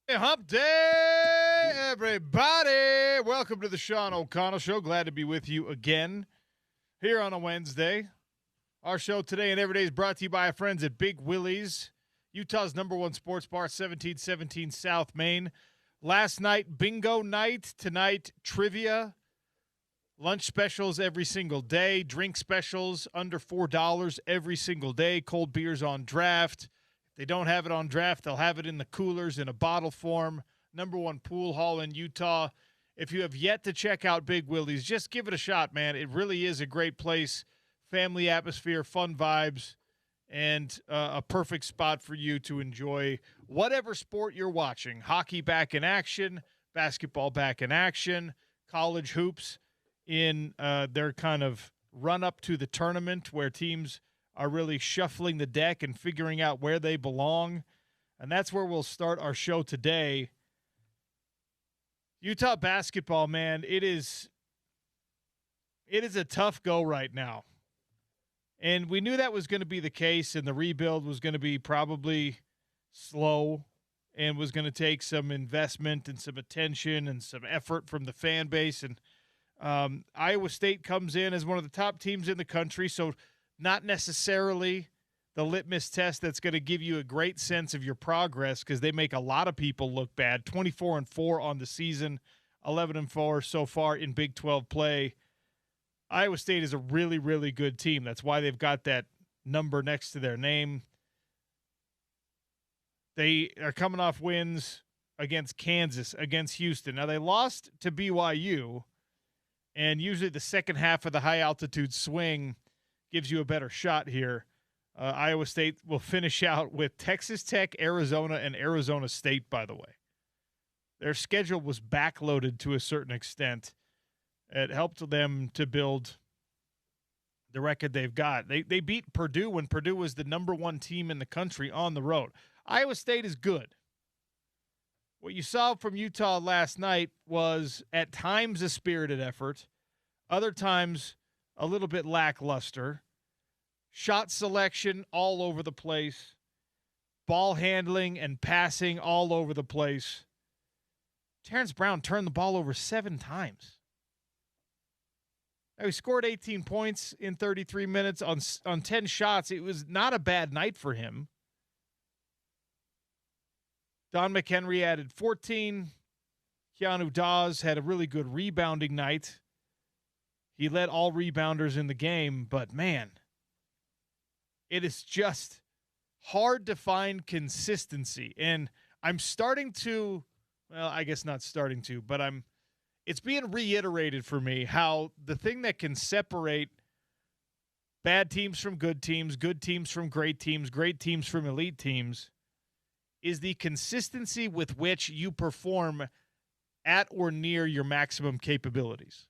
Hey, hump day, everybody. Welcome to the Sean O'Connell Show. Glad to be with you again here on a Wednesday. Our show today and every day is brought to you by our friends at Big Willie's, Utah's #1 sports bar, 1717 South Main. Last night, bingo night. Tonight, trivia. Lunch specials every single day. Drink specials under $4 every single day. Cold beers on draft. If they don't have it on draft, they'll have it in the coolers in a bottle form. #1 pool hall in Utah. If you have yet to check out Big Willie's, just give it a shot, man. It really is a great place. Family atmosphere, fun vibes, and a perfect spot for you to enjoy whatever sport you're watching. Hockey back in action, basketball back in action, college hoops in their kind of run up to the tournament where teams are really shuffling the deck and figuring out where they belong. And that's where we'll start our show today. Utah basketball, man, it is a tough go right now. And we knew that was going to be the case, and the rebuild was going to be probably slow and was going to take some investment and some attention and some effort from the fan base. And Iowa State comes in as one of the top teams in the country, so not necessarily the litmus test that's going to give you a great sense of your progress because they make a lot of people look bad. 24-4 on the season, 11-4 so far in Big 12 play. Iowa State is a really, really good team. That's why they've got that number next to their name. They are coming off wins against Kansas, against Houston. Now, they lost to BYU, and usually the second half of the high-altitude swing gives you a better shot here. Iowa State will finish out with Texas Tech, Arizona, and Arizona State, by the way. Their schedule was backloaded to a certain extent. It helped them to build the record they've got. They beat Purdue when Purdue was the #1 team in the country on the road. Iowa State is good. What you saw from Utah last night was at times a spirited effort, other times a little bit lackluster. Shot selection all over the place. Ball handling and passing all over the place. Terrence Brown turned the ball over 7 times. Now, he scored 18 points in 33 minutes on 10 shots. It was not a bad night for him. Don McHenry added 14. Keanu Dawes had a really good rebounding night. He led all rebounders in the game, but man, it is just hard to find consistency. And I'm starting to, well, I guess not starting to, but it's being reiterated for me how the thing that can separate bad teams from good teams from great teams from elite teams, is the consistency with which you perform at or near your maximum capabilities.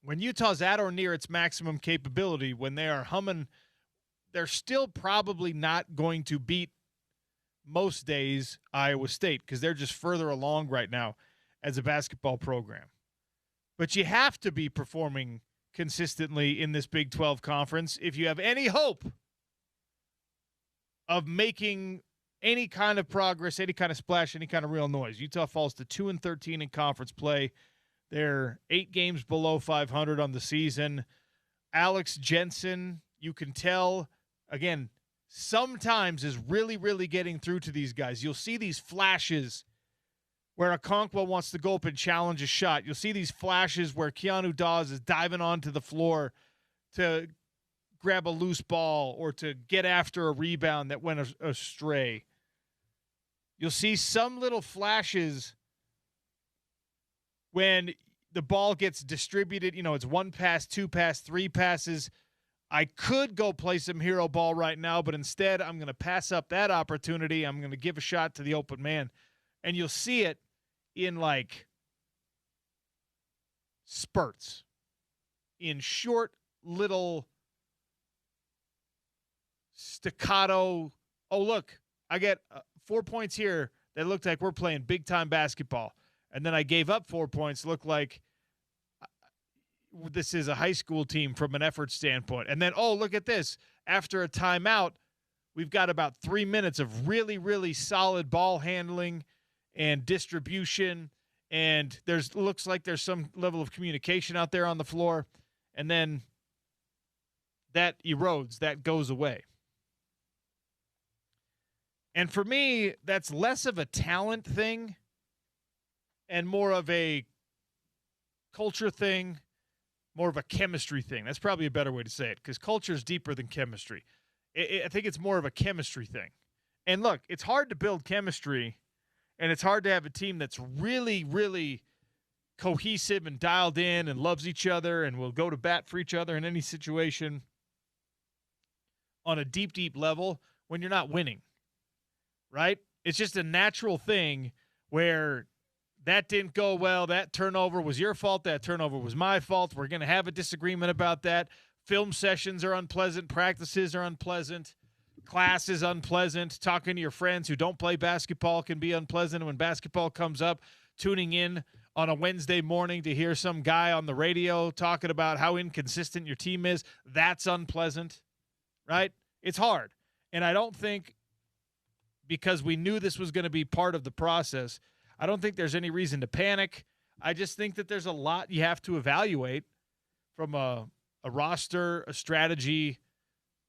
When Utah's at or near its maximum capability, when they are humming, they're still probably not going to beat most days Iowa State because they're just further along right now as a basketball program. But you have to be performing consistently in this Big 12 conference if you have any hope of making any kind of progress, any kind of splash, any kind of real noise. Utah falls to 2-13 in conference play. They're 8 games below 500 on the season. Alex Jensen, you can tell, again, sometimes is really, really getting through to these guys. You'll see these flashes where Okonkwo wants to go up and challenge a shot. You'll see these flashes where Keanu Dawes is diving onto the floor to grab a loose ball or to get after a rebound that went astray. You'll see some little flashes when the ball gets distributed. You know, it's 1 pass, 2 pass, 3 passes. I could go play some hero ball right now, but instead I'm going to pass up that opportunity. I'm going to give a shot to the open man. And you'll see it in like spurts, in short little staccato. Oh, look, I get 4 points here that looked like we're playing big time basketball. And then I gave up 4 points, looked like this is a high school team from an effort standpoint. And then, oh, look at this. After a timeout, we've got about 3 minutes of really, really solid ball handling and distribution, and looks like there's some level of communication out there on the floor, and then that erodes, that goes away. And for me, that's less of a talent thing and more of a culture thing, more of a chemistry thing. That's probably a better way to say it, because culture is deeper than chemistry. I think it's more of a chemistry thing. And look, it's hard to build chemistry, and it's hard to have a team that's really, really cohesive and dialed in and loves each other and will go to bat for each other in any situation on a deep, deep level when you're not winning, right? It's just a natural thing where that didn't go well. That turnover was your fault. That turnover was my fault. We're going to have a disagreement about that. Film sessions are unpleasant. Practices are unpleasant. Class is unpleasant. Talking to your friends who don't play basketball can be unpleasant. When basketball comes up, tuning in on a Wednesday morning to hear some guy on the radio talking about how inconsistent your team is, that's unpleasant, right? It's hard. And I don't think, because we knew this was going to be part of the process, I don't think there's any reason to panic. I just think that there's a lot you have to evaluate from a roster, a strategy,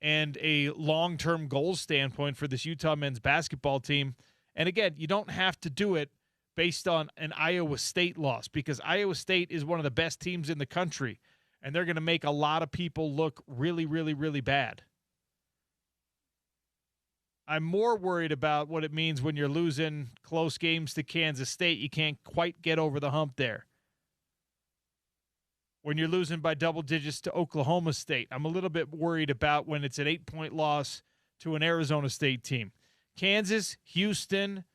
and a long-term goals standpoint for this Utah men's basketball team. And again, you don't have to do it based on an Iowa State loss, because Iowa State is one of the best teams in the country, and they're going to make a lot of people look really, really, really bad. I'm more worried about what it means when you're losing close games to Kansas State. You can't quite get over the hump there. When you're losing by double digits to Oklahoma State, I'm a little bit worried about when it's an 8-point loss to an Arizona State team. Kansas, Houston,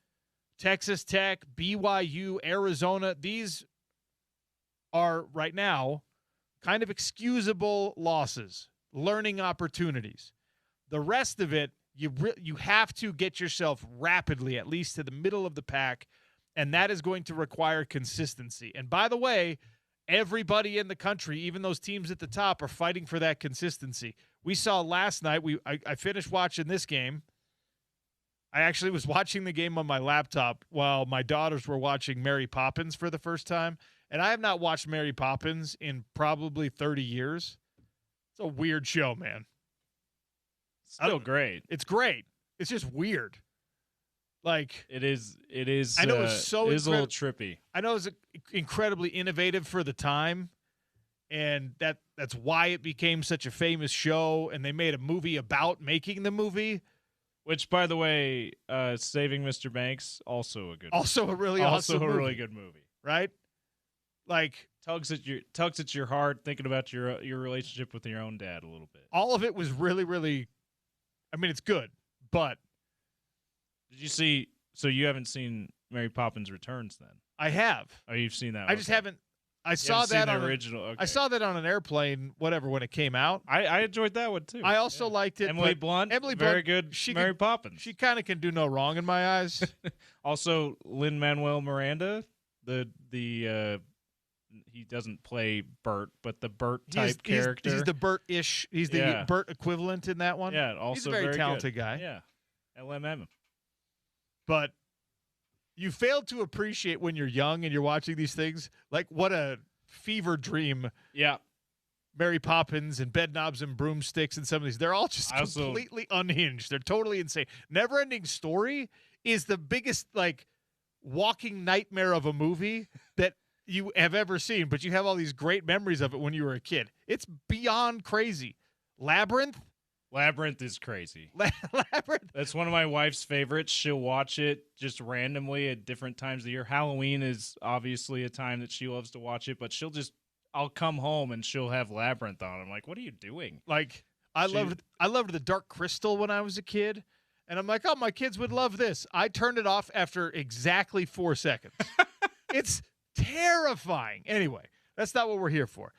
Texas Tech, BYU, Arizona, these are right now kind of excusable losses, learning opportunities. The rest of it, you have to get yourself rapidly at least to the middle of the pack, and that is going to require consistency. And by the way, everybody in the country, even those teams at the top, are fighting for that consistency. We saw last night, I finished watching this game. I actually was watching the game on my laptop while my daughters were watching Mary Poppins for the first time, and I have not watched Mary Poppins in probably 30 years. It's a weird show, man. Still great. It's great. It's just weird. Like it is. I know it's so. It is a little trippy. I know it's incredibly innovative for the time, and that's why it became such a famous show. And they made a movie about making the movie, which, by the way, Saving Mr. Banks, also a good, also a really also awesome a movie, really good movie, right? Like tugs at your heart, thinking about your relationship with your own dad a little bit. All of it was really, really. I mean, it's good, but. Did you see? So you haven't seen Mary Poppins Returns then? I have. Oh, you've seen that. I just haven't. I saw that on the original. Okay. I saw that on an airplane, whatever, when it came out. I enjoyed that one too. I also liked it. Emily Blunt, very good. Mary Poppins. She kind of can do no wrong in my eyes. Also, Lin-Manuel Miranda, the he doesn't play Bert, but the Bert type character. He's the Bert-ish. He's the Bert equivalent in that one. Yeah, also he's a very talented guy. Yeah, LMM. But you fail to appreciate when you're young and you're watching these things, like what a fever dream. Yeah. Mary Poppins and Bedknobs and Broomsticks and some of these. They're all just completely unhinged. They're totally insane. Neverending Story is the biggest, like, walking nightmare of a movie that you have ever seen, but you have all these great memories of it when you were a kid. It's beyond crazy. Labyrinth is crazy. Labyrinth. That's one of my wife's favorites. She'll watch it just randomly at different times of the year. Halloween is obviously a time that she loves to watch it, but I'll come home and she'll have Labyrinth on. I'm like, what are you doing? Like, I loved The Dark Crystal when I was a kid, and I'm like, oh, my kids would love this. I turned it off after exactly 4 seconds. It's terrifying. Anyway, that's not what we're here for.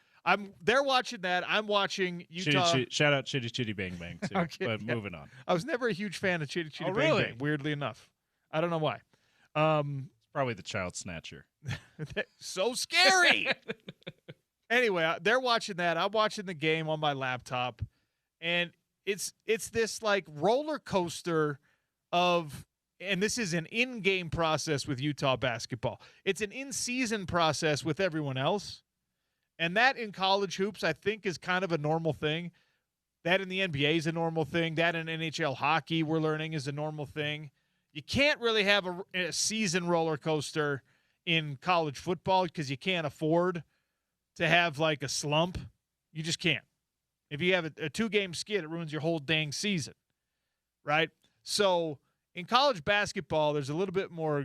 They're watching that. I'm watching Utah. Shout out Chitty Chitty Bang Bang too. Okay, but moving on. I was never a huge fan of Chitty Chitty Bang really? Bang. Weirdly enough, I don't know why. It's probably the child snatcher. So scary. Anyway, they're watching that. I'm watching the game on my laptop, and it's this like roller coaster of, and this is an in-game process with Utah basketball. It's an in-season process with everyone else. And that in college hoops, I think, is kind of a normal thing. That in the NBA is a normal thing. That in NHL hockey, we're learning, is a normal thing. You can't really have a season roller coaster in college football because you can't afford to have like a slump. You just can't. If you have a 2-game skid, it ruins your whole dang season, right? So in college basketball, there's a little bit more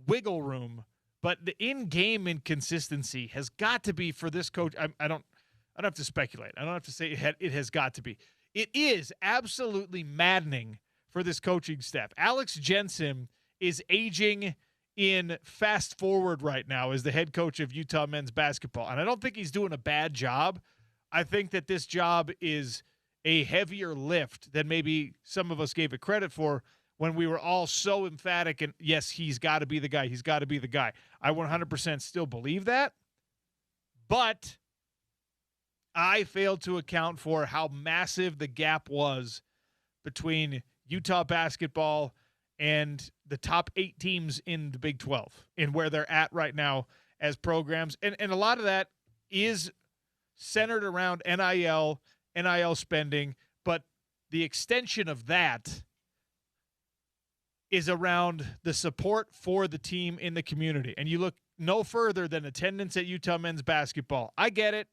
wiggle room, but the in-game inconsistency has got to be for this coach. I don't have to speculate. I don't have to say it has got to be. It is absolutely maddening for this coaching staff. Alex Jensen is aging in fast forward right now as the head coach of Utah men's basketball, and I don't think he's doing a bad job. I think that this job is a heavier lift than maybe some of us gave it credit for when we were all so emphatic and, yes, he's got to be the guy. He's got to be the guy. I 100% still believe that, but I failed to account for how massive the gap was between Utah basketball and the top 8 teams in the Big 12 and where they're at right now as programs. And a lot of that is centered around NIL spending, but the extension of that is around the support for the team in the community. And you look no further than attendance at Utah men's basketball. I get it.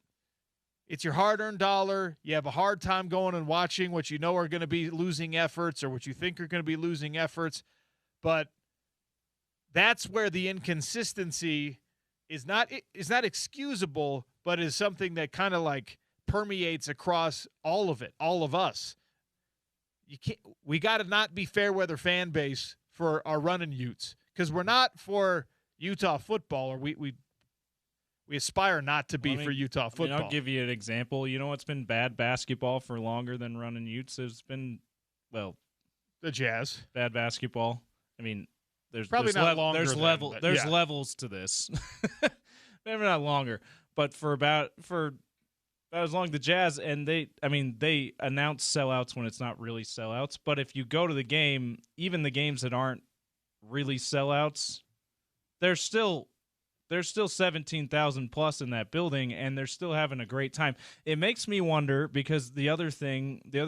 It's your hard-earned dollar. You have a hard time going and watching what you know are going to be losing efforts or what you think are going to be losing efforts. But that's where the inconsistency is not excusable, but is something that kind of like permeates across all of it, all of us. We got to not be fair weather fan base for our running Utes, because we're not for Utah football, or we aspire not to be for Utah football. I'll give you an example. You know what's been bad basketball for longer than running Utes? It's been, well, the Jazz. Bad basketball. I mean, there's levels to this. Maybe not longer, but for about as long as the Jazz, and they announce sellouts when it's not really sellouts. But if you go to the game, even the games that aren't really sellouts, there's still 17,000 plus in that building, and they're still having a great time. It makes me wonder, because the other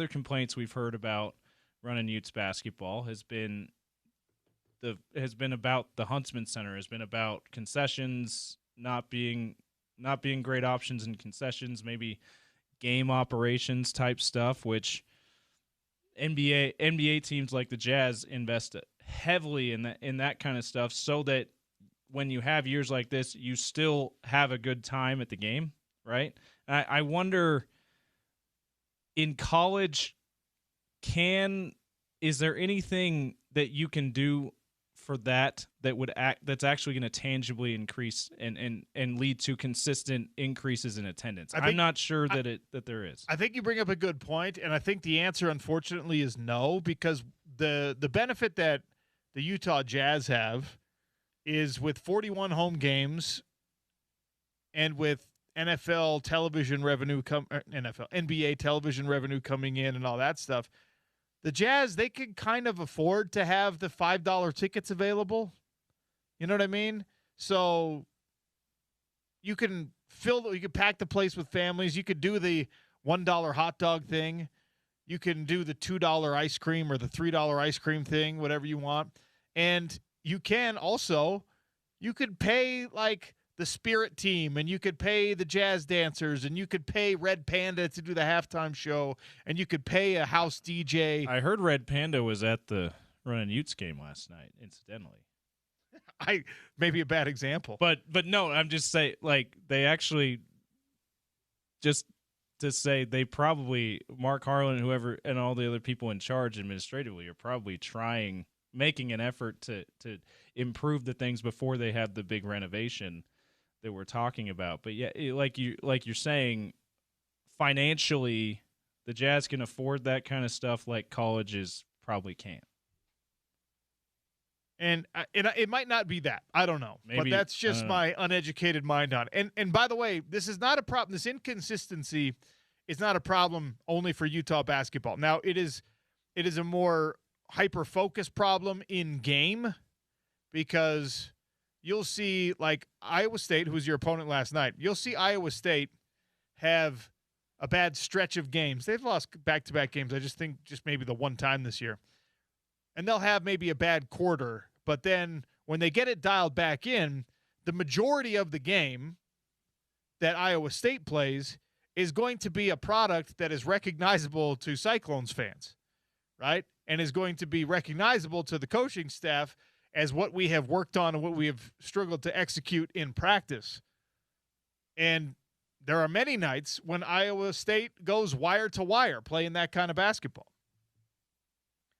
complaints we've heard about running Utes basketball has been about the Huntsman Center, has been about concessions not being great options in concessions, maybe game operations type stuff, which NBA teams like the Jazz invest heavily in that kind of stuff, so that when you have years like this, you still have a good time at the game, right? I wonder, in college, is there anything that you can do for that's actually going to tangibly increase and lead to consistent increases in attendance? I'm not sure that there is. I think you bring up a good point, and I think the answer, unfortunately, is no, because the benefit that the Utah Jazz have is with 41 home games and with NBA television revenue coming in and all that stuff, the Jazz, they can kind of afford to have the $5 tickets available. You know what I mean? So you can pack the place with families. You could do the $1 hot dog thing. You can do the $2 ice cream or the $3 ice cream thing, whatever you want. And you could pay like the Spirit team, and you could pay the Jazz dancers, and you could pay Red Panda to do the halftime show, and you could pay a house DJ. I heard Red Panda was at the Runnin' Utes game last night, incidentally. Maybe a bad example. But no, I'm just saying, like, they actually, just to say, they probably, Mark Harlan, whoever, and all the other people in charge administratively are probably making an effort to improve the things before they have the big renovation that we're talking about. But yeah, like you're saying, financially, the Jazz can afford that kind of stuff like colleges probably can't. And it might not be that. I don't know. Maybe, but that's just my uneducated mind on it. And by the way, this is not a problem. This inconsistency it's not a problem only for Utah basketball. Now, it is a more hyper-focused problem in game because you'll see, like, Iowa State, who was your opponent last night, you'll see Iowa State have a bad stretch of games. They've lost back-to-back games. I just think just maybe the one time this year. And they'll have maybe a bad quarter, but then when they get it dialed back in, the majority of the game that Iowa State plays is going to be a product that is recognizable to Cyclones fans, right? And is going to be recognizable to the coaching staff as what we have worked on and what we have struggled to execute in practice. And there are many nights when Iowa State goes wire to wire playing that kind of basketball.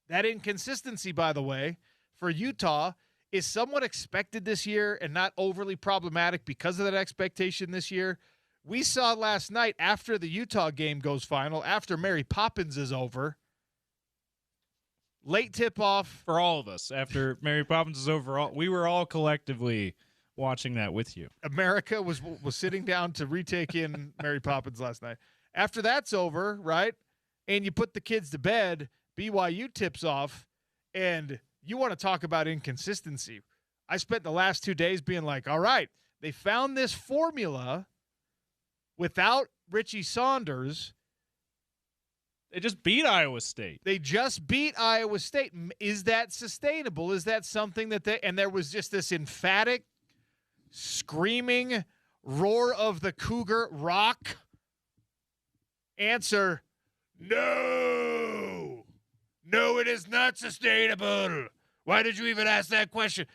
That inconsistency, by the way, for Utah is somewhat expected this year and not overly problematic because of that expectation this year. We saw last night after the Utah game goes final, after Mary Poppins is over, late tip-off. For all of us, after Mary Poppins is over, we were all collectively watching that with you. America was sitting down to retake in Mary Poppins last night. After that's over, right, and you put the kids to bed, BYU tips off, and you want to talk about inconsistency. I spent the last 2 days being like, all right, they found this formula without Richie Saunders. They just beat Iowa State. Is that sustainable? Is that something that and there was just this emphatic, screaming roar of the Cougar rock answer, no. No, it is not sustainable. Why did you even ask that question?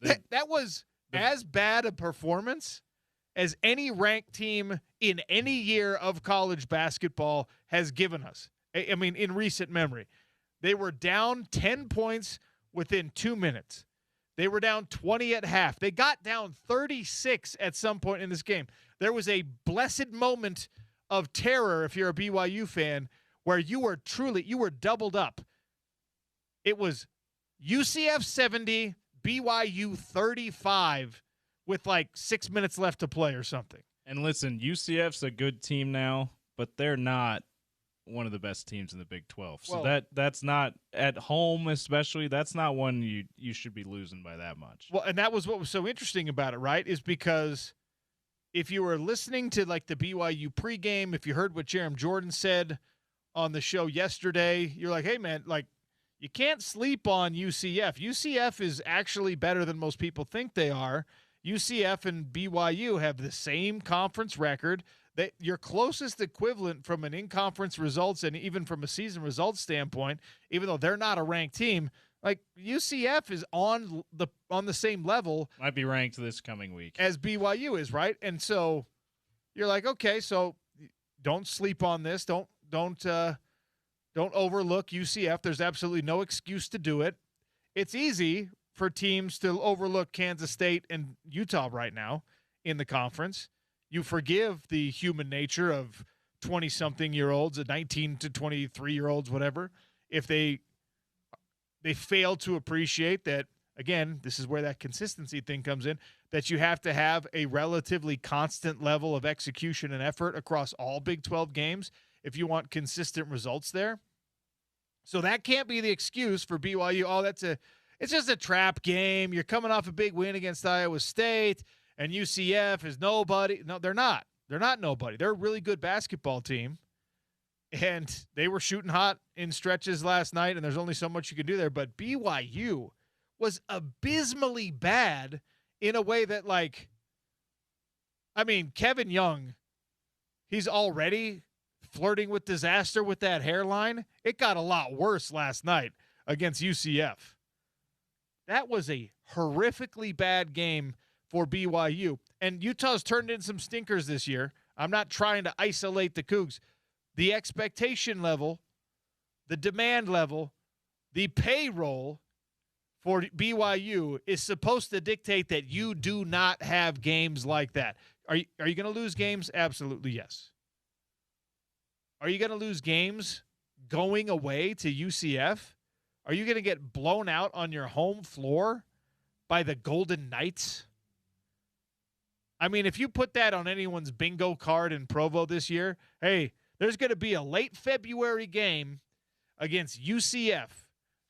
That was as bad a performance as any ranked team in any year of college basketball has given us. I mean, in recent memory. They were down 10 points within 2 minutes. They were down 20 at half. They got down 36 at some point in this game. There was a blessed moment of terror, if you're a BYU fan, where you were doubled up. It was UCF 70, BYU 35 with like 6 minutes left to play or something. And listen, UCF's a good team now, but they're not one of the best teams in the Big 12. So that's not at home, especially. That's not one you should be losing by that much. Well, and that was what was so interesting about it, right? Is because if you were listening to like the BYU pregame, if you heard what Jerem Jordan said on the show yesterday, you're like, hey man, like you can't sleep on UCF. UCF is actually better than most people think they are. UCF and BYU have the same conference record. Your closest equivalent from an in-conference results and even from a season results standpoint, even though they're not a ranked team, like UCF is on the same level. Might be ranked this coming week as BYU is, right? And so you're like, okay, so don't sleep on this. Don't overlook UCF. There's absolutely no excuse to do it. It's easy for teams to overlook Kansas State and Utah right now in the conference. You forgive the human nature of 20-something-year-olds, 19 to 23-year-olds, whatever, if they fail to appreciate that, again, this is where that consistency thing comes in, that you have to have a relatively constant level of execution and effort across all Big 12 games if you want consistent results there. So that can't be the excuse for BYU. Oh, it's just a trap game. You're coming off a big win against Iowa State. And UCF is nobody. No, they're not. They're not nobody. They're a really good basketball team. And they were shooting hot in stretches last night, and there's only so much you can do there. But BYU was abysmally bad in a way that, like, I mean, Kevin Young, he's already flirting with disaster with that hairline. It got a lot worse last night against UCF. That was a horrifically bad game for BYU. And Utah's turned in some stinkers this year. I'm not trying to isolate the Cougs. The expectation level, the demand level, the payroll for BYU is supposed to dictate that you do not have games like that. Are you going to lose games? Absolutely yes. Are you going to lose games going away to UCF? Are you going to get blown out on your home floor by the Golden Knights? I mean, if you put that on anyone's bingo card in Provo this year, hey, There's going to be a late February game against UCF,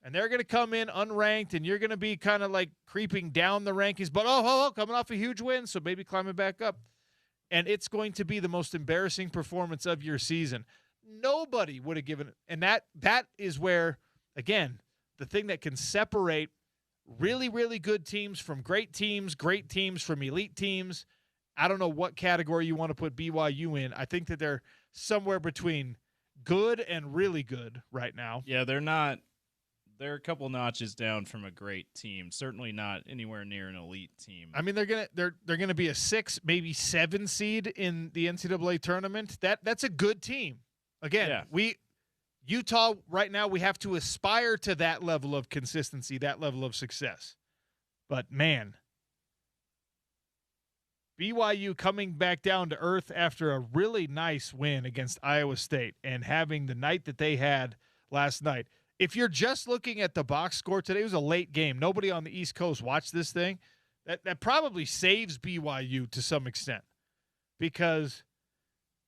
and they're going to come in unranked, and you're going to be kind of like creeping down the rankings, but coming off a huge win, so maybe climbing back up. And it's going to be the most embarrassing performance of your season. Nobody would have given it. And that is where, again, the thing that can separate really, really good teams from great teams from elite teams. I don't know what category you want to put BYU in. I think that they're somewhere between good and really good right now. Yeah, they're not. They're a couple notches down from a great team. Certainly not anywhere near an elite team. I mean, they're gonna be a 6, maybe 7 seed in the NCAA tournament. That's a good team. Again, Utah right now, we have to aspire to that level of consistency, that level of success. But man, BYU coming back down to earth after a really nice win against Iowa State and having the night that they had last night. If you're just looking at the box score today, it was a late game. Nobody on the East Coast watched this thing. That probably saves BYU to some extent, because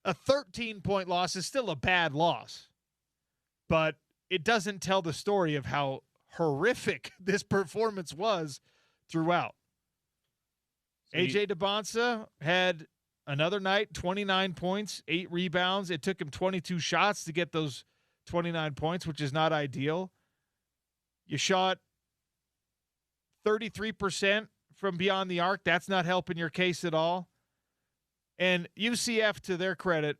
a 13-point loss is still a bad loss, but it doesn't tell the story of how horrific this performance was throughout. AJ DeBonsa had another night, 29 points, 8 rebounds. It took him 22 shots to get those 29 points, which is not ideal. You shot 33% from beyond the arc. That's not helping your case at all. And UCF, to their credit,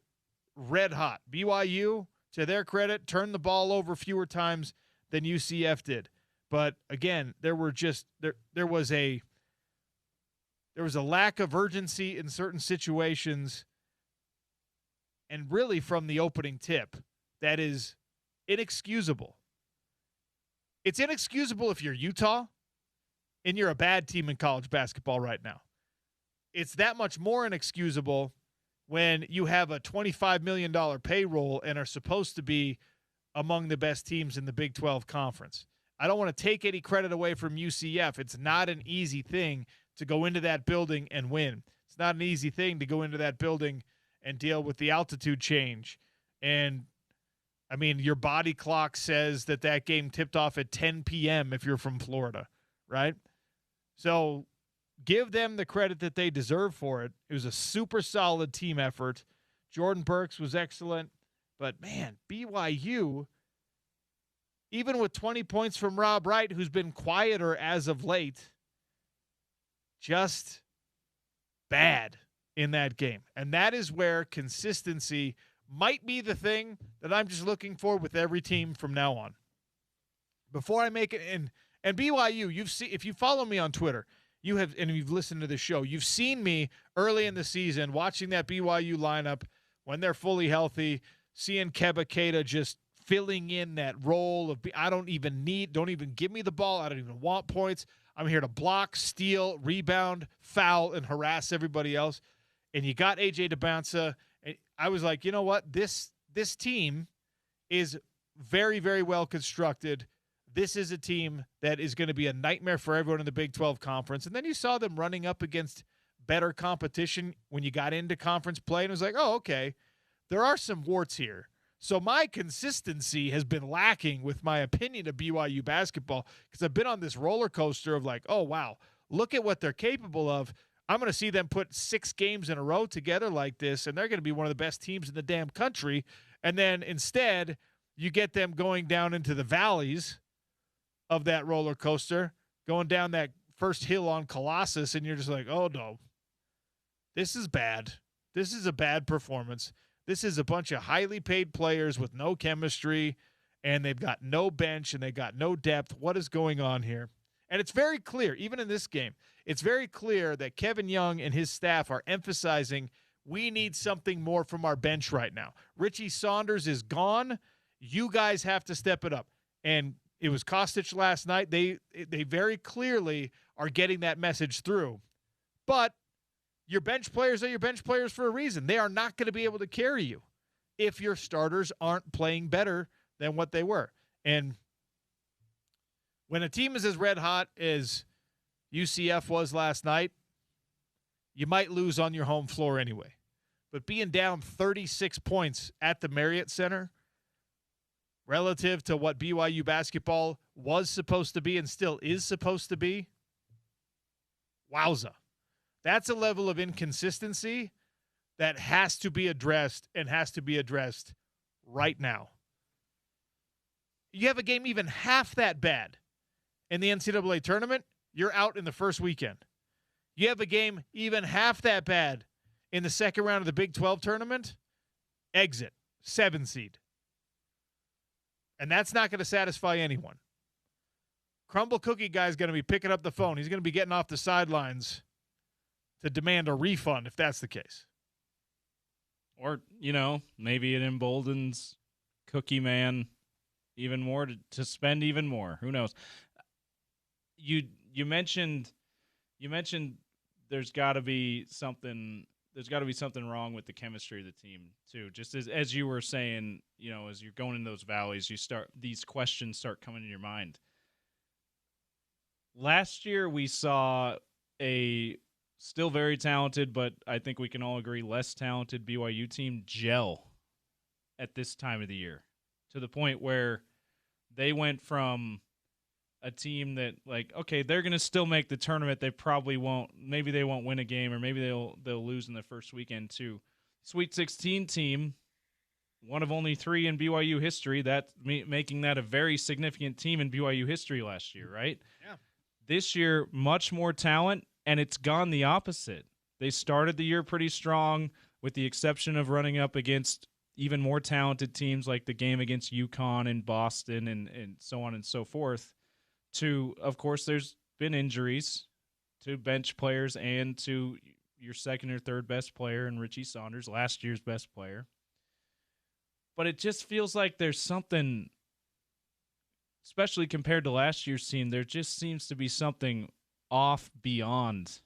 red hot. BYU, to their credit, turned the ball over fewer times than UCF did. But again, there was a lack of urgency in certain situations, and really from the opening tip, that is inexcusable. It's inexcusable if you're Utah and you're a bad team in college basketball right now. It's that much more inexcusable when you have a $25 million payroll and are supposed to be among the best teams in the Big 12 Conference. I don't want to take any credit away from UCF. It's not an easy thing to go into that building and win. It's not an easy thing to go into that building and deal with the altitude change. And, I mean, your body clock says that game tipped off at 10 p.m. if you're from Florida, right? So give them the credit that they deserve for it. It was a super solid team effort. Jordan Burks was excellent. But, man, BYU, even with 20 points from Rob Wright, who's been quieter as of late, just bad in that game. And that is where consistency might be the thing that I'm just looking for with every team from now on. Before I make it in, and BYU, if you follow me on Twitter, and you've listened to the show, you've seen me early in the season watching that BYU lineup when they're fully healthy, seeing Keba Keita just filling in that role of don't even give me the ball. I don't even want points. I'm here to block, steal, rebound, foul, and harass everybody else. And you got AJ DeBonsa. And I was like, you know what? This team is very, very well constructed. This is a team that is going to be a nightmare for everyone in the Big 12 Conference. And then you saw them running up against better competition when you got into conference play. And it was like, oh, okay, there are some warts here. So my consistency has been lacking with my opinion of BYU basketball, because I've been on this roller coaster of like, oh, wow, look at what they're capable of. I'm going to see them put 6 games in a row together like this, and they're going to be one of the best teams in the damn country. And then instead, you get them going down into the valleys of that roller coaster, going down that first hill on Colossus, and you're just like, oh, no, this is bad. This is a bad performance. This is a bunch of highly paid players with no chemistry, and they've got no bench, and they've got no depth. What is going on here? And it's very clear, even in this game, it's very clear that Kevin Young and his staff are emphasizing we need something more from our bench right now. Richie Saunders is gone. You guys have to step it up. And it was Kostic last night. They very clearly are getting that message through. But your bench players are your bench players for a reason. They are not going to be able to carry you if your starters aren't playing better than what they were. And when a team is as red hot as UCF was last night, you might lose on your home floor anyway. but being down 36 points at the Marriott Center relative to what BYU basketball was supposed to be and still is supposed to be, wowza. That's a level of inconsistency that has to be addressed and has to be addressed right now. You have a game even half that bad in the NCAA tournament, you're out in the first weekend. You have a game even half that bad in the second round of the Big 12 tournament, exit, 7 seed. And that's not going to satisfy anyone. Crumble Cookie Guy's going to be picking up the phone. He's going to be getting off the sidelines to demand a refund if that's the case. Or, maybe it emboldens Cookie Man even more to spend even more. Who knows? You mentioned there's got to be something wrong with the chemistry of the team too. Just as you were saying, as you're going in those valleys, these questions start coming in your mind. Last year we saw a still very talented, but I think we can all agree less talented BYU team gel at this time of the year to the point where they went from a team that, okay, they're going to still make the tournament. They probably won't. Maybe they won't win a game, or maybe they'll lose in the first weekend to Sweet 16 team, one of only 3 in BYU history. Making that a very significant team in BYU history last year, right? Yeah. This year, much more talent, and it's gone the opposite. They started the year pretty strong, with the exception of running up against even more talented teams like the game against UConn and Boston and so on and so forth. Of course, there's been injuries to bench players and to your second or third best player in Richie Saunders, last year's best player. But it just feels like there's something, especially compared to last year's team, there just seems to be something off beyond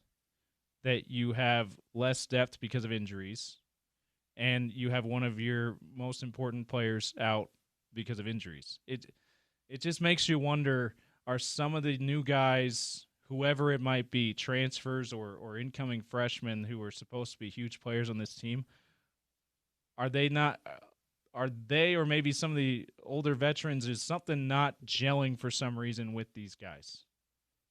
that. You have less depth because of injuries, and you have one of your most important players out because of injuries. It just makes you wonder, are some of the new guys, whoever it might be, transfers or incoming freshmen who are supposed to be huge players on this team, are they or maybe some of the older veterans, is something not gelling for some reason with these guys?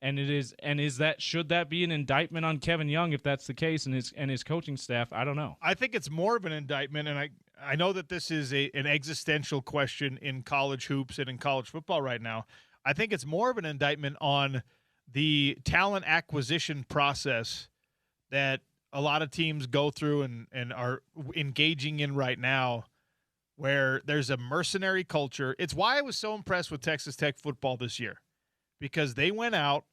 Should that be an indictment on Kevin Young if that's the case, and his coaching staff? I don't know. I think it's more of an indictment, and I know that this is an existential question in college hoops and in college football right now. I think it's more of an indictment on the talent acquisition process that a lot of teams go through and are engaging in right now, where there's a mercenary culture. It's why I was so impressed with Texas Tech football this year, because they went out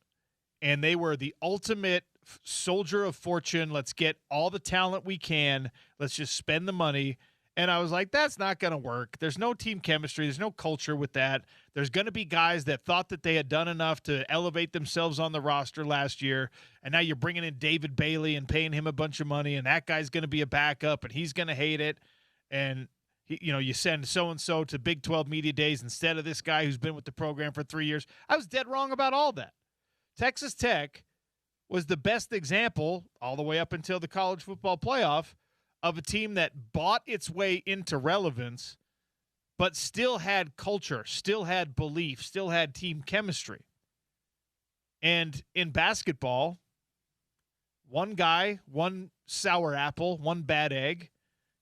and they were the ultimate soldier of fortune. Let's get all the talent we can. Let's just spend the money. And I was like, that's not going to work. There's no team chemistry. There's no culture with that. There's going to be guys that thought that they had done enough to elevate themselves on the roster last year, and now you're bringing in David Bailey and paying him a bunch of money, and that guy's going to be a backup, and he's going to hate it. And you send so-and-so to Big 12 media days instead of this guy who's been with the program for 3 years. I was dead wrong about all that. Texas Tech was the best example all the way up until the college football playoff of a team that bought its way into relevance, but still had culture, still had belief, still had team chemistry. And in basketball, one guy, one sour apple, one bad egg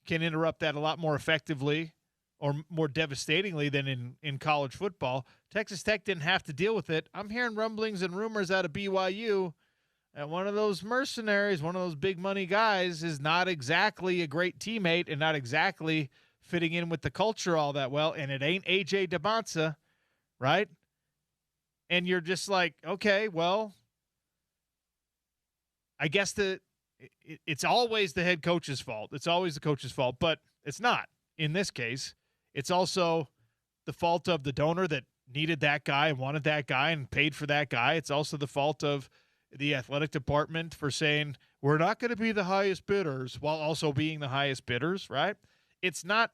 can interrupt that a lot more effectively or more devastatingly than in college football. Texas Tech didn't have to deal with it. I'm hearing rumblings and rumors out of BYU that one of those mercenaries, one of those big money guys, is not exactly a great teammate and not exactly fitting in with the culture all that well, and it ain't A.J. DeBonsa, right? And you're just like, okay, well, I guess it's always the head coach's fault. It's always the coach's fault, but it's not in this case. It's also the fault of the donor that needed that guy and wanted that guy and paid for that guy. It's also the fault of the athletic department for saying we're not going to be the highest bidders while also being the highest bidders, right? It's not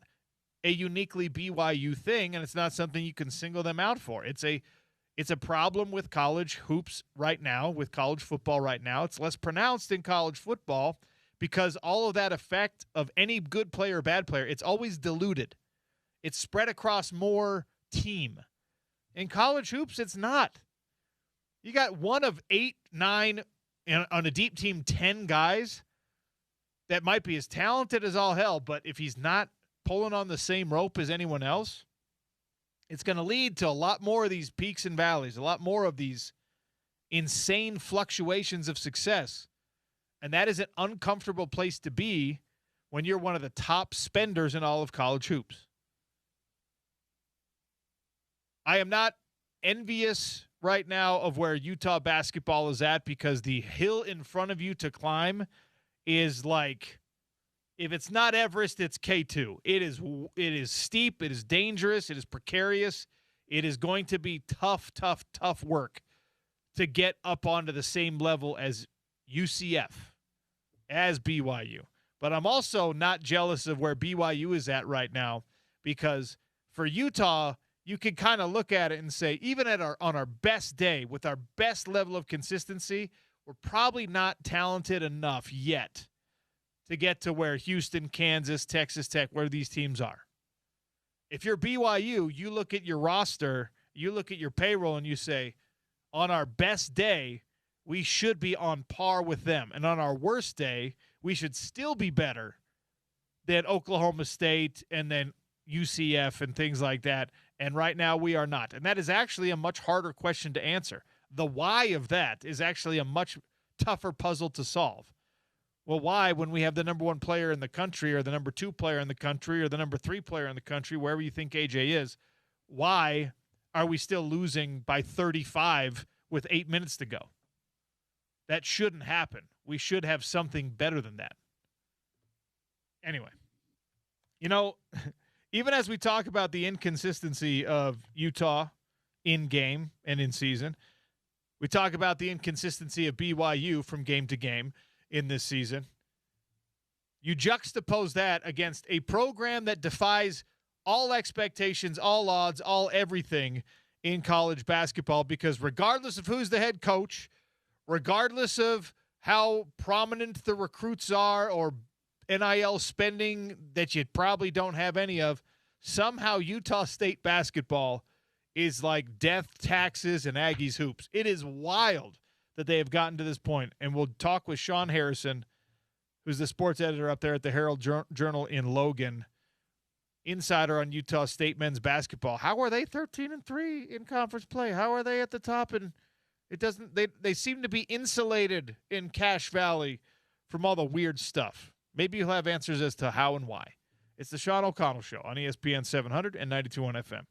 a uniquely BYU thing, and it's not something you can single them out for. It's a problem with college hoops right now, with college football right now. It's less pronounced in college football, because all of that effect of any good player or bad player, it's always diluted. It's spread across more team. In college hoops, it's not. You got one of 8, 9, and on a deep team, 10 guys that might be as talented as all hell, but if he's not pulling on the same rope as anyone else, it's going to lead to a lot more of these peaks and valleys, a lot more of these insane fluctuations of success. And that is an uncomfortable place to be when you're one of the top spenders in all of college hoops. I am not envious right now of where Utah basketball is at, because the hill in front of you to climb is like, if it's not Everest, it's K2. It is steep, it is dangerous, it is precarious. It is going to be tough work to get up onto the same level as UCF, as BYU. But I'm also not jealous of where BYU is at right now, because for Utah, you can kind of look at it and say, even on our best day, with our best level of consistency, we're probably not talented enough yet to get to where Houston, Kansas, Texas Tech, where these teams are. If you're BYU, you look at your roster, you look at your payroll, and you say, on our best day, we should be on par with them. And on our worst day, we should still be better than Oklahoma State and then UCF and things like that. And right now we are not. And that is actually a much harder question to answer. The why of that is actually a much tougher puzzle to solve. Well, why, when we have the number 1 player in the country, or the number 2 player in the country, or the number 3 player in the country, wherever you think AJ is, why are we still losing by 35 with 8 minutes to go? That shouldn't happen. We should have something better than that. Anyway, even as we talk about the inconsistency of Utah in game and in season, we talk about the inconsistency of BYU from game to game in this season. You juxtapose that against a program that defies all expectations, all odds, all everything in college basketball, because regardless of who's the head coach, regardless of how prominent the recruits are or NIL spending that you probably don't have any of, somehow Utah State basketball is like death, taxes, and Aggies hoops. It is wild that they have gotten to this point. And we'll talk with Sean Harrison, who's the sports editor up there at the Herald Journal in Logan, insider on Utah State men's basketball. How are they 13-3 in conference play? How are they at the top? And it doesn't. They seem to be insulated in Cache Valley from all the weird stuff. Maybe you'll have answers as to how and why. It's the Sean O'Connell Show on ESPN 700 and 92.1 FM.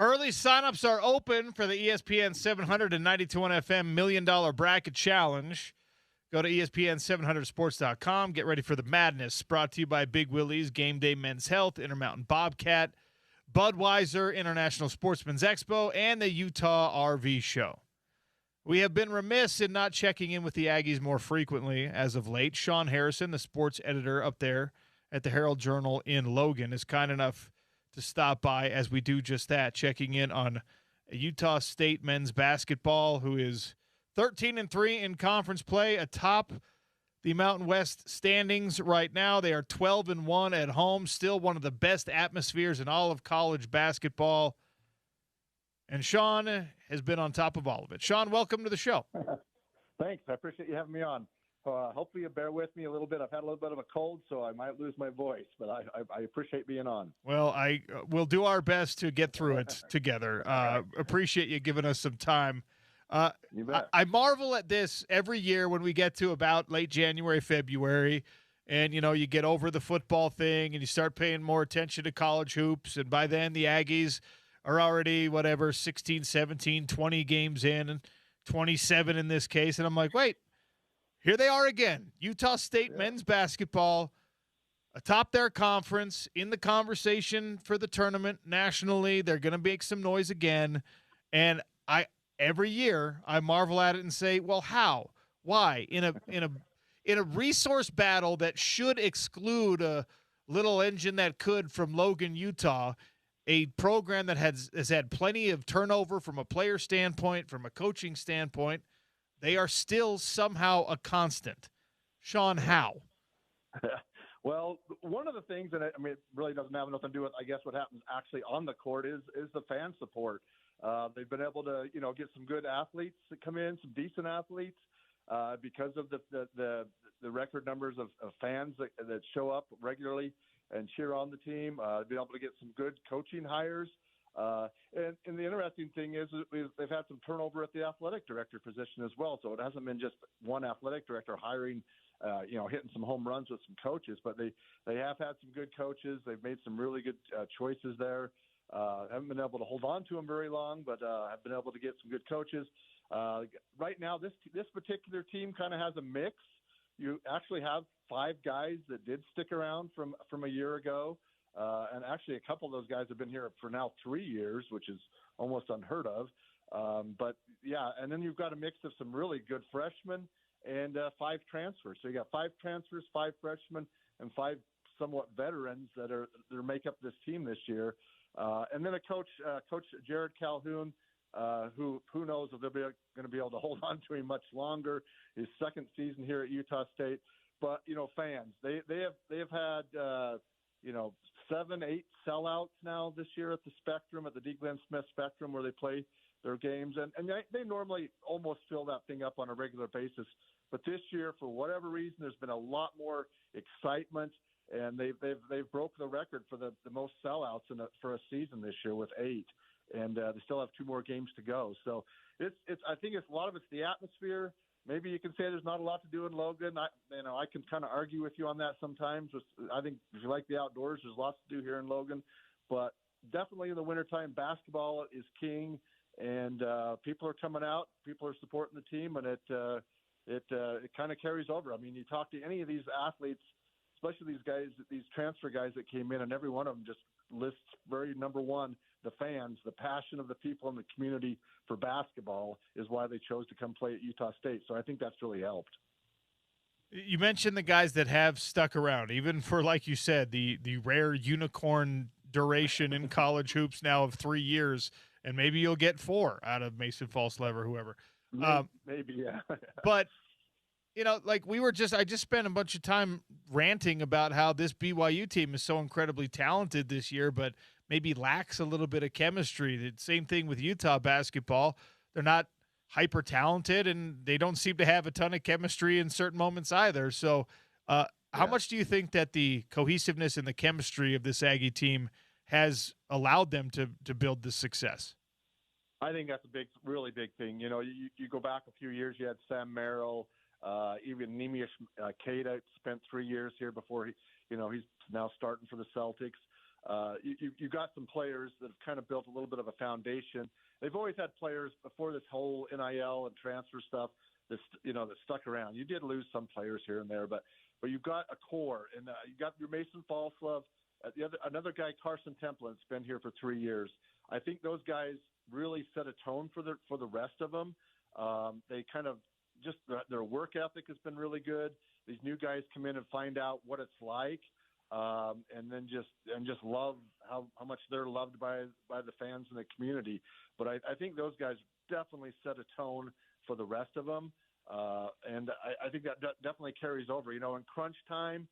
Early signups are open for the ESPN 700 and 92.1 FM $1 Million Bracket Challenge. Go to ESPN700sports.com. Get ready for the madness. Brought to you by Big Willie's, Game Day Men's Health, Intermountain Bobcat, Budweiser, International Sportsman's Expo, and the Utah RV Show. We have been remiss in not checking in with the Aggies more frequently as of late. Sean Harrison, the sports editor up there at the Herald Journal in Logan, is kind enough to stop by as we do just that, checking in on Utah State men's basketball, who is 13-3 in conference play, atop the Mountain West standings right now. They are 12-1 at home, still one of the best atmospheres in all of college basketball. And Sean has been on top of all of it. Sean, welcome to the show. Thanks. I appreciate you having me on. Hopefully you bear with me a little bit. I've had a little bit of a cold, so I might lose my voice, but I appreciate being on. Well, I will do our best to get through it together. Appreciate you giving us some time. You bet. I marvel at this every year when we get to about late January, February, and, you get over the football thing and you start paying more attention to college hoops, and by then the Aggies are already, 16, 17, 20 games in, and 27 in this case, and I'm like, wait. Here they are again, Utah State men's basketball, atop their conference, in the conversation for the tournament nationally. They're going to make some noise again, and every year I marvel at it and say, well, how? Why? In a resource battle that should exclude a little engine that could from Logan, Utah, a program that has had plenty of turnover from a player standpoint, from a coaching standpoint, they are still somehow a constant. Sean, how? Well, one of the things, and it really doesn't have nothing to do with, I guess, what happens actually on the court is the fan support. They've been able to, get some good athletes that come in, some decent athletes, because of the record numbers of fans that show up regularly and cheer on the team. Been able to get some good coaching hires. And the interesting thing is they've had some turnover at the athletic director position as well. So it hasn't been just one athletic director hiring, hitting some home runs with some coaches, but they have had some good coaches. They've made some really good choices there. Haven't been able to hold on to them very long, but have been able to get some good coaches. Right now, this particular team kind of has a mix. You actually have 5 guys that did stick around from a year ago. And actually, a couple of those guys have been here for now 3 years, which is almost unheard of. But yeah, and then you've got a mix of some really good freshmen and 5 transfers. So you got 5 transfers, 5 freshmen, and 5 somewhat veterans that make up this team this year. And then a coach Jared Calhoun, who knows if they're going to be able to hold on to him much longer. His second season here at Utah State. But fans, they have had 7, 8 sellouts now this year at the Spectrum, at the D. Glenn Smith Spectrum, where they play their games, and they normally almost fill that thing up on a regular basis. But this year, for whatever reason, there's been a lot more excitement, and they've broke the record for the most sellouts for a season this year with 8, and they still have 2 more games to go. So I think a lot of it's the atmosphere. Maybe you can say there's not a lot to do in Logan. I can kind of argue with you on that sometimes. I think if you like the outdoors, there's lots to do here in Logan. But definitely in the wintertime, basketball is king, and people are coming out. People are supporting the team, and it kind of carries over. I mean, you talk to any of these athletes, especially these guys, these transfer guys that came in, and every one of them just lists very number one, the fans, the passion of the people in the community for basketball is why they chose to come play at Utah State. So I think that's really helped. You mentioned the guys that have stuck around, even for, like you said, the rare unicorn duration in college hoops now of 3 years, and maybe you'll get 4 out of Mason Falslev or whoever. Maybe, yeah. But I just spent a bunch of time ranting about how this BYU team is so incredibly talented this year, but maybe lacks a little bit of chemistry. The same thing with Utah basketball. They're not hyper talented, and they don't seem to have a ton of chemistry in certain moments either. So how much do you think that the cohesiveness and the chemistry of this Aggie team has allowed them to build this success? I think that's a really big thing. You go back a few years, you had Sam Merrill, even Neemias Queta spent 3 years here before he's now starting for the Celtics. You got some players that have kind of built a little bit of a foundation. They've always had players before this whole NIL and transfer stuff that stuck around. You did lose some players here and there, but you've got a core, and you got your Mason Falslove, another guy, Carson Templin's been here for 3 years. I think those guys really set a tone for the rest of them. They kind of just their work ethic has been really good. These new guys come in and find out what it's like, and then just love how much they're loved by the fans and the community. But I think those guys definitely set a tone for the rest of them, and I think that definitely carries over. In crunch time,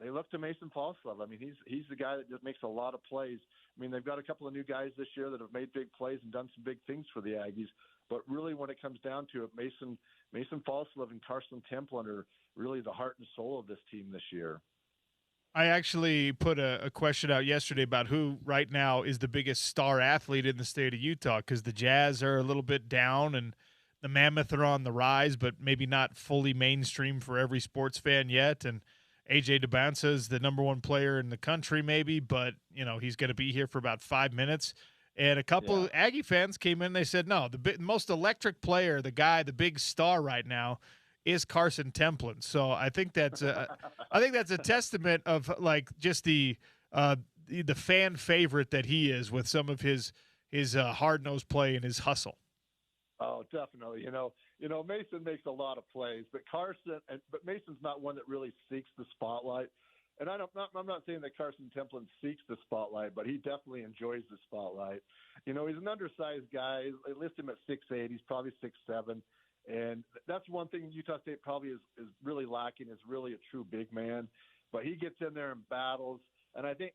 they look to Mason Falslove. I mean, he's the guy that just makes a lot of plays. I mean, they've got a couple of new guys this year that have made big plays and done some big things for the Aggies. But really, when it comes down to it, Mason Falslove and Carson Templin are really the heart and soul of this team this year. I actually put a question out yesterday about who right now is the biggest star athlete in the state of Utah, because the Jazz are a little bit down and the Mammoth are on the rise, but maybe not fully mainstream for every sports fan yet. And A.J. Debonsa is the number one player in the country maybe, but, he's going to be here for about 5 minutes. And a couple of Aggie fans came in, they said, no, the most electric player, the big star right now is Carson Templin. So I think that's a testament of just the fan favorite that he is with some of his hard-nosed play and his hustle. Oh, definitely. Mason makes a lot of plays, but Mason's not one that really seeks the spotlight. And I'm not saying that Carson Templin seeks the spotlight, but he definitely enjoys the spotlight. He's an undersized guy. They list him at 6'8". He's probably 6'7". And that's one thing Utah State probably is really lacking, is really a true big man. But he gets in there and battles. And I think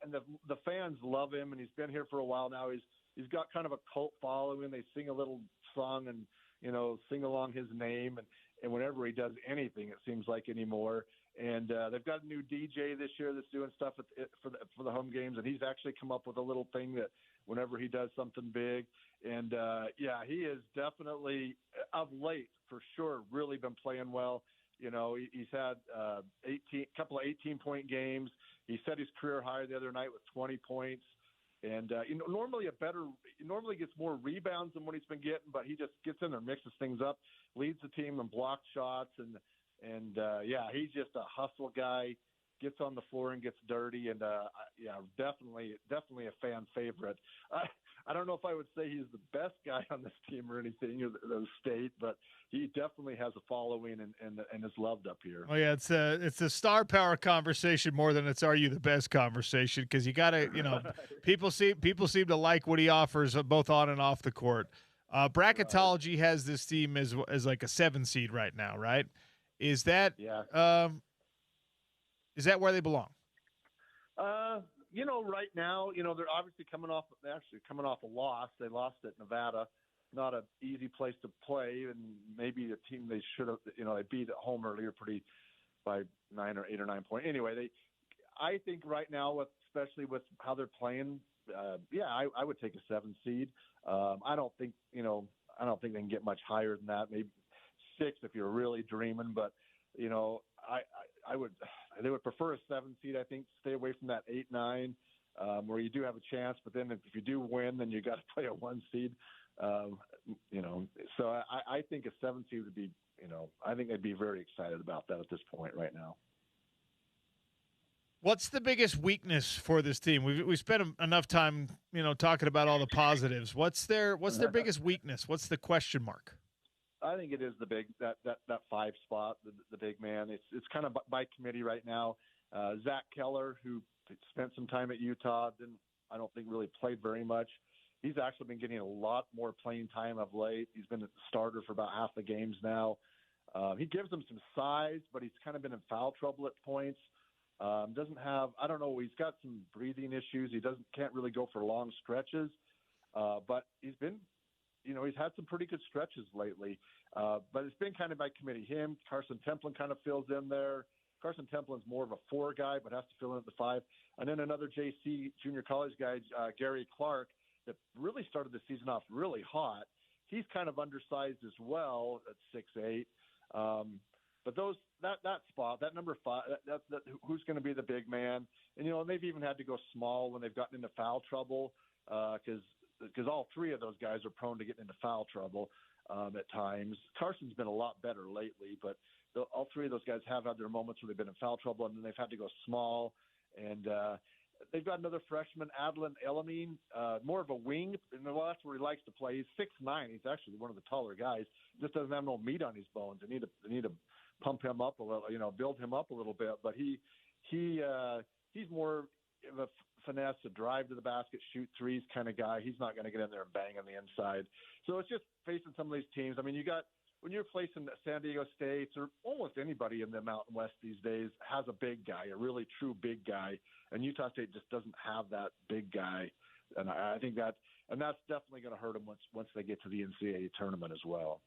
the fans love him, and he's been here for a while now. He's got kind of a cult following. They sing a little song and, sing along his name. And whenever he does anything, it seems like anymore. And they've got a new DJ this year that's doing stuff for the home games, and he's actually come up with a little thing that whenever he does something big. And, he is definitely, of late, for sure, really been playing well. He's had couple of 18-point games. He set his career high the other night with 20 points. And, normally gets more rebounds than what he's been getting, but he just gets in there, mixes things up, leads the team in block shots, and he's just a hustle guy, gets on the floor and gets dirty, and definitely a fan favorite. I don't know if I would say he's the best guy on this team or anything, or the state, but he definitely has a following and is loved up here. Oh yeah, it's a star power conversation more than it's are you the best conversation, because you got to people seem to like what he offers both on and off the court. Bracketology has this team as like a 7 seed right now, right? Is that where they belong? Right now, they're obviously coming off a loss. They lost at Nevada, not an easy place to play, and maybe a team they should have, they beat at home earlier by 9 or 8 or 9 points. Anyway, I think right now, especially with how they're playing, I would take a 7 seed. I don't think they can get much higher than that. Maybe 6 if you're really dreaming, but they would prefer a 7 seed. I think stay away from that 8-9, where you do have a chance. But then if you do win, then you got to play a 1 seed. So I think a 7 seed would be, I think they'd be very excited about that at this point right now. What's the biggest weakness for this team? We spent enough time, talking about all the positives. What's their biggest weakness? What's the question mark? I think it is that 5 spot, the big man. It's kind of by committee right now. Zach Keller, who spent some time at Utah, I don't think really played very much. He's actually been getting a lot more playing time of late. He's been a starter for about half the games now. He gives them some size, but he's kind of been in foul trouble at points. Doesn't have, I don't know, he's got some breathing issues. He can't really go for long stretches, but he's been, he's had some pretty good stretches lately. But it's been kind of by committee. Him, Carson Templin kind of fills in there. Carson Templin's more of a 4 guy, but has to fill in at the 5. And then another JC junior college guy, Gary Clark, that really started the season off really hot. He's kind of undersized as well at 6'8". But that spot, that number 5, that who's going to be the big man? And they've even had to go small when they've gotten into foul trouble, because all three of those guys are prone to getting into foul trouble at times. Carson's been a lot better lately, but all three of those guys have had their moments where they've been in foul trouble, and then they've had to go small. And they've got another freshman, Adlan Elamine, more of a wing, and that's where he likes to play. He's 6'9". He's actually one of the taller guys. Just doesn't have no meat on his bones. They need to pump him up a little, build him up a little bit. But he's more of a finesse, a drive to the basket, shoot threes kind of guy. He's not going to get in there and bang on the inside. So it's just facing some of these teams. I mean, when you're facing San Diego State or almost anybody in the Mountain West these days has a big guy, a really true big guy, and Utah State just doesn't have that big guy. And I think that's definitely going to hurt them once they get to the NCAA tournament as well.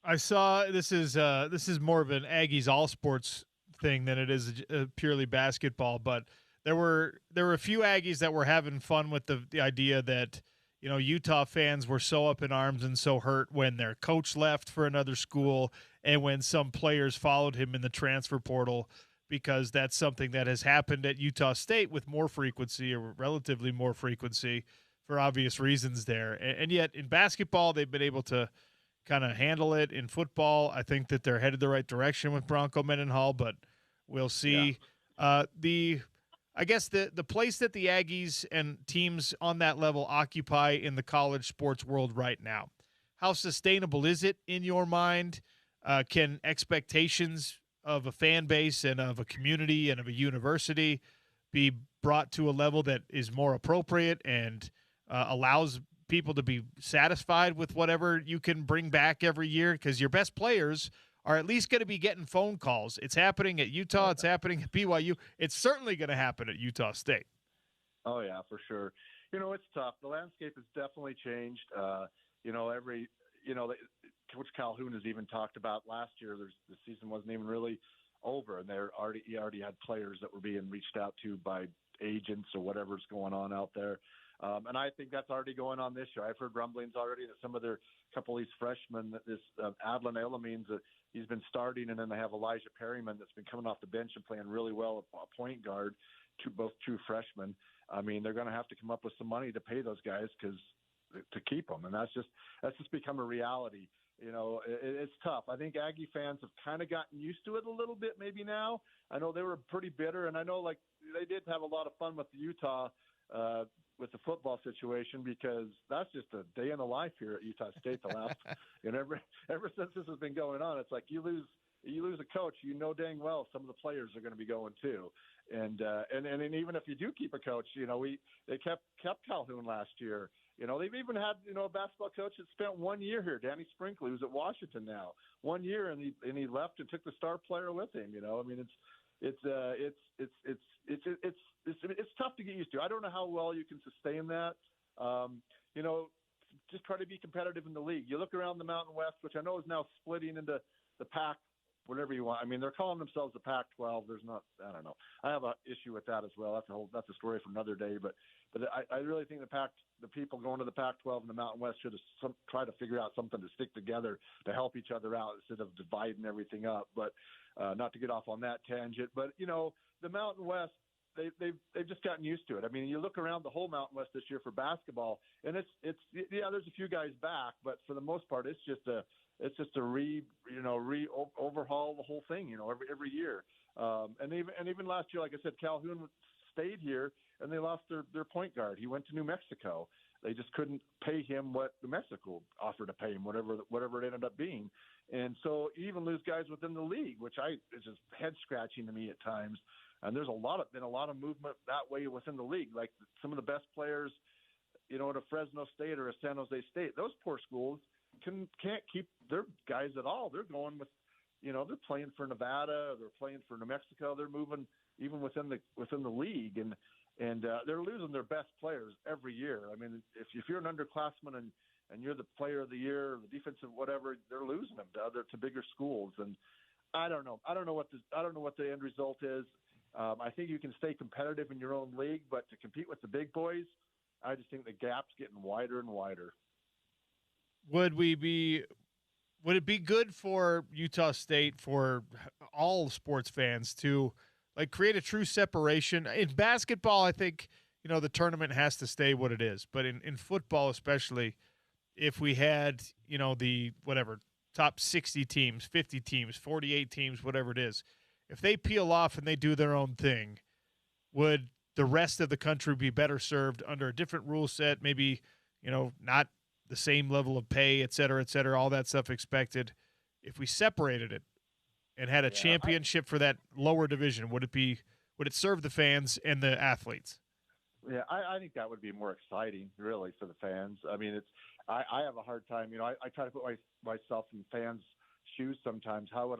I saw this is more of an Aggies all sports thing than it is purely basketball, but there were a few Aggies that were having fun with the idea that Utah fans were so up in arms and so hurt when their coach left for another school and when some players followed him in the transfer portal, because that's something that has happened at Utah State with more frequency, or relatively more frequency, for obvious reasons there. And yet in basketball, they've been able to kind of handle it. In football, I think that they're headed the right direction with Bronco Mendenhall, but we'll see. Yeah. I guess the place that the Aggies and teams on that level occupy in the college sports world right now, how sustainable is it in your mind? Can expectations of a fan base and of a community and of a university be brought to a level that is more appropriate and allows people to be satisfied with whatever you can bring back every year? Because your best players are at least going to be getting phone calls. It's happening at Utah. It's happening at BYU. It's certainly going to happen at Utah State. Oh, yeah, for sure. It's tough. The landscape has definitely changed. Coach Calhoun has even talked about last year, the season wasn't even really over, and he already had players that were being reached out to by agents or whatever's going on out there. And I think that's already going on this year. I've heard rumblings already that some of their couple of these freshmen, this Adlan Elamine, he's been starting, and then they have Elijah Perryman that's been coming off the bench and playing really well at point guard, both true freshmen. I mean, they're going to have to come up with some money to pay those guys to keep them, and that's just become a reality. It's tough. I think Aggie fans have kind of gotten used to it a little bit maybe now. I know they were pretty bitter, and I know they did have a lot of fun with Utah with the football situation, because that's just a day in the life here at Utah State. The last, ever since this has been going on, it's like you lose a coach, dang well some of the players are going to be going too, and even if you do keep a coach, they kept Calhoun last year. They've even had a basketball coach that spent 1 year here, Danny Sprinkle, who's at Washington now, 1 year, and he left and took the star player with him. I mean, it's tough to get used to. I don't know how well you can sustain that. Just try to be competitive in the league. You look around the Mountain West, which I know is now splitting into the Pac, whatever you want. I mean, they're calling themselves the Pac-12. I don't know. I have an issue with that as well. That's a story for another day. But I really think the people going to the Pac-12 and the Mountain West should have try to figure out something to stick together to help each other out instead of dividing everything up. But not to get off on that tangent. But the Mountain West, they've just gotten used to it. I mean, you look around the whole Mountain West this year for basketball, and it's there's a few guys back, but for the most part, it's just a overhaul the whole thing, every year. And even last year, like I said, Calhoun stayed here, and they lost their point guard. He went to New Mexico. They just couldn't pay him what New Mexico offered to pay him, whatever it ended up being. And so you even lose guys within the league, which is just head scratching to me at times. And there's been a lot of movement that way within the league. Like some of the best players, at a Fresno State or a San Jose State, those poor schools can't keep their guys at all. They're going with, they're playing for Nevada, they're playing for New Mexico. They're moving even within the league, and they're losing their best players every year. I mean, if you're an underclassman and you're the player of the year, or the defensive whatever, they're losing them to bigger schools. And I don't know what the end result is. I think you can stay competitive in your own league, but to compete with the big boys, I just think the gap's getting wider and wider. Would we be would it be good for Utah State, for all sports fans, to like create a true separation? In basketball, I think, the tournament has to stay what it is. But in football, especially, if we had, the whatever, top 60 teams, 50 teams, 48 teams, whatever it is, if they peel off and they do their own thing, would the rest of the country be better served under a different rule set? Maybe, not the same level of pay, et cetera, all that stuff expected. If we separated it and had a championship for that lower division, would it serve the fans and the athletes? Yeah, I think that would be more exciting, really, for the fans. I mean, I have a hard time. I try to put myself in fans' shoes sometimes. How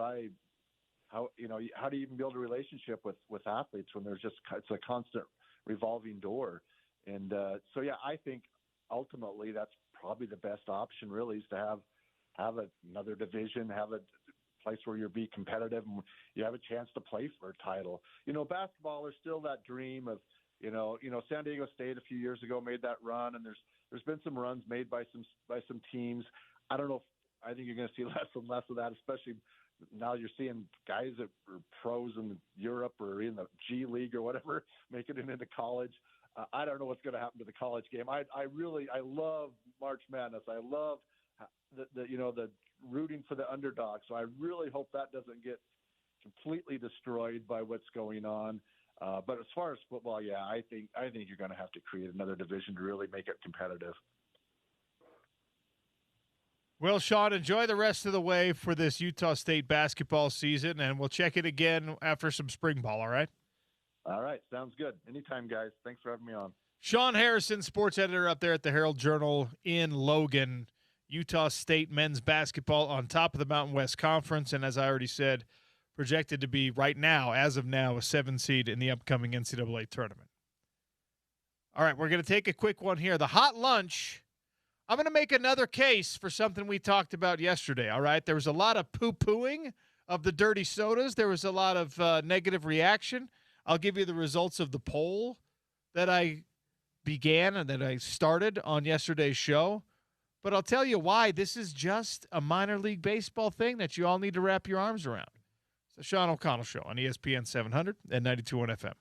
do you even build a relationship with athletes when it's a constant revolving door? And I think ultimately that's probably the best option. Really, is to have another division, have a place where you'll be competitive and you have a chance to play for a title. Basketball, there's still that dream of. San Diego State a few years ago made that run, and there's been some runs made by some teams. I don't know. I think you're going to see less and less of that, especially now you're seeing guys that are pros in Europe or in the G League or whatever making it into college. I don't know what's going to happen to the college game. I love March Madness. I love the rooting for the underdog. So I really hope that doesn't get completely destroyed by what's going on. But as far as football, I think you're going to have to create another division to really make it competitive. Well, Sean, enjoy the rest of the way for this Utah State basketball season, and we'll check it again after some spring ball, all right? All right, sounds good. Anytime, guys. Thanks for having me on. Sean Harrison, sports editor up there at the Herald-Journal in Logan. Utah State men's basketball on top of the Mountain West Conference, and as I already said, projected to be right now, as of now, a 7 seed in the upcoming NCAA tournament. All right, we're going to take a quick one here. The hot lunch, I'm going to make another case for something we talked about yesterday, all right? There was a lot of poo-pooing of the dirty sodas. There was a lot of negative reaction. I'll give you the results of the poll that I began and that I started on yesterday's show. But I'll tell you why this is just a minor league baseball thing that you all need to wrap your arms around. The Sean O'Connell Show on ESPN 700 and 92.1 FM.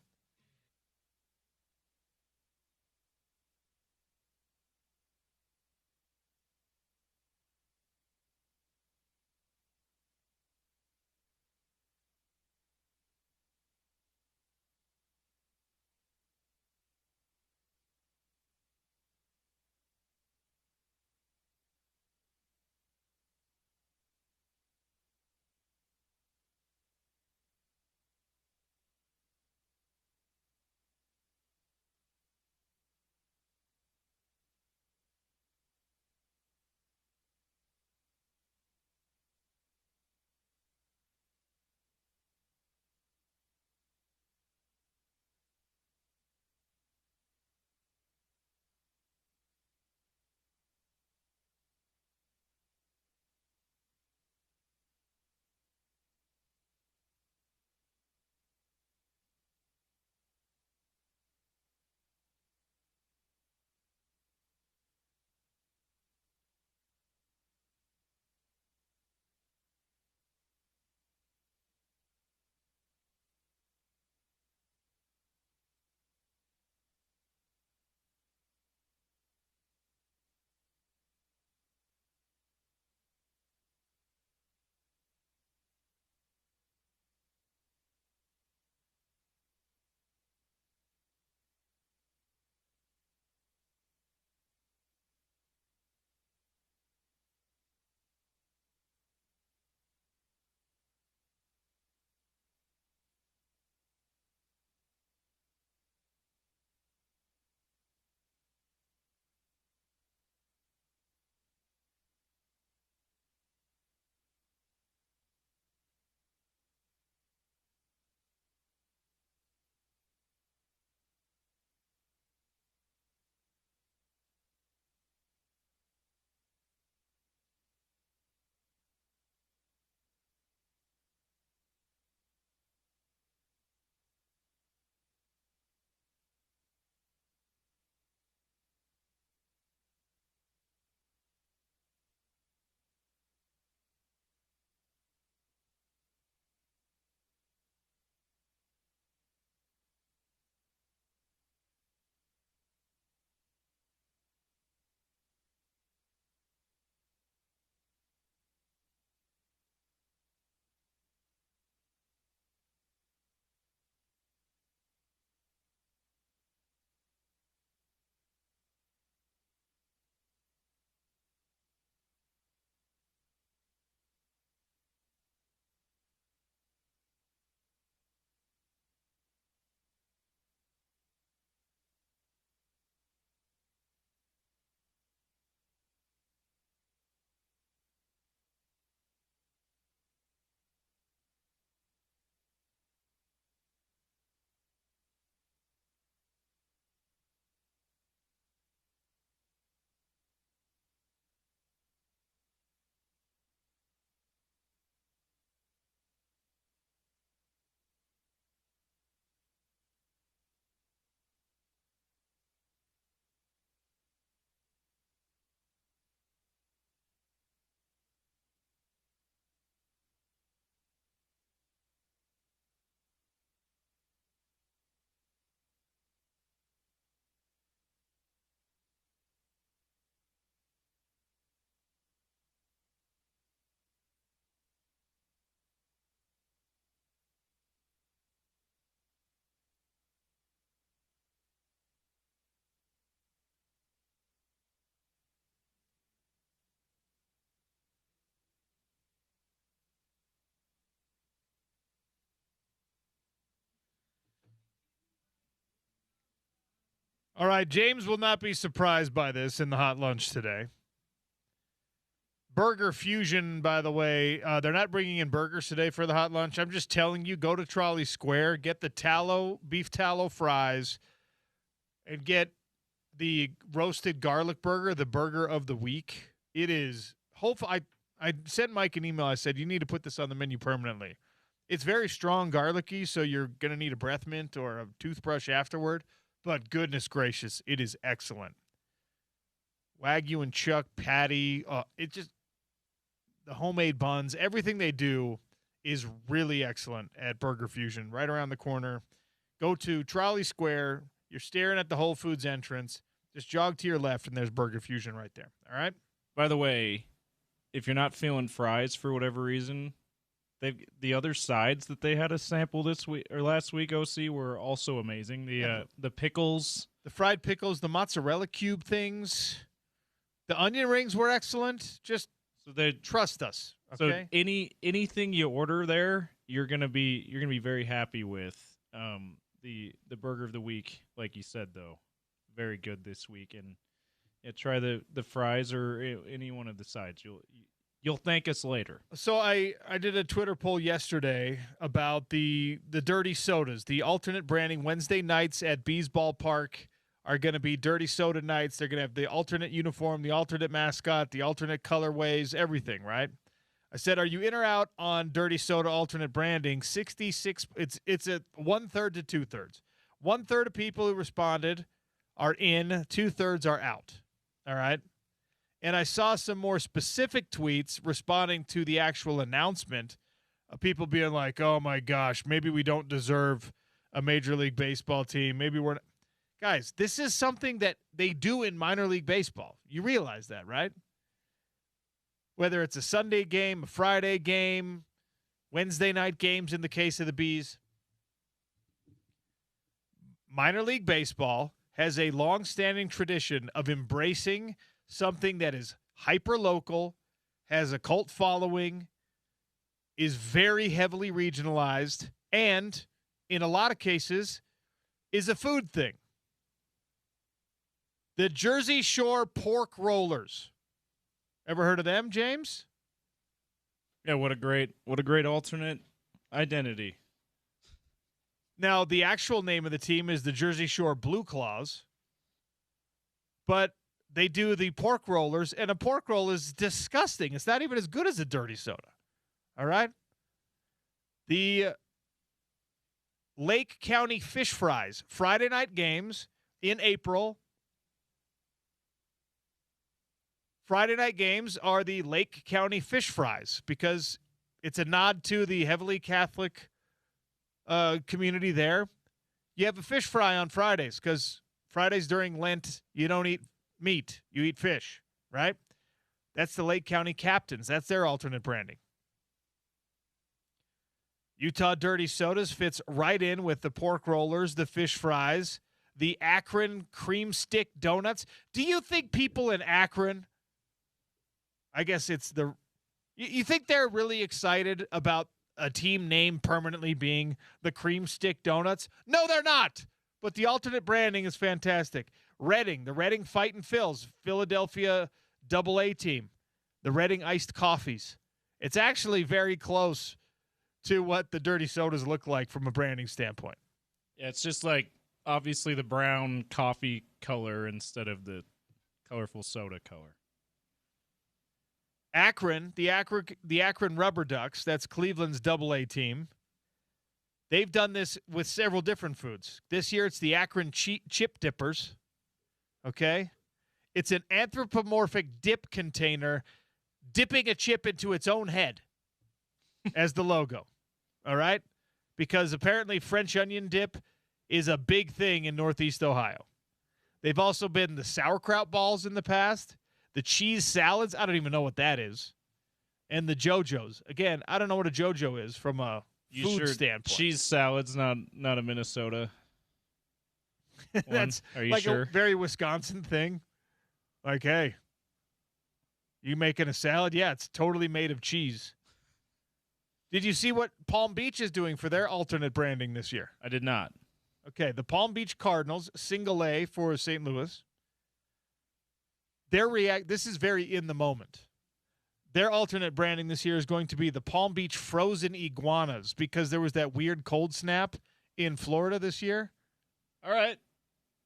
All right, James will not be surprised by this in the hot lunch today. Burger Fusion, by the way, they're not bringing in burgers today for the hot lunch. I'm just telling you, go to Trolley Square, get the beef tallow fries, and get the roasted garlic burger, the burger of the week. It is hopefully. I sent Mike an email. I said, you need to put this on the menu permanently. It's very strong garlicky, so you're going to need a breath mint or a toothbrush afterward. But goodness gracious, it is excellent. Wagyu and chuck patty. The homemade buns, everything they do is really excellent at Burger Fusion, right around the corner. Go to Trolley Square. You're staring at the Whole Foods entrance. Just jog to your left, and there's Burger Fusion right there. All right? By the way, if you're not feeling fries for whatever reason, the other sides that they had a sample this week or last week, OC, were also amazing. The pickles, the fried pickles, the mozzarella cube things, the onion rings were excellent. Just trust us. Okay. So anything you order there, you're gonna be very happy with. The burger of the week, like you said, though, very good this week. And try the fries or any one of the sides. You'll thank us later. So I did a Twitter poll yesterday about the dirty sodas. The alternate branding Wednesday nights at Bees Ballpark are going to be dirty soda nights. They're going to have the alternate uniform, the alternate mascot, the alternate colorways, everything, right? I said, are you in or out on dirty soda alternate branding? 66. It's a 1/3 to 2/3. 1/3 of people who responded are in. 2/3 are out. All right. And I saw some more specific tweets responding to the actual announcement of people being like, oh, my gosh, maybe we don't deserve a Major League Baseball team. Maybe we're not. Guys, this is something that they do in minor league baseball. You realize that, right? Whether it's a Sunday game, a Friday game, Wednesday night games in the case of the Bees. Minor league baseball has a long-standing tradition of embracing something that is hyper-local, has a cult following, is very heavily regionalized, and in a lot of cases is a food thing. The Jersey Shore pork rollers. Ever heard of them, James? Yeah, what a great alternate identity. Now, the actual name of the team is the Jersey Shore Blue Claws, but they do the pork rollers, and a pork roll is disgusting. It's not even as good as a dirty soda. All right? The Lake County Fish Fries, Friday night games in April. Friday night games are the Lake County Fish Fries because it's a nod to the heavily Catholic community there. You have a fish fry on Fridays because Fridays during Lent, you don't eat meat. You eat fish, right? That's the Lake County Captains. That's their alternate branding. Utah Dirty Sodas fits right in with the pork rollers, the fish fries, the Akron cream stick donuts. Do you think people in Akron, I guess it's you think they're really excited about a team name permanently being the Cream Stick Donuts? No, they're not. But the alternate branding is fantastic. Reading, the Reading Fight and Phils, Philadelphia AA team, the Reading Iced Coffees. It's actually very close to what the dirty sodas look like from a branding standpoint. Yeah, it's just like obviously the brown coffee color instead of the colorful soda color. Akron, the Akron Rubber Ducks, that's Cleveland's AA team. They've done this with several different foods. This year it's the Akron Chip Dippers. Okay? It's an anthropomorphic dip container dipping a chip into its own head as the logo. All right? Because apparently French onion dip is a big thing in Northeast Ohio. They've also been the sauerkraut balls in the past. The cheese salads, I don't even know what that is. And the JoJo's. Again, I don't know what a JoJo is from a food standpoint. Cheese salad's not a Minnesota. That's Are you like sure? a very Wisconsin thing. Like, hey, you making a salad? Yeah, it's totally made of cheese. Did you see what Palm Beach is doing for their alternate branding this year? I did not. Okay, the Palm Beach Cardinals, single A for St. Louis. This is very in the moment. Their alternate branding this year is going to be the Palm Beach Frozen Iguanas because there was that weird cold snap in Florida this year. All right.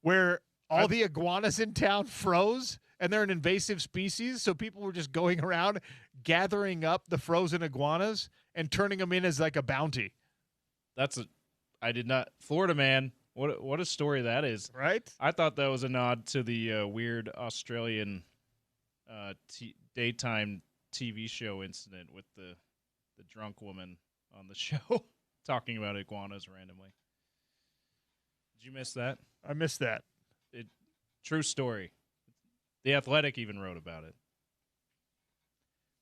Where all the iguanas in town froze, and they're an invasive species, so people were just going around gathering up the frozen iguanas and turning them in as like a bounty. I did not. Florida man, what a story that is. Right? I thought that was a nod to the weird Australian daytime TV show incident with the drunk woman on the show talking about iguanas randomly. Did you miss that? I missed that. True story. The Athletic even wrote about it.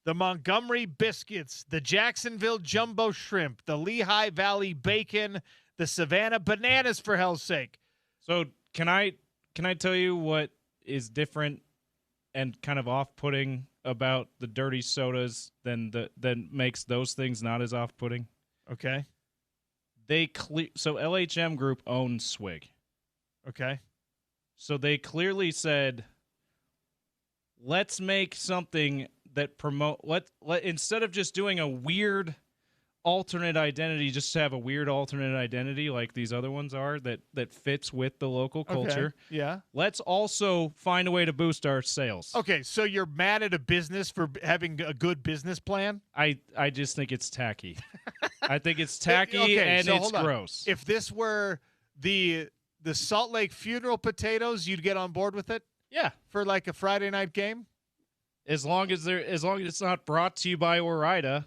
The Montgomery Biscuits, the Jacksonville Jumbo Shrimp, the Lehigh Valley Bacon, the Savannah Bananas, for hell's sake. So can I tell you what is different and kind of off-putting about the dirty sodas than makes those things not as off-putting? Okay. So LHM Group owns Swig. Okay. So they clearly said, let's make something that instead of just doing a weird alternate identity, just to have a weird alternate identity like these other ones are that fits with the local culture. Okay. Yeah. Let's also find a way to boost our sales. Okay, so you're mad at a business for having a good business plan? I just think it's tacky. I think it's tacky and it's gross. If this were the Salt Lake funeral potatoes, you'd get on board with it? Yeah. For like a Friday night game? As long as it's not brought to you by Orida.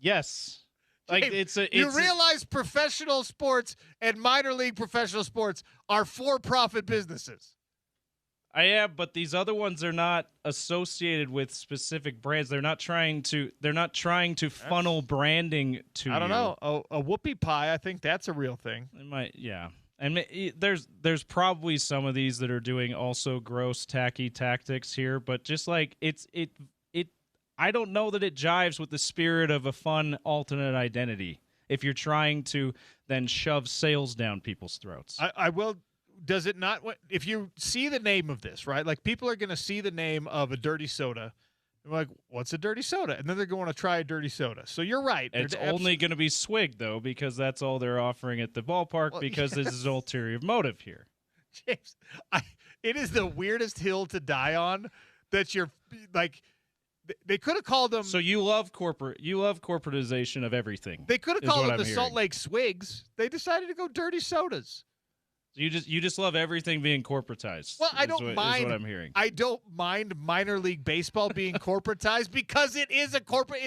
Yes. Like you realize professional sports and minor league professional sports are for-profit businesses. I am, but these other ones are not associated with specific brands. They're not trying to funnel branding to I don't know. A whoopie pie, I think that's a real thing. It might, yeah. And there's probably some of these that are doing also gross, tacky tactics here, but just like it I don't know that it jives with the spirit of a fun alternate identity if you're trying to then shove sales down people's throats. I will. Does it not? If you see the name of this, right? Like people are going to see the name of a dirty soda. They're like, what's a dirty soda? And then they're going to try a dirty soda. So you're right. It's only going to be Swig, though, because that's all they're offering at the ballpark because this is ulterior motive here. James, it is the weirdest hill to die on that you're like – they could have called them. So you love corporatization of everything. They could have called them the Salt Lake Swigs. They decided to go dirty sodas. So you just love everything being corporatized. Well, I don't mind. Is what I'm hearing. I don't mind minor league baseball being corporatized because it is a corporate.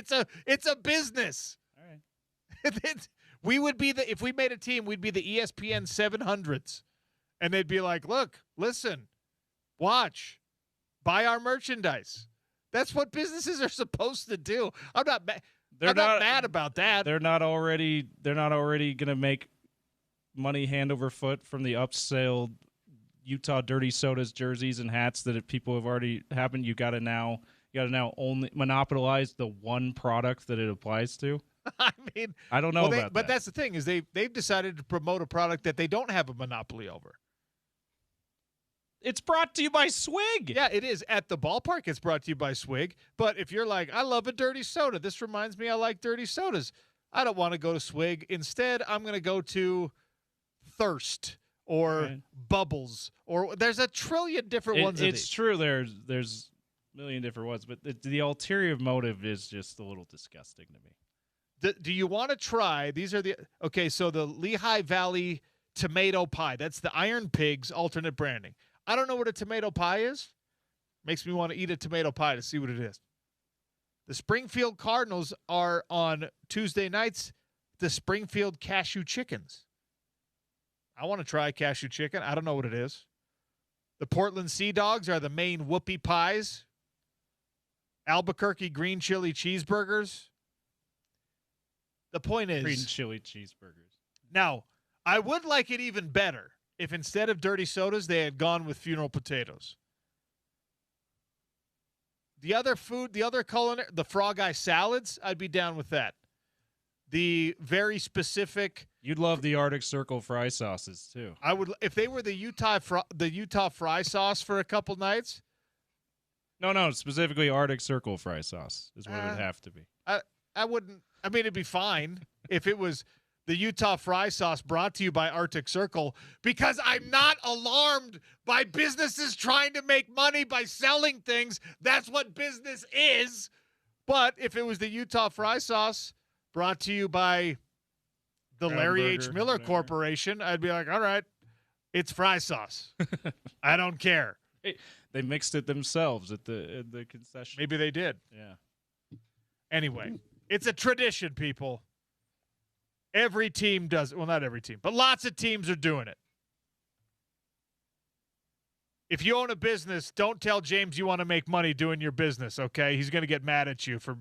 It's a business. All right. We would be if we made a team, we'd be the ESPN 700s, and they'd be like, "Look, listen, watch, buy our merchandise." That's what businesses are supposed to do. I'm not mad about that. They're not already going to make money hand over foot from the upsell Utah Dirty Sodas jerseys and hats that people have already happened. You got to now only monopolize the one product that it applies to. I mean, I don't know about that. But that's the thing is they've decided to promote a product that they don't have a monopoly over. It's brought to you by Swig. Yeah, it is. At the ballpark, it's brought to you by Swig. But if you're like, I love a dirty soda. This reminds me I like dirty sodas. I don't want to go to Swig. Instead, I'm going to go to Thirst or Bubbles. Or there's a trillion different ones. It's true. There's a million different ones. But the ulterior motive is just a little disgusting to me. Do you want to try? These are so the Lehigh Valley tomato pie. That's the Iron Pigs alternate branding. I don't know what a tomato pie is. Makes me want to eat a tomato pie to see what it is. The Springfield Cardinals are on Tuesday nights, the Springfield Cashew Chickens. I want to try cashew chicken. I don't know what it is. The Portland Sea Dogs are the Maine whoopie pies. Albuquerque green chili cheeseburgers. The point is... Green chili cheeseburgers. Now, I would like it even better if instead of dirty sodas, they had gone with funeral potatoes. The other food, the Frog Eye salads, I'd be down with that. The very specific You'd love the Arctic Circle fry sauces too. I would if they were the Utah fry sauce for a couple nights. No, specifically Arctic Circle fry sauce is what it would have to be. I wouldn't. I mean, it'd be fine if it was the Utah fry sauce brought to you by Arctic Circle, because I'm not alarmed by businesses trying to make money by selling things. That's what business is. But if it was the Utah fry sauce brought to you by the Larry H. Miller Corporation, I'd be like, all right, it's fry sauce. I don't care. They mixed it themselves at the concession. Maybe they did. Yeah. Anyway, it's a tradition, people. Every team does it. Well, not every team, but lots of teams are doing it. If you own a business, don't tell James you want to make money doing your business, okay? He's going to get mad at you for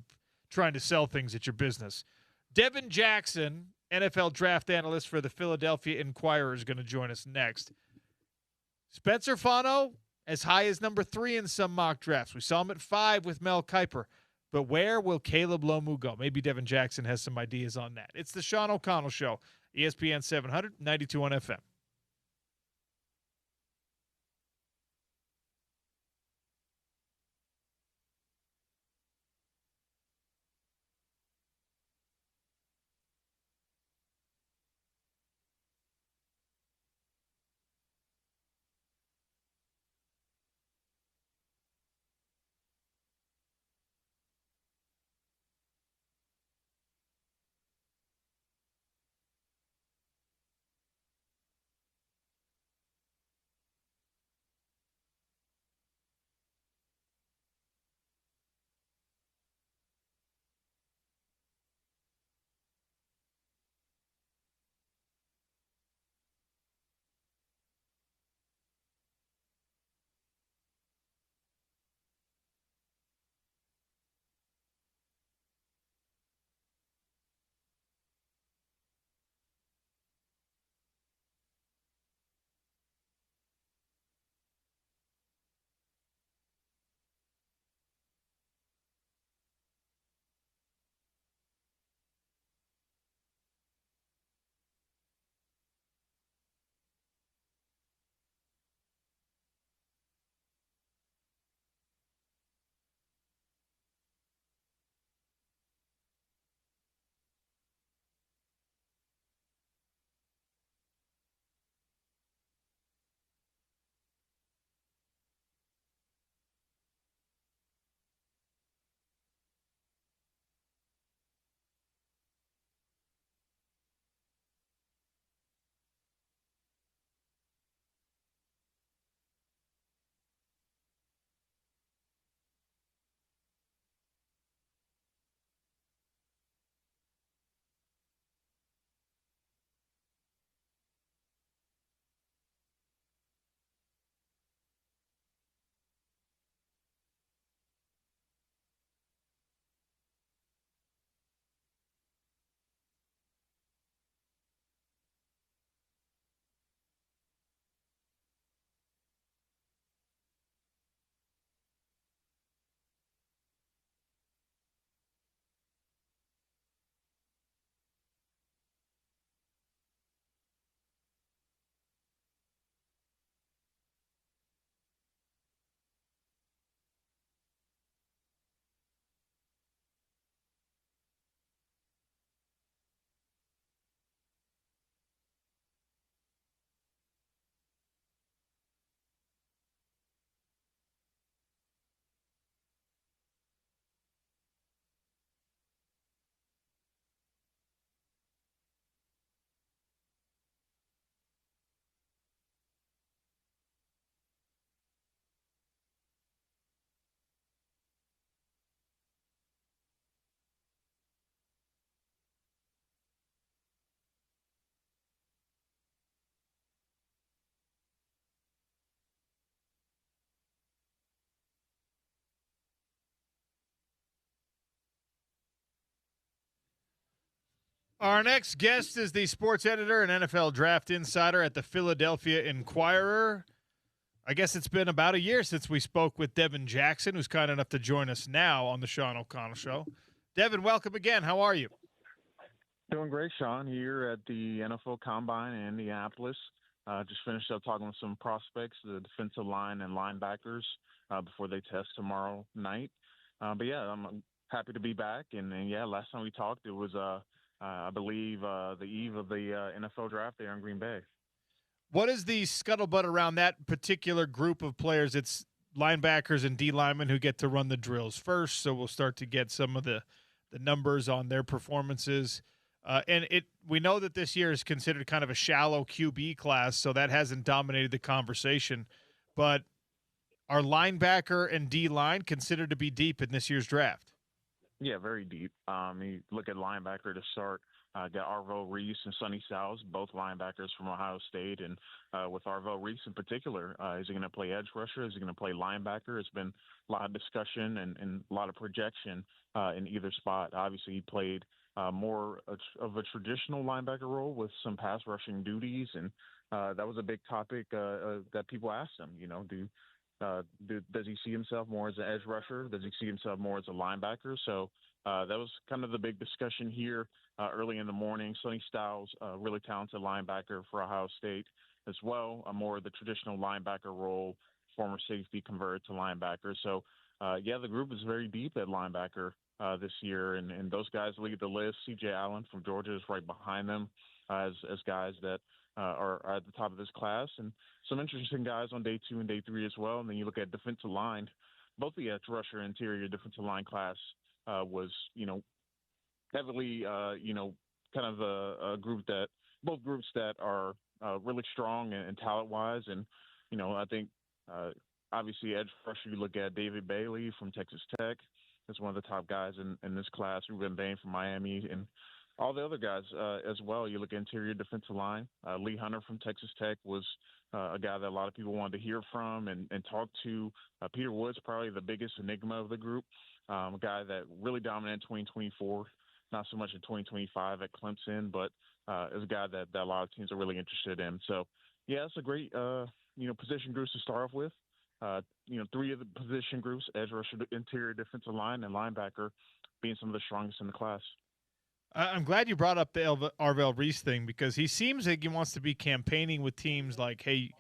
trying to sell things at your business. Devin Jackson, NFL draft analyst for the Philadelphia Inquirer, is going to join us next. Spencer Fano, as high as number 3 in some mock drafts. We saw him at 5 with Mel Kiper. But where will Caleb Lomu go? Maybe Devin Jackson has some ideas on that. It's the Sean O'Connell Show, ESPN 700, 92.1 FM. Our next guest is the sports editor and NFL draft insider at the Philadelphia Inquirer. I guess it's been about a year since we spoke with Devin Jackson, who's kind enough to join us now on the Sean O'Connell Show. Devin, welcome again. How are you? Doing great, Sean, here at the NFL Combine in Indianapolis. Just finished up talking with some prospects, the defensive line and linebackers, before they test tomorrow night. But yeah, I'm happy to be back. And yeah, last time we talked, it was, I believe, the eve of the NFL draft there in Green Bay. What is the scuttlebutt around that particular group of players? It's linebackers and D linemen who get to run the drills first, so we'll start to get some of the numbers on their performances. We know that this year is considered kind of a shallow QB class, so that hasn't dominated the conversation. But are linebacker and D line considered to be deep in this year's draft? Yeah, very deep. You look at linebacker to start. Got Arvo Reese and Sonny Styles, both linebackers from Ohio State. And with Arvo Reese in particular, is he going to play edge rusher? Is he going to play linebacker? It's been a lot of discussion and a lot of projection in either spot. Obviously, he played more of a traditional linebacker role with some pass rushing duties. And that was a big topic that people asked him, does he see himself more as an edge rusher? Does he see himself more as a linebacker? So that was kind of the big discussion here early in the morning. Sonny Styles, really talented linebacker for Ohio State as well, more of the traditional linebacker role, former safety converted to linebacker. So, yeah, the group is very deep at linebacker this year, and those guys lead the list. C.J. Allen from Georgia is right behind them as guys that are at the top of this class, and some interesting guys on day 2 and day 3 as well. And then you look at defensive line, both the edge rusher interior defensive line class was, heavily, kind of a group that both groups that are really strong and talent-wise. And, I think obviously edge rusher, you look at David Bailey from Texas Tech is one of the top guys in this class. Ruben Bain from Miami, and all the other guys as well. You look at interior defensive line. Lee Hunter from Texas Tech was a guy that a lot of people wanted to hear from and talk to. Peter Woods, probably the biggest enigma of the group, a guy that really dominated 2024, not so much in 2025 at Clemson, but is a guy that a lot of teams are really interested in. So, yeah, it's a great, position groups to start off with. 3 of the position groups, edge rusher, interior defensive line, and linebacker being some of the strongest in the class. I'm glad you brought up the Arvell Reese thing, because he seems like he wants to be campaigning with teams like, hey,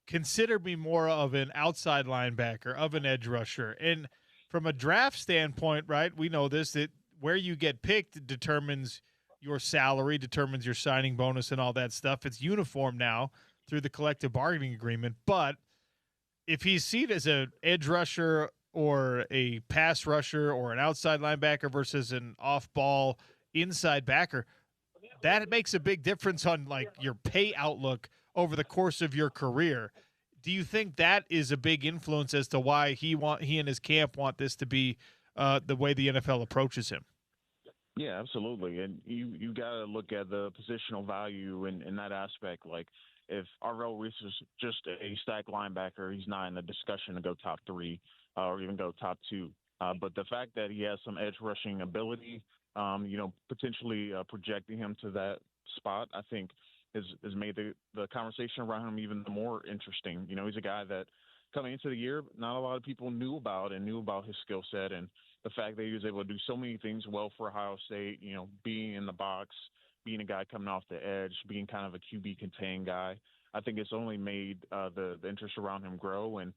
consider me more of an outside linebacker, of an edge rusher. And from a draft standpoint, right, we know this, that where you get picked determines your salary, determines your signing bonus and all that stuff. It's uniform now through the collective bargaining agreement. But if he's seen as an edge rusher or a pass rusher or an outside linebacker versus an off-ball inside backer, that makes a big difference on like your pay outlook over the course of your career. Do you think that is a big influence as to why he and his camp want this to be the way the NFL approaches him? Yeah, absolutely. And you got to look at the positional value in that aspect. Like, if Arvell Reese is just a stack linebacker, he's not in the discussion to go top 3 or even go top 2. But the fact that he has some edge rushing ability, potentially projecting him to that spot, I think has made the conversation around him even more interesting. He's a guy that coming into the year, not a lot of people knew about his skill set, and the fact that he was able to do so many things well for Ohio State, being in the box, being a guy coming off the edge, being kind of a QB contained guy. I think it's only made the interest around him grow, and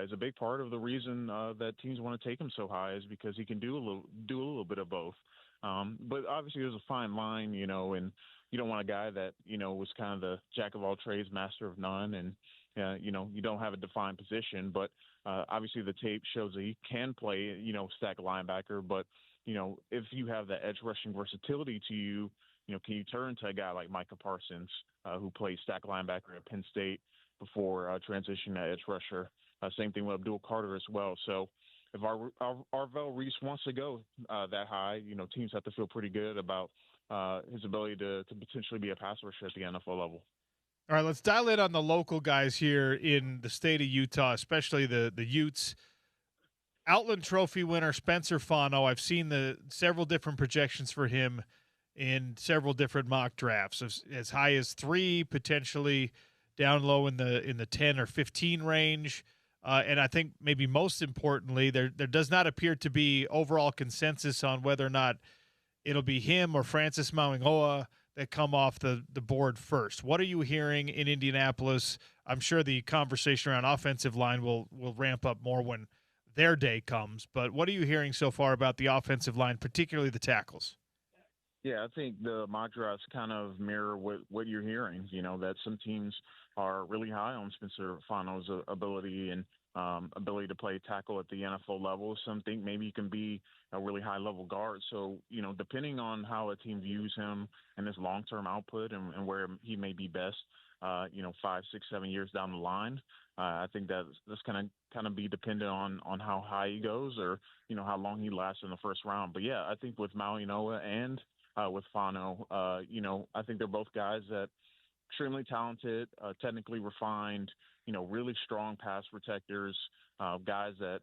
is a big part of the reason that teams want to take him so high, is because he can do a little bit of both. But obviously there's a fine line, and you don't want a guy that, was kind of the jack of all trades, master of none, and you don't have a defined position. But obviously the tape shows that he can play, stack linebacker. But, if you have the edge rushing versatility to you, can you turn to a guy like Micah Parsons, who played stack linebacker at Penn State before transitioning to edge rusher? Same thing with Abdul Carter as well. So if Arvell Reese wants to go that high, teams have to feel pretty good about his ability to potentially be a pass rusher at the NFL level. All right, let's dial in on the local guys here in the state of Utah, especially the Utes. Outland Trophy winner Spencer Fano. I've seen the several different projections for him in several different mock drafts, as high as 3, potentially down low in the 10 or 15 range. And I think maybe most importantly, there does not appear to be overall consensus on whether or not it'll be him or Francis Mauigoa that come off the board first. What are you hearing in Indianapolis? I'm sure the conversation around offensive line will ramp up more when their day comes. But what are you hearing so far about the offensive line, particularly the tackles? Yeah, I think the mock drafts kind of mirror what you're hearing. That some teams are really high on Spencer Fano's ability and ability to play tackle at the NFL level. Some think maybe he can be a really high level guard. So, depending on how a team views him and his long term output and where he may be best, 5, 6, 7 years down the line, I think that's kind of be dependent on how high he goes or how long he lasts in the first round. But yeah, I think with Mauigoa and with Fano, I think they're both guys that extremely talented, technically refined, really strong pass protectors, guys that,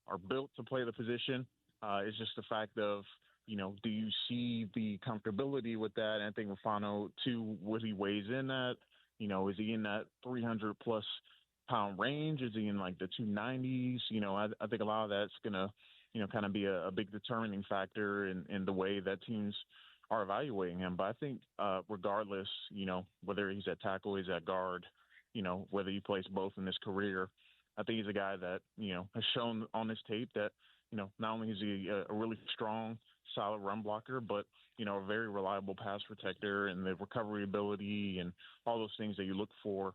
are built to play the position. It's just the fact of, do you see the comfortability with that? And I think with Fano, too, what he weighs in at, is he in that 300 plus pound range? Is he in like the 290s? I think a lot of that's going to, kind of be a big determining factor in the way that teams are evaluating him. But I think regardless, whether he's at tackle, he's at guard, whether he plays both in his career, I think he's a guy that, has shown on his tape that, not only is he a really strong, solid run blocker, but, a very reliable pass protector and the recovery ability and all those things that you look for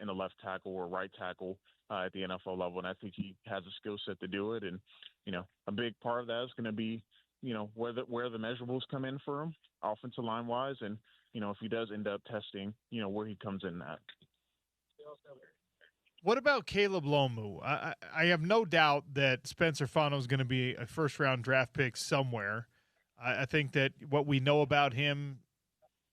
in a left tackle or right tackle at the NFL level. And I think he has a skill set to do it. And, a big part of that is going to be, where the measurables come in for him, offensive line wise, and if he does end up testing, where he comes in at. What about Caleb Lomu? I have no doubt that Spencer Fano is going to be a first round draft pick somewhere. I think that what we know about him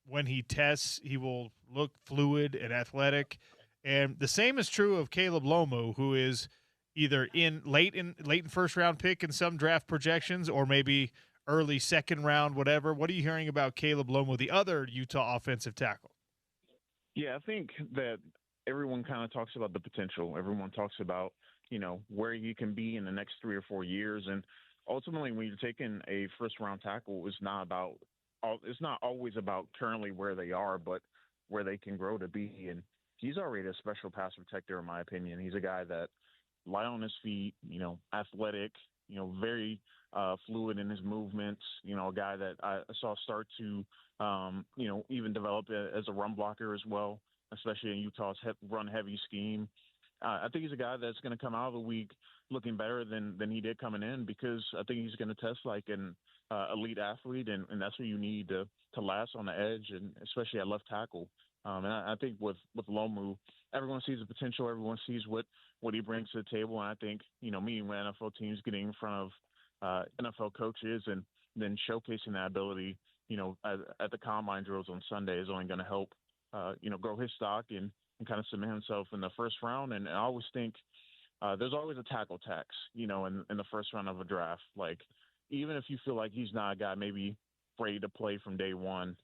when he tests, he will look fluid and athletic, and the same is true of Caleb Lomu, who is either in late in first round pick in some draft projections or maybe early second round, whatever. What are you hearing about Caleb Lomu, the other Utah offensive tackle? Yeah, I think that everyone kind of talks about the potential. Everyone talks about, where you can be in the next 3 or 4 years. And ultimately, when you're taking a first round tackle, it's not always about currently where they are, but where they can grow to be. And he's already a special pass protector, in my opinion. He's a guy that light on his feet, athletic, very fluid in his movements, a guy that I saw start to, even develop as a run blocker as well, especially in Utah's run-heavy scheme. I think he's a guy that's going to come out of the week looking better than he did coming in because I think he's going to test like an elite athlete, and that's what you need to last on the edge, and especially at left tackle. And I think with Lomu, everyone sees the potential. Everyone sees what he brings to the table. And I think, meeting with NFL teams, getting in front of NFL coaches and then showcasing that ability, at the combine drills on Sunday is only going to help, grow his stock and kind of cement himself in the first round. And I always think there's always a tackle tax, in the first round of a draft. Like, even if you feel like he's not a guy maybe ready to play from day one,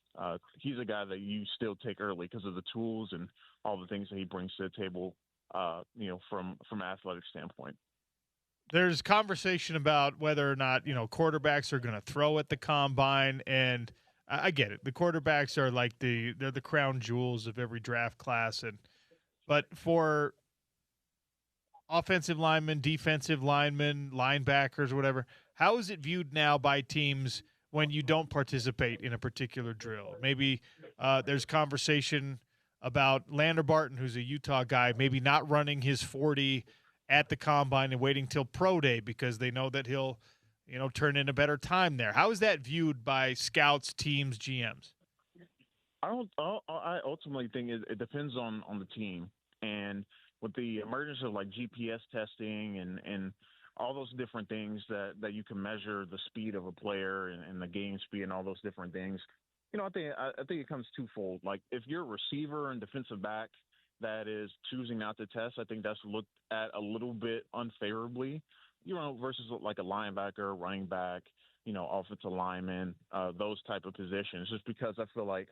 he's a guy that you still take early because of the tools and all the things that he brings to the table, from an athletic standpoint. There's conversation about whether or not, quarterbacks are going to throw at the combine, and I get it. The quarterbacks are like they're the crown jewels of every draft class, but for offensive linemen, defensive linemen, linebackers, whatever, how is it viewed now by teams when you don't participate in a particular drill? Maybe there's conversation about Lander Barton, who's a Utah guy, maybe not running his 40 at the combine and waiting till pro day because they know that he'll, turn in a better time there. How is that viewed by scouts, teams, GMs? I ultimately think it depends on the team, and with the emergence of like GPS testing and all those different things that you can measure the speed of a player and the game speed and all those different things. I think it comes twofold. Like, if you're a receiver and defensive back that is choosing not to test, I think that's looked at a little bit unfavorably, versus like a linebacker, running back, offensive lineman, those type of positions, just because I feel like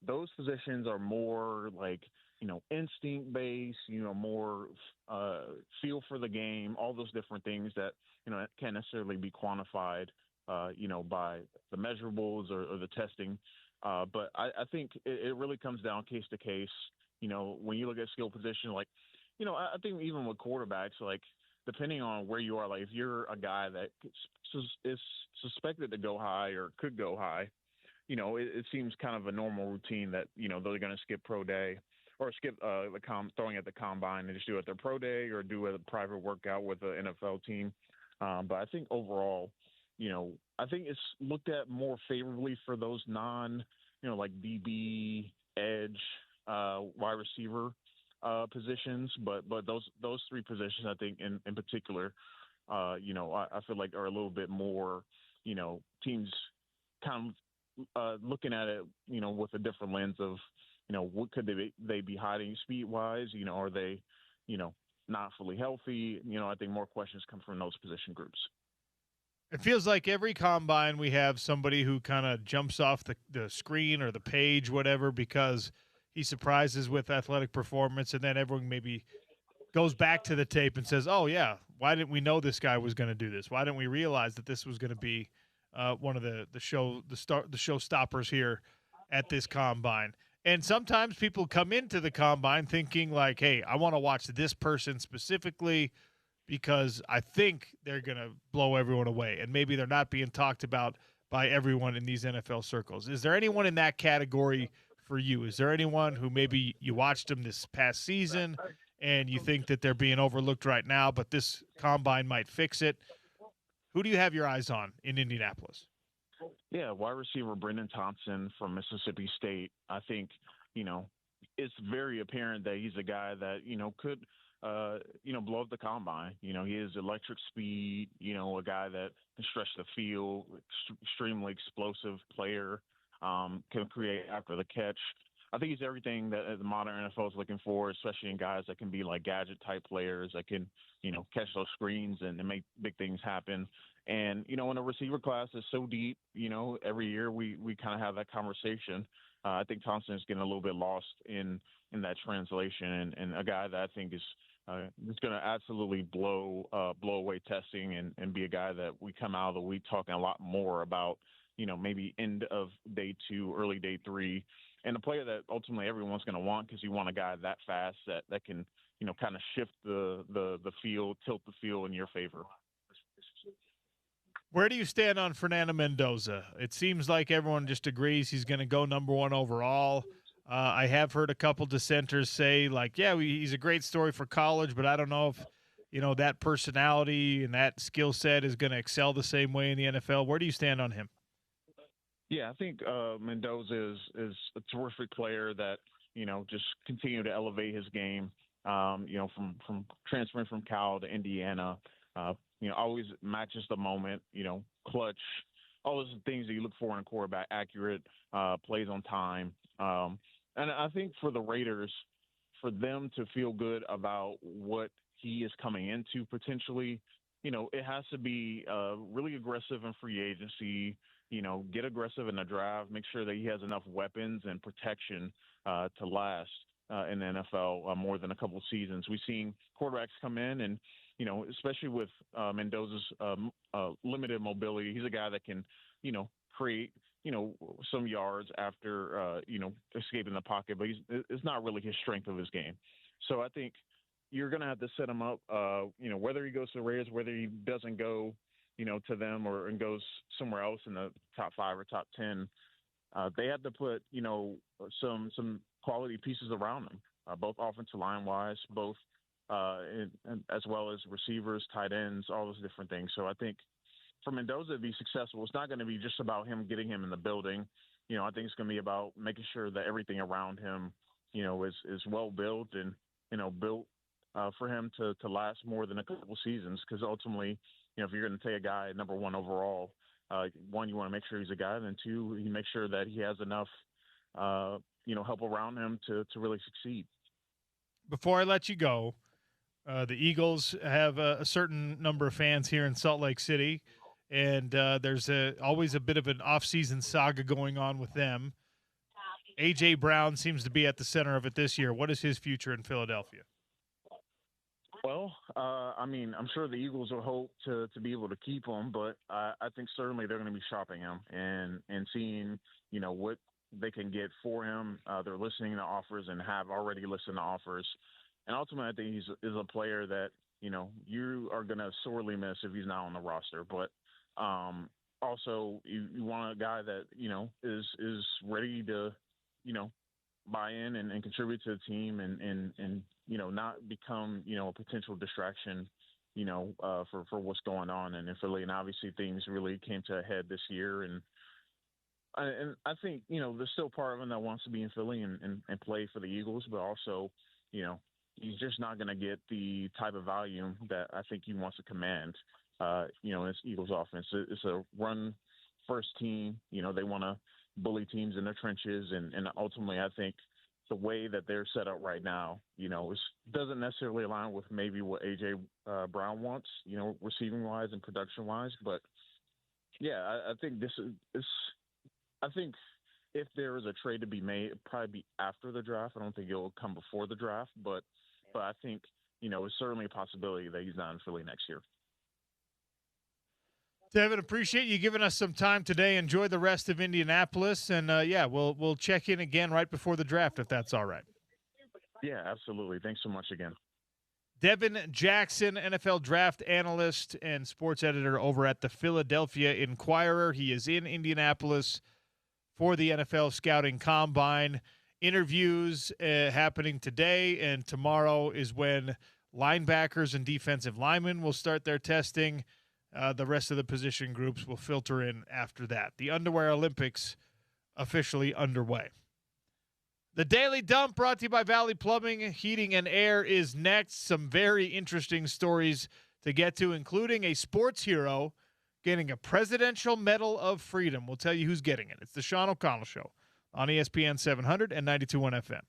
those positions are more like, instinct based, more feel for the game, all those different things that, can't necessarily be quantified by the measurables or the testing. But I think it really comes down case to case. When you look at skill position, like, I think even with quarterbacks, like, depending on where you are, like if you're a guy that is suspected to go high or could go high, it seems kind of a normal routine that, they're going to skip pro day or skip throwing at the combine and just do it at their pro day or do a private workout with the NFL team. But I think overall, I think it's looked at more favorably for those like DB, edge, wide receiver positions. But those three positions, I think in particular, I feel like are a little bit more, teams kind of looking at it, with a different lens of, what could they be hiding speed wise? Are they, not fully healthy? I think more questions come from those position groups. It feels like every combine we have somebody who kind of jumps off the screen or the page, whatever, because he surprises with athletic performance, and then everyone maybe goes back to the tape and says, oh, yeah, why didn't we know this guy was going to do this? Why didn't we realize that this was going to be one of the show stoppers here at this combine? And sometimes people come into the combine thinking like, hey, I want to watch this person specifically because I think they're going to blow everyone away. And maybe they're not being talked about by everyone in these NFL circles. Is there anyone in that category for you? Is there anyone who maybe you watched them this past season and you think that they're being overlooked right now, but this combine might fix it? Who do you have your eyes on in Indianapolis? Yeah, wide receiver Brendan Thompson from Mississippi State. I think, it's very apparent that he's a guy that, could, blow up the combine. He is electric speed, a guy that can stretch the field, extremely explosive player, can create after the catch. I think he's everything that the modern NFL is looking for, especially in guys that can be like gadget-type players that can, catch those screens and make big things happen. And, when a receiver class is so deep, every year we kind of have that conversation. I think Thompson is getting a little bit lost in that translation and a guy that I think is going to absolutely blow away testing and be a guy that we come out of the week talking a lot more about, maybe end of day 2, early day 3. And a player that ultimately everyone's going to want because you want a guy that fast that can, kind of shift the field, tilt the field in your favor. Where do you stand on Fernando Mendoza? It seems like everyone just agrees he's going to go number 1 overall. I have heard a couple dissenters say, like, yeah, he's a great story for college, but I don't know if, that personality and that skill set is going to excel the same way in the NFL. Where do you stand on him? Yeah, I think Mendoza is a terrific player that, just continue to elevate his game, from transferring from Cal to Indiana, always matches the moment, clutch, all those things that you look for in a quarterback, accurate, plays on time. And I think for the Raiders, for them to feel good about what he is coming into potentially, it has to be really aggressive in free agency, get aggressive in the draft, make sure that he has enough weapons and protection to last in the NFL more than a couple of seasons. We've seen quarterbacks come in and, especially with Mendoza's limited mobility, he's a guy that can, create, some yards after, escaping the pocket, but it's not really his strength of his game. So I think you're going to have to set him up, whether he goes to the Raiders, whether he doesn't go, to them and goes somewhere else in the top 5 or top 10. They have to put, some quality pieces around him, both offensive line wise, both as well as receivers, tight ends, all those different things. So I think for Mendoza to be successful, it's not going to be just about him getting him in the building. I think it's going to be about making sure that everything around him, is well built and, built for him to last more than a couple seasons. Because ultimately, if you're going to take a guy number 1 overall, 1, you want to make sure he's a guy, and then 2, you make sure that he has enough, help around him to really succeed. Before I let you go, the Eagles have a certain number of fans here in Salt Lake City, and there's always a bit of an off-season saga going on with them. A.J. Brown seems to be at the center of it this year. What is his future in Philadelphia? Well, I mean, I'm sure the Eagles will hope to be able to keep him, but I think certainly they're going to be shopping him and seeing, what they can get for him. They're listening to offers and have already listened to offers. And ultimately, I think is a player that, you are going to sorely miss if he's not on the roster. But also, you want a guy that, is ready to, you know, buy in and contribute to the team and not become a potential distraction for what's going on in Philly. And obviously things really came to a head this year, and I think there's still part of him that wants to be in Philly and play for the Eagles, but also he's just not going to get the type of volume that I think he wants to command. In this Eagles offense, it's a run first team. They want to bully teams in their trenches, and ultimately, I think the way that they're set up right now, doesn't necessarily align with maybe what AJ Brown wants, receiving wise and production wise. But yeah, I think this is. I think if there is a trade to be made, it'd probably be after the draft. I don't think it will come before the draft, but I think it's certainly a possibility that he's not in Philly next year. Devin, appreciate you giving us some time today. Enjoy the rest of Indianapolis, and we'll check in again right before the draft if that's all right. Yeah, absolutely. Thanks so much again. Devin Jackson, NFL draft analyst and sports editor over at the Philadelphia Inquirer. He is in Indianapolis for the NFL Scouting Combine. Interviews happening today, and tomorrow is when linebackers and defensive linemen will start their testing. The rest of the position groups will filter in after that. The Underwear Olympics officially underway. The Daily Dump, brought to you by Valley Plumbing, Heating, and Air, is next. Some very interesting stories to get to, including a sports hero getting a Presidential Medal of Freedom. We'll tell you who's getting it. It's the Sean O'Connell Show on ESPN 700 and 92.1 FM.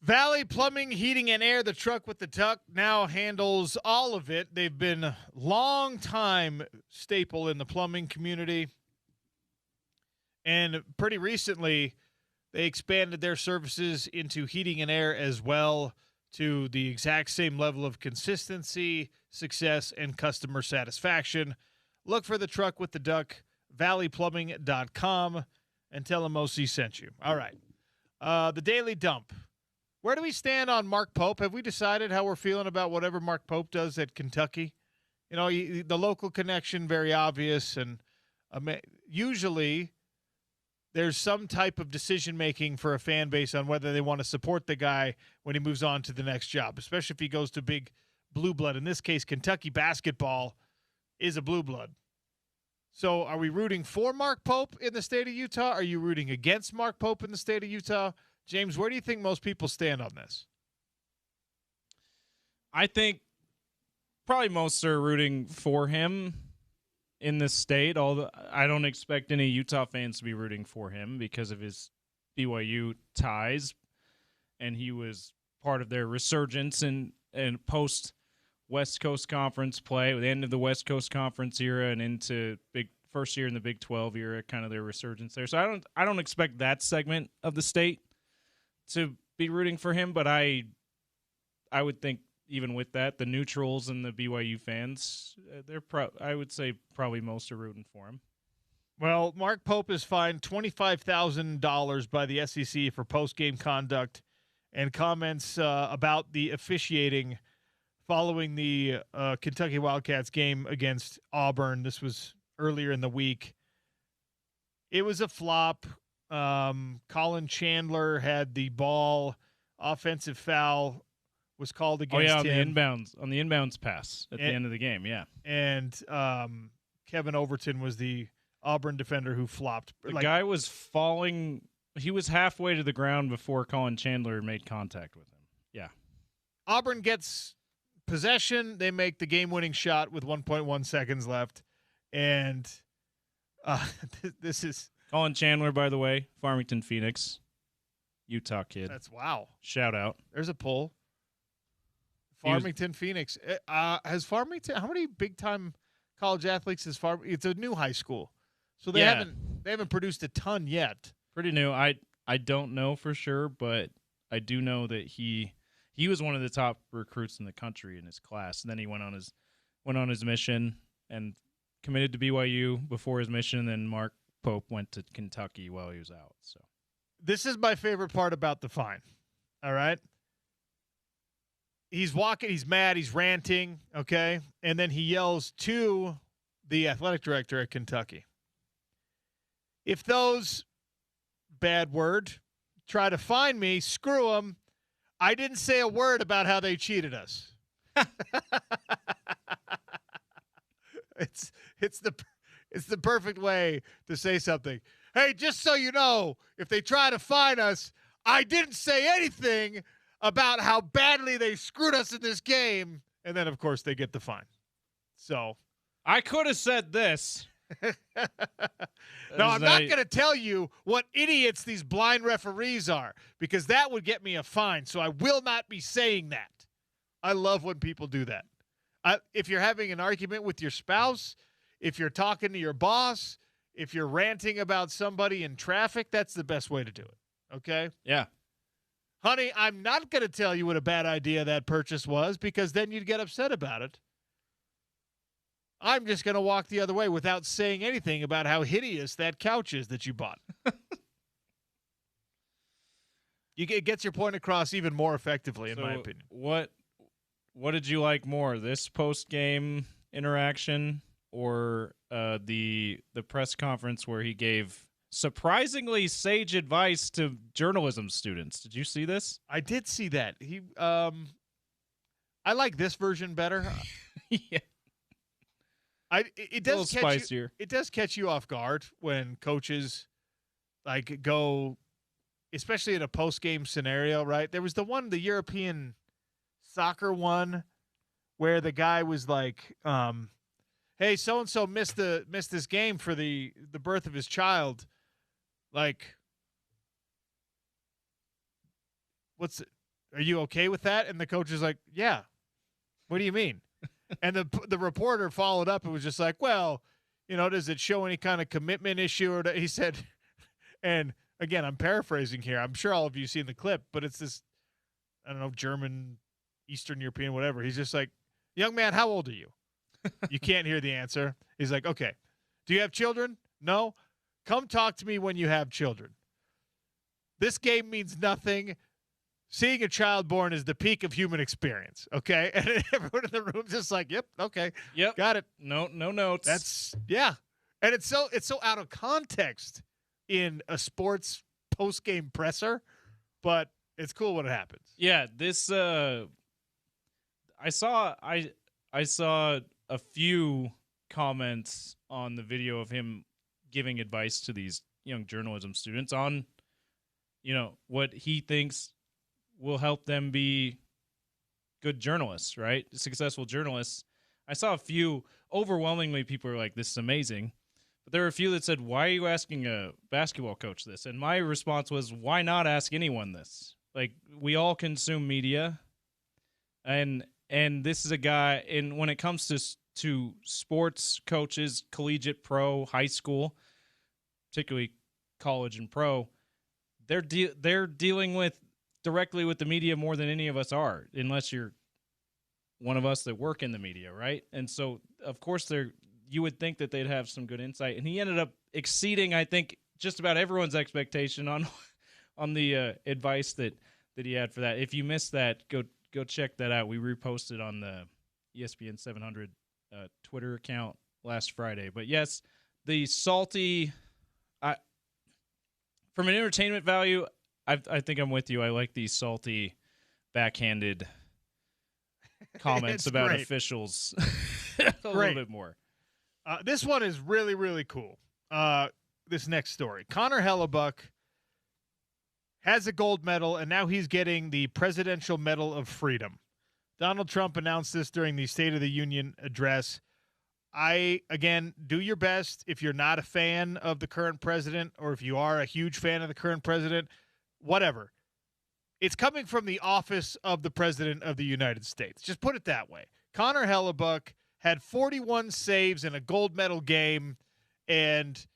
Valley Plumbing, Heating, and Air, the truck with the tuck, now handles all of it. They've been a long-time staple in the plumbing community. And pretty recently, they expanded their services into heating and air as well to the exact same level of consistency, success, and customer satisfaction. Look for the truck with the duck, valleyplumbing.com, and tell them OC sent you. All right. The Daily Dump. Where do we stand on Mark Pope? Have we decided how we're feeling about whatever Mark Pope does at Kentucky? You know, the local connection, very obvious, and usually there's some type of decision-making for a fan base on whether they want to support the guy when he moves on to the next job, especially if he goes to big blue blood. In this case, Kentucky basketball is a blue blood. So are we rooting for Mark Pope in the state of Utah? Are you rooting against Mark Pope in the state of Utah? James, where do you think most people stand on this? I think probably most are rooting for him in this state, although I don't expect any Utah fans to be rooting for him because of his BYU ties, and he was part of their resurgence and post West Coast Conference play, the end of the West Coast Conference era and into first year in the Big 12 era, kind of their resurgence there. So I don't expect that segment of the state to be rooting for him, but I would think even with that, the neutrals and the BYU fans, I would say probably most are rooting for him. Well, Mark Pope is fined $25,000 by the SEC for post-game conduct and comments about the officiating following the Kentucky Wildcats game against Auburn. This was earlier in the week. It was a flop. Colin Chandler had the ball. Offensive foul was called against him. On the inbounds pass at the end of the game, yeah. And Kevin Overton was the Auburn defender who flopped. The guy was falling. He was halfway to the ground before Colin Chandler made contact with him. Yeah. Auburn gets possession. They make the game-winning shot with 1.1 seconds left. And this is Colin Chandler, by the way, Farmington Phoenix, Utah kid. That's wow. Shout out. There's a pull. Farmington Phoenix. Has Farmington, how many big-time college athletes has Farmington? It's a new high school. So they haven't produced a ton yet. Pretty new. I don't know for sure, but I do know that he was one of the top recruits in the country in his class. And then he went on his mission and committed to BYU before his mission, and then Mark Pope went to Kentucky while he was out. So this is my favorite part about the fine. All right. He's walking, he's mad, he's ranting, okay? And then he yells to the athletic director at Kentucky, if those, bad word, try to fine me, screw them. I didn't say a word about how they cheated us. It's the perfect way to say something. Hey, just so you know, if they try to fine us, I didn't say anything about how badly they screwed us in this game. And then, of course, they get the fine. So I could have said this. No, I'm not going to tell you what idiots these blind referees are, because that would get me a fine. So I will not be saying that. I love when people do that. If you're having an argument with your spouse, if you're talking to your boss, if you're ranting about somebody in traffic, that's the best way to do it. Okay? Yeah. Honey, I'm not going to tell you what a bad idea that purchase was, because then you'd get upset about it. I'm just going to walk the other way without saying anything about how hideous that couch is that you bought. It gets your point across even more effectively, in my opinion. What did you like more, this post-game interaction or the press conference where he gave surprisingly sage advice to journalism students? Did you see this? I did see that. I like this version better. Yeah. It does catch spicier. You. It does catch you off guard when coaches go, especially in a post-game scenario, right? There was the European soccer one, where the guy was like, "Hey, so and so missed this game for the birth of his child." Like, are you okay with that? And the coach is like, yeah. What do you mean? And the reporter followed up and was just like, well, does it show any kind of commitment issue? Or he said, and again, I'm paraphrasing here. I'm sure all of you seen the clip, but it's this, I don't know, German, Eastern European, whatever. He's just like, young man, how old are you? You can't hear the answer. He's like, okay, do you have children? No? Come talk to me when you have children. This game means nothing. Seeing a child born is the peak of human experience, okay? And everyone in the room's just like, yep, okay, yep, got it. No notes. Yeah. And it's so out of context in a sports post-game presser, but it's cool when it happens. Yeah, this I saw a few comments on the video of him giving advice to these young journalism students on, what he thinks will help them be good journalists, right? Successful journalists. I saw a few, overwhelmingly people are like, this is amazing. But there were a few that said, why are you asking a basketball coach this? And my response was, why not ask anyone this? Like, we all consume media. And this is a guy, and when it comes to sports coaches, collegiate, pro, high school, particularly college and pro, they're dealing directly with the media more than any of us are, unless you're one of us that work in the media, right? And so, of course, you would think that they'd have some good insight. And he ended up exceeding, I think, just about everyone's expectation on the advice that he had for that. If you missed that, go check that out. We reposted on the ESPN 700 Twitter account last Friday. But yes, the salty, from an entertainment value, I think I'm with you. I like these salty, backhanded comments about great. Officials a little bit more. This one is really, really cool. This next story. Connor Hellebuck has a gold medal, and now he's getting the Presidential Medal of Freedom. Donald Trump announced this during the State of the Union address. Again, do your best if you're not a fan of the current president, or if you are a huge fan of the current president, whatever. It's coming from the office of the President of the United States. Just put it that way. Connor Hellebuck had 41 saves in a gold medal game and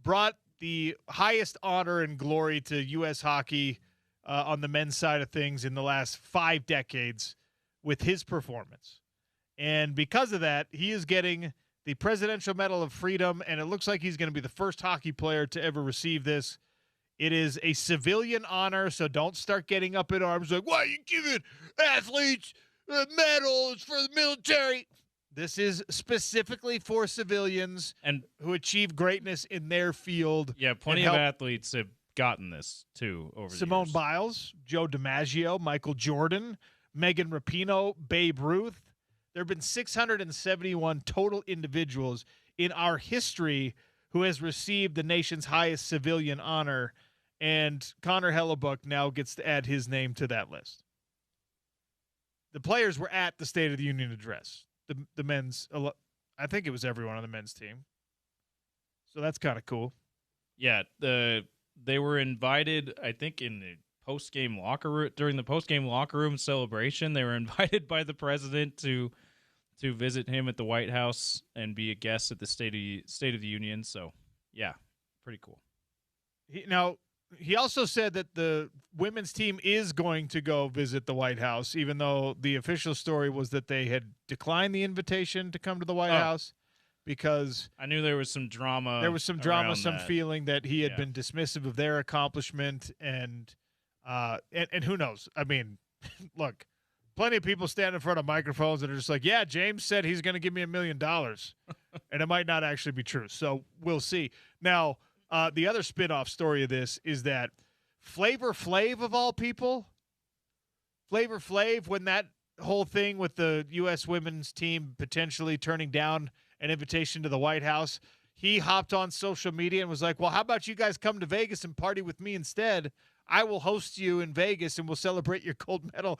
brought the highest honor and glory to U.S. hockey on the men's side of things in the last 5 decades with his performance. And because of that, he is getting the Presidential Medal of Freedom, and it looks like he's going to be the first hockey player to ever receive this. It is a civilian honor, so don't start getting up in arms like, why are you giving athletes medals for the military? This is specifically for civilians and who achieve greatness in their field. Yeah, plenty of athletes have gotten this, too, over the years. Simone Biles, Joe DiMaggio, Michael Jordan, Megan Rapinoe, Babe Ruth. There have been 671 total individuals in our history who has received the nation's highest civilian honor, and Connor Hellebuck now gets to add his name to that list. The players were at the State of the Union address. The men's, I think it was everyone on the men's team. So that's kind of cool. Yeah, they were invited, I think, in the post-game locker room, during the post-game locker room celebration. They were invited by the president to visit him at the White House and be a guest at the State of the Union. So, yeah, pretty cool. He also said that the women's team is going to go visit the White House, even though the official story was that they had declined the invitation to come to the White House because I knew there was some drama. There was some drama, some that. feeling that he had been dismissive of their accomplishment, and who knows? I mean, look, plenty of people stand in front of microphones and are just like, yeah, James said he's going to give me $1 million, and it might not actually be true. So we'll see. Now, the other spin-off story of this is that Flavor Flav, of all people, Flavor Flav, when that whole thing with the U.S. women's team potentially turning down an invitation to the White House, he hopped on social media and was like, well, how about you guys come to Vegas and party with me instead? I will host you in Vegas and we'll celebrate your gold medal.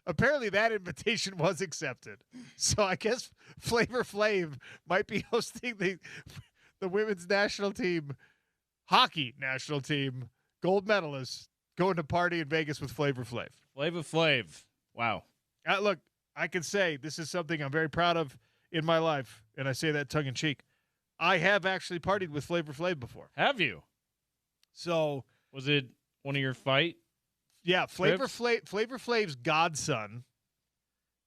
Apparently that invitation was accepted. So I guess Flavor Flav might be hosting the women's national team, hockey national team, gold medalists going to party in Vegas with Flavor Flav. Flavor Flav. Wow. Look, I can say this is something I'm very proud of in my life, and I say that tongue in cheek. I have actually partied with Flavor Flav before. Have you? So was it one of your fight? Yeah, Flavor Flav's godson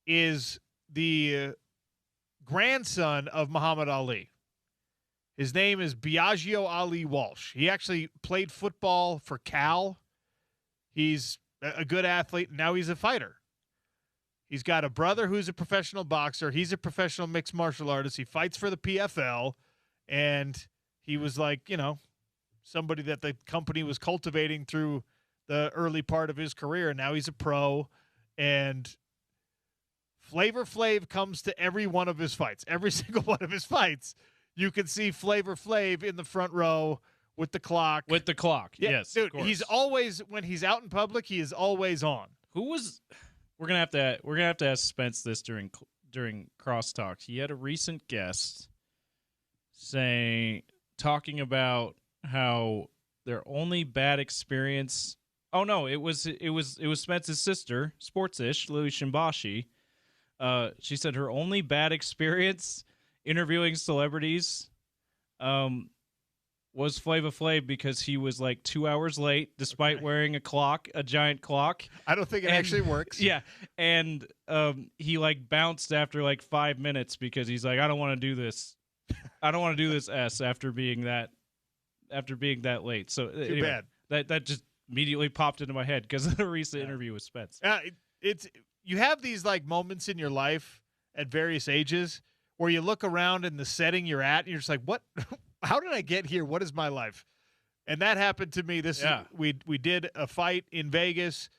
is the grandson of Muhammad Ali. His name is Biagio Ali Walsh. He actually played football for Cal. He's a good athlete, and now he's a fighter. He's got a brother who's a professional boxer. He's a professional mixed martial artist. He fights for the PFL, and he was like, somebody that the company was cultivating through the early part of his career, and now he's a pro. And Flavor Flav comes to every one of his fights. Every single one of his fights, you can see Flavor Flav in the front row with the clock. With the clock, yeah, yes. Dude, he's always, when he's out in public, he is always on. Who was? We're gonna have to ask Spence this during crosstalk. He had a recent guest talking about how their only bad experience. Oh no, it was Spence's sister, Sportsish, Louis Shimbashi. She said her only bad experience interviewing celebrities was Flavor Flav because he was like 2 hours late despite wearing a giant clock. I don't think it actually works. Yeah, and he like bounced after like 5 minutes because he's like, I don't want to do this. I don't want to do this after being that late. So Too bad. That just immediately popped into my head because of the recent interview with Spence. It's you have these like moments in your life at various ages where you look around in the setting you're at and you're just like, what? How did I get here? What is my life? And that happened to me. We did a fight in Vegas.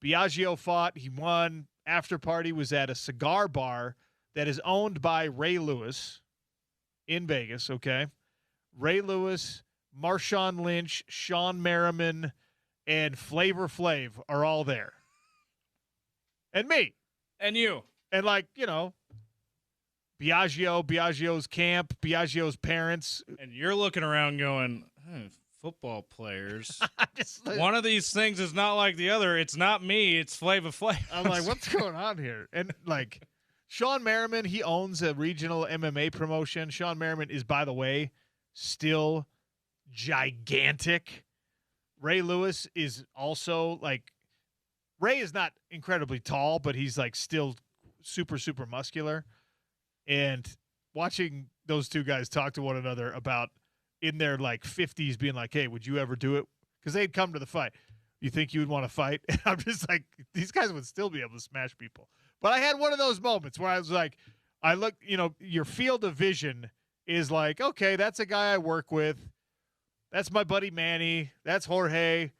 Biagio fought. He won. After party was at a cigar bar that is owned by Ray Lewis in Vegas, okay? Ray Lewis, Marshawn Lynch, Sean Merriman, and Flavor Flav are all there. And me. And you. And Biagio's camp, Biagio's parents. And you're looking around going, football players. Just one of these things is not like the other. It's not me. It's Flavor Flav. I'm like, what's going on here? And Sean Merriman, he owns a regional MMA promotion. Sean Merriman is, by the way, still gigantic. Ray Lewis is also Ray is not incredibly tall, but he's still super, super muscular. And watching those two guys talk to one another about in their 50s being like, hey, would you ever do it? Because they'd come to the fight. You think you would want to fight? And I'm just like, these guys would still be able to smash people. But I had one of those moments where I was like, I look, your field of vision is like, okay, that's a guy I work with. That's my buddy Manny. That's Jorge.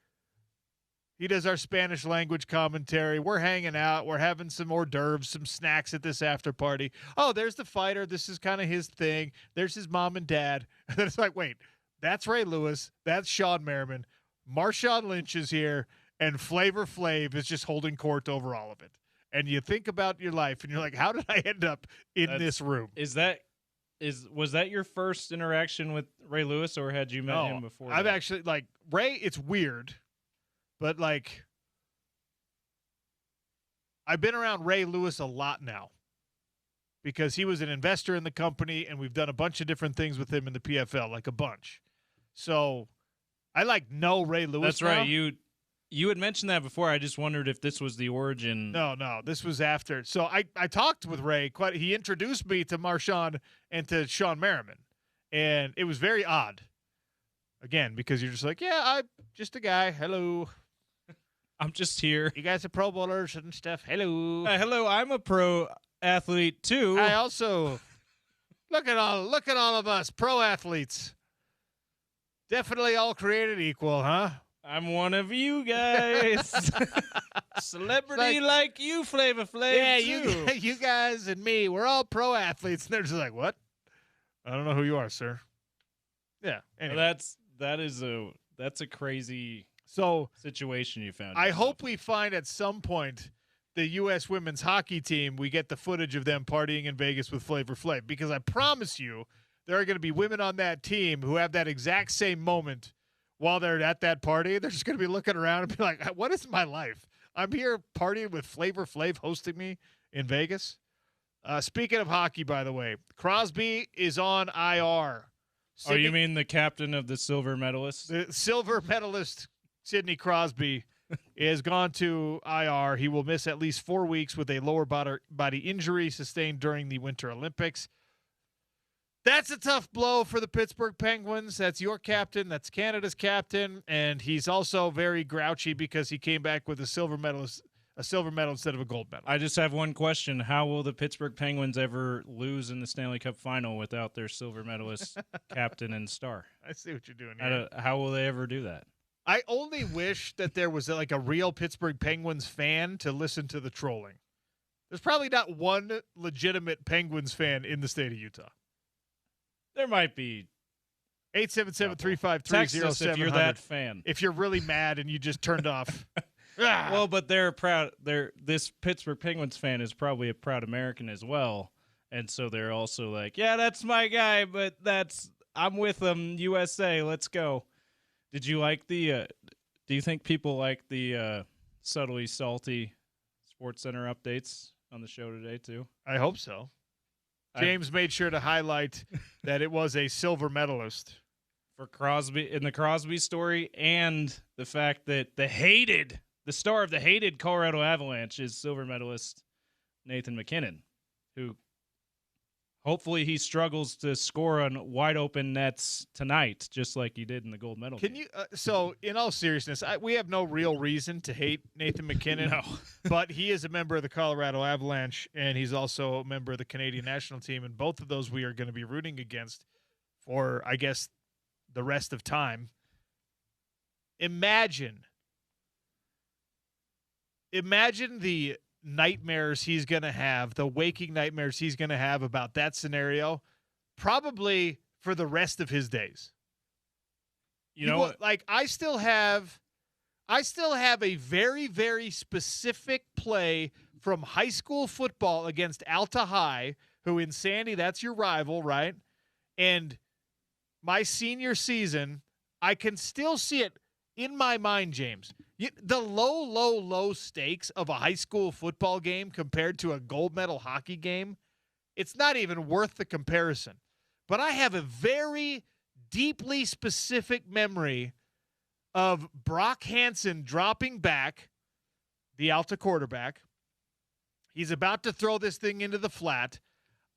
He does our Spanish language commentary. We're hanging out. We're having some hors d'oeuvres, some snacks at this after party. Oh, there's the fighter. This is kind of his thing. There's his mom and dad. And then it's like, wait, that's Ray Lewis. That's Sean Merriman. Marshawn Lynch is here. And Flavor Flav is just holding court over all of it. And you think about your life, and you're like, how did I end up in this room? Was that your first interaction with Ray Lewis, or had you met him before? I've actually, Ray, it's weird. But, I've been around Ray Lewis a lot now because he was an investor in the company, and we've done a bunch of different things with him in the PFL, a bunch. So I, know Ray Lewis. That's right. You had mentioned that before. I just wondered if this was the origin. No, this was after. So I talked with Ray. He introduced me to Marshawn and to Sean Merriman, and it was very odd. Again, because you're just like, yeah, I'm just a guy. Hello. I'm just here. You guys are pro bowlers and stuff. Hello. Hello, I'm a pro athlete too. I also look at all of us pro athletes. Definitely all created equal, huh? I'm one of you guys. Celebrity like you, Flavor Flav. Yeah, you guys and me, we're all pro athletes. And they're just like, what? I don't know who you are, sir. Yeah. Anyway. That's a crazy situation you found. I hope we find at some point the U.S. women's hockey team, we get the footage of them partying in Vegas with Flavor Flav, because I promise you there are going to be women on that team who have that exact same moment while they're at that party, they're just going to be looking around and be like, what is my life? I'm here partying with Flavor Flav hosting me in Vegas. Speaking of hockey, by the way, Crosby is on IR. Oh, you mean the captain of the silver medalists? The silver medalist, Sidney Crosby, is gone to IR. He will miss at least 4 weeks with a lower body injury sustained during the Winter Olympics. That's a tough blow for the Pittsburgh Penguins. That's your captain. That's Canada's captain. And he's also very grouchy because he came back with a silver medal instead of a gold medal. I just have one question. How will the Pittsburgh Penguins ever lose in the Stanley Cup final without their silver medalist captain and star? I see what you're doing here. How will they ever do that? I only wish that there was like a real Pittsburgh Penguins fan to listen to the trolling. There's probably not one legitimate Penguins fan in the state of Utah. There might be. 877-353-0700. Text us if you're that fan. If you're really mad and you just turned off. Well, but they're proud. This Pittsburgh Penguins fan is probably a proud American as well, and so they're also like, yeah, that's my guy, but I'm with him. USA, let's go. Did you like the? Do you think people like the subtly salty SportsCenter updates on the show today too? I hope so. James made sure to highlight that it was a silver medalist for Crosby in the Crosby story, and the fact that the star of the hated Colorado Avalanche is silver medalist Nathan MacKinnon, who hopefully he struggles to score on wide open nets tonight, just like he did in the gold medal. Can you? So, in all seriousness, we have no real reason to hate Nathan MacKinnon. No. But he is a member of the Colorado Avalanche, and he's also a member of the Canadian national team, and both of those we are going to be rooting against for, I guess, the rest of time. Imagine the nightmares he's going to have, the waking nightmares he's going to have about that scenario, probably for the rest of his days. You know, like I still have a very, very specific play from high school football against Alta High, who in Sandy, that's your rival, right? And my senior season, I can still see it in my mind, James. The low stakes of a high school football game compared to a gold medal hockey game, it's not even worth the comparison. But I have a very deeply specific memory of Brock Hansen dropping back, the Alta quarterback. He's about to throw this thing into the flat.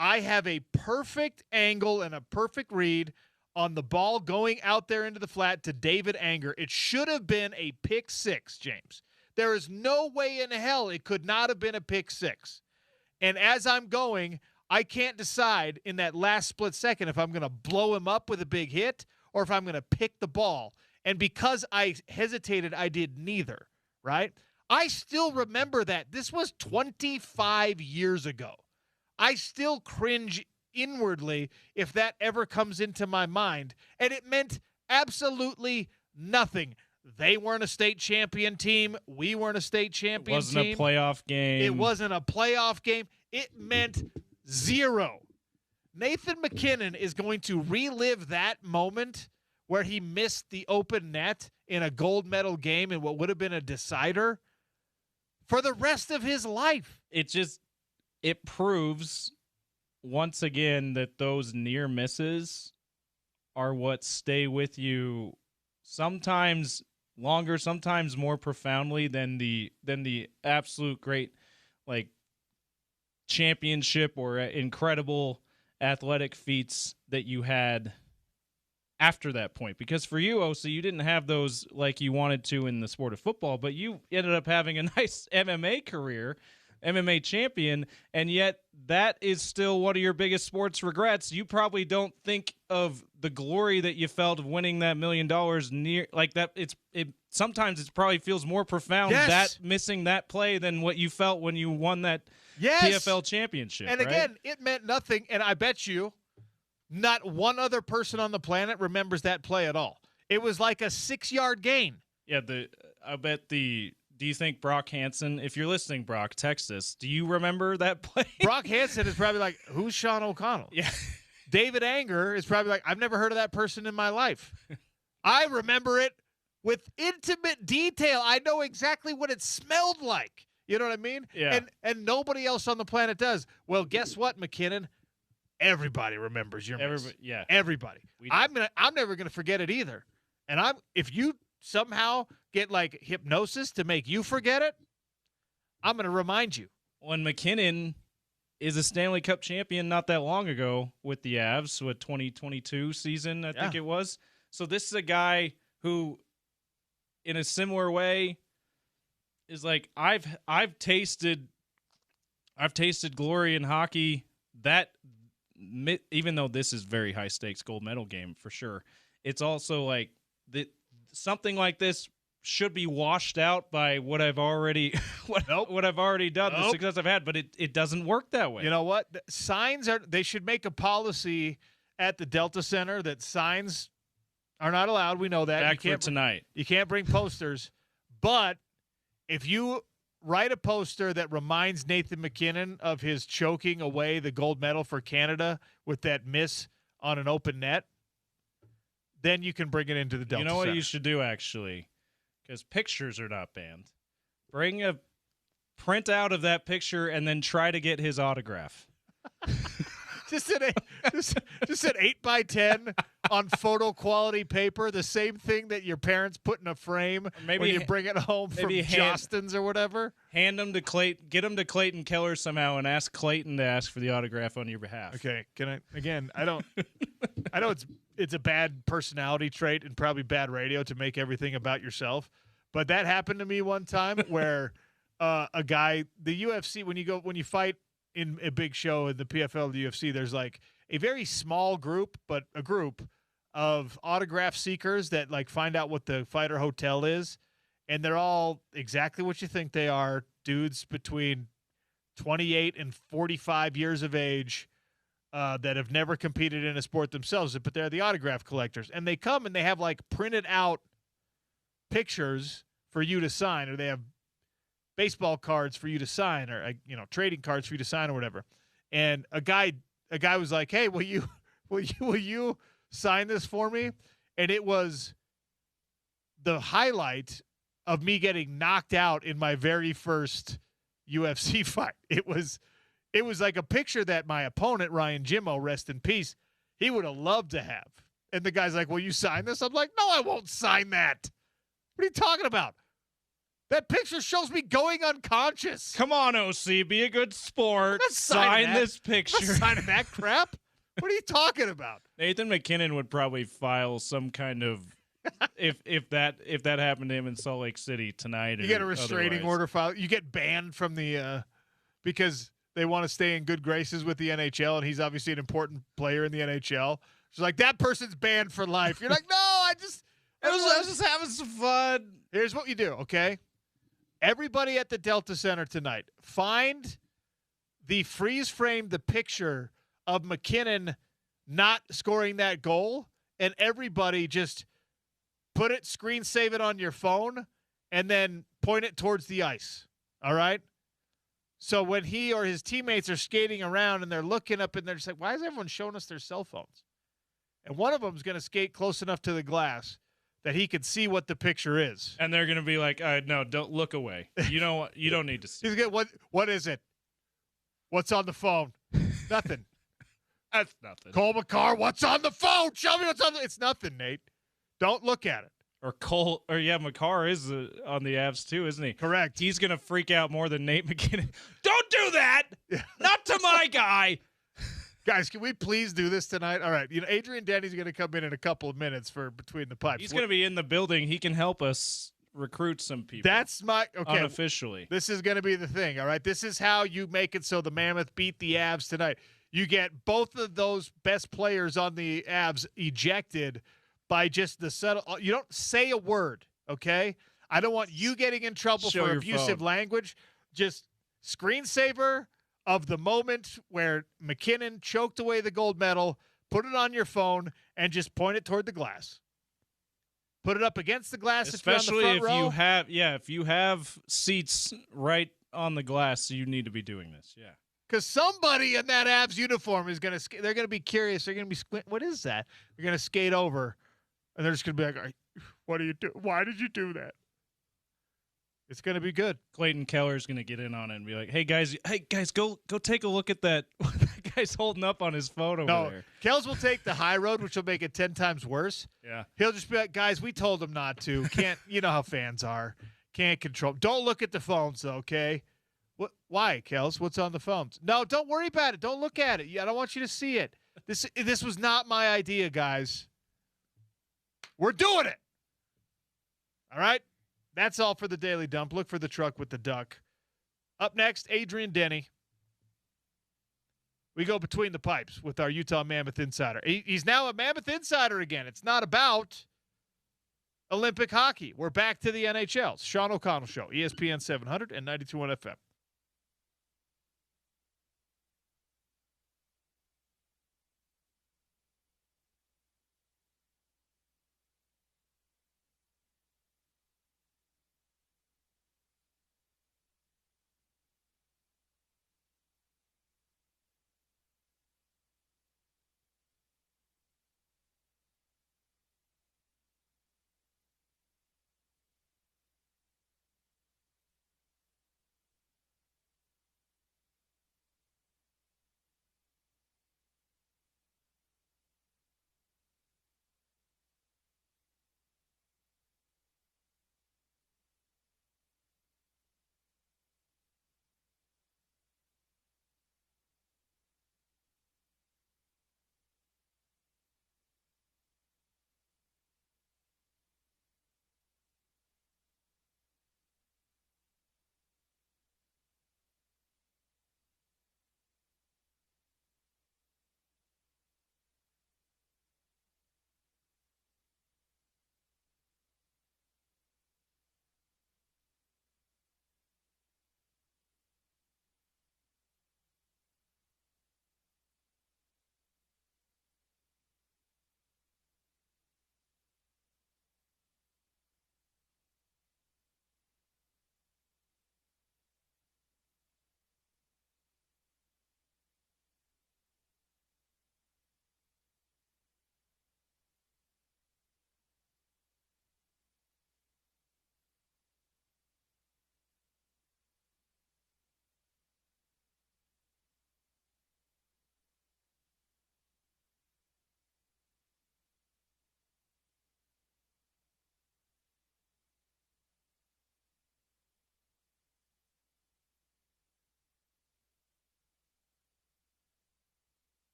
I have a perfect angle and a perfect read on the ball going out there into the flat to David Anger. It should have been a pick six, James. There is no way in hell it could not have been a pick six. And as I'm going, I can't decide in that last split second if I'm going to blow him up with a big hit or if I'm going to pick the ball. And because I hesitated, I did neither, right? I still remember that. This was 25 years ago. I still cringe inwardly if that ever comes into my mind, and it meant absolutely nothing. They weren't a state champion team. We weren't a state champion team. It wasn't a playoff game. It wasn't a playoff game. It meant zero. Nathan MacKinnon is going to relive that moment where he missed the open net in a gold medal game in what would have been a decider for the rest of his life. It proves once again that those near misses are what stay with you sometimes longer, sometimes more profoundly than the absolute great like championship or incredible athletic feats that you had after that point. Because for you, OC, you didn't have those like you wanted to in the sport of football, but you ended up having a nice MMA career, MMA champion, and yet that is still one of your biggest sports regrets. You probably don't think of the glory that you felt of winning that $1 million near like that. Sometimes it probably feels more profound that missing that play than what you felt when you won that PFL championship. And again, it meant nothing. And I bet you not one other person on the planet remembers that play at all. It was like a 6-yard gain. Yeah, do you think Brock Hansen, if you're listening, Brock, text us. Do you remember that play? Brock Hansen is probably like, who's Sean O'Connell? Yeah. David Anger is probably like, I've never heard of that person in my life. I remember it with intimate detail. I know exactly what it smelled like. You know what I mean? Yeah. And nobody else on the planet does. Well, guess what, McKinnon? Everybody remembers your miss. Yeah. Everybody. I'm never gonna forget it either. And if you somehow get like hypnosis to make you forget it, I'm gonna remind you. When McKinnon is a Stanley Cup champion not that long ago with the Avs, with 2022 season, I think it was. So this is a guy who, in a similar way, is like I've tasted glory in hockey. That, even though this is very high stakes gold medal game for sure, it's also like that something like this should be washed out by what I've already what I've already done, the success I've had, but it doesn't work that way. You know what? They should make a policy at the Delta Center that signs are not allowed. We know that. Back for tonight. You can't bring posters, but if you write a poster that reminds Nathan McKinnon of his choking away the gold medal for Canada with that miss on an open net, then you can bring it into the Delta Center. You know what you should do, actually? Because pictures are not banned. Bring a printout of that picture and then try to get his autograph. just an 8x10 on photo quality paper, the same thing that your parents put in a frame when you bring it home from Jostens or whatever. Hand them to Clayton. Get them to Clayton Keller somehow and ask Clayton to ask for the autograph on your behalf. Okay. Can I again? I don't. I know it's a bad personality trait and probably bad radio to make everything about yourself, but that happened to me one time where a guy, the UFC, when you fight in a big show in the PFL, the UFC, there's like a very small group, but a group of autograph seekers that like find out what the fighter hotel is, and they're all exactly what you think they are, dudes between 28 and 45 years of age. That have never competed in a sport themselves, but they're the autograph collectors. And they come and they have like printed out pictures for you to sign, or they have baseball cards for you to sign, or trading cards for you to sign or whatever. And a guy was like, "Hey, will you sign this for me?" And it was the highlight of me getting knocked out in my very first UFC fight. It was like a picture that my opponent, Ryan Jimmo, rest in peace, he would have loved to have. And the guy's like, "Will you sign this?" I'm like, "No, I won't sign that. What are you talking about? That picture shows me going unconscious." Come on, OC, be a good sport. Sign this picture. I'm not signing that crap. What are you talking about? Nathan McKinnon would probably file some kind of if that happened to him in Salt Lake City tonight. You get a restraining order filed. You get banned from the because they want to stay in good graces with the NHL, and he's obviously an important player in the NHL. She's like, that person's banned for life. You're like, no, I was just having some fun. Here's what you do, okay? Everybody at the Delta Center tonight, find the the picture of McKinnon not scoring that goal, and everybody just screen save it on your phone, and then point it towards the ice, all right? So when he or his teammates are skating around and they're looking up and they're just like, why is everyone showing us their cell phones? And one of them is going to skate close enough to the glass that he can see what the picture is. And they're going to be like, no, don't look away. You know what? You don't need to see. He's going, what is it? What's on the phone? Nothing. That's nothing. Cole McCarr, what's on the phone? Show me what's on the It's nothing, Nate. Don't look at it. McCarr is on the Avs too, isn't he? Correct. He's going to freak out more than Nate McKinnon. Don't do that! Not to my guy! Guys, can we please do this tonight? All right. Adrian Denny's going to come in a couple of minutes for Between the Pipes. He's going to be in the building. He can help us recruit some people. That's unofficially. This is going to be the thing, all right? This is how you make it so the Mammoth beat the Avs tonight. You get both of those best players on the Avs ejected by just the subtle. You don't say a word, okay? I don't want you getting in trouble for abusive language. Just screensaver of the moment where McKinnon choked away the gold medal, put it on your phone, and just point it toward the glass. Put it up against the glass, especially if you're on the front row. If you have seats right on the glass, you need to be doing this. Yeah. Because somebody in that Avs uniform is going to they're going to be curious. They're going to be what is that? They're going to skate over And they're just going to be like, what are you doing? Why did you do that? It's going to be good. Clayton Keller's going to get in on it and be like, hey, guys, go take a look at that. What that guy's holding up on his phone over there. Kels will take the high road, which will make it 10 times worse. Yeah. He'll just be like, guys, we told him not to. Can't, you know how fans are. Can't control. Don't look at the phones, though, okay? Why, Kels? What's on the phones? No, don't worry about it. Don't look at it. I don't want you to see it. This was not my idea, guys. We're doing it. All right? That's all for the Daily Dump. Look for the truck with the duck. Up next, Adrian Denny. We go between the pipes with our Utah Mammoth Insider. He's now a Mammoth Insider again. It's not about Olympic hockey. We're back to the NHL. Sean O'Connell Show, ESPN 700 and 92.1 FM.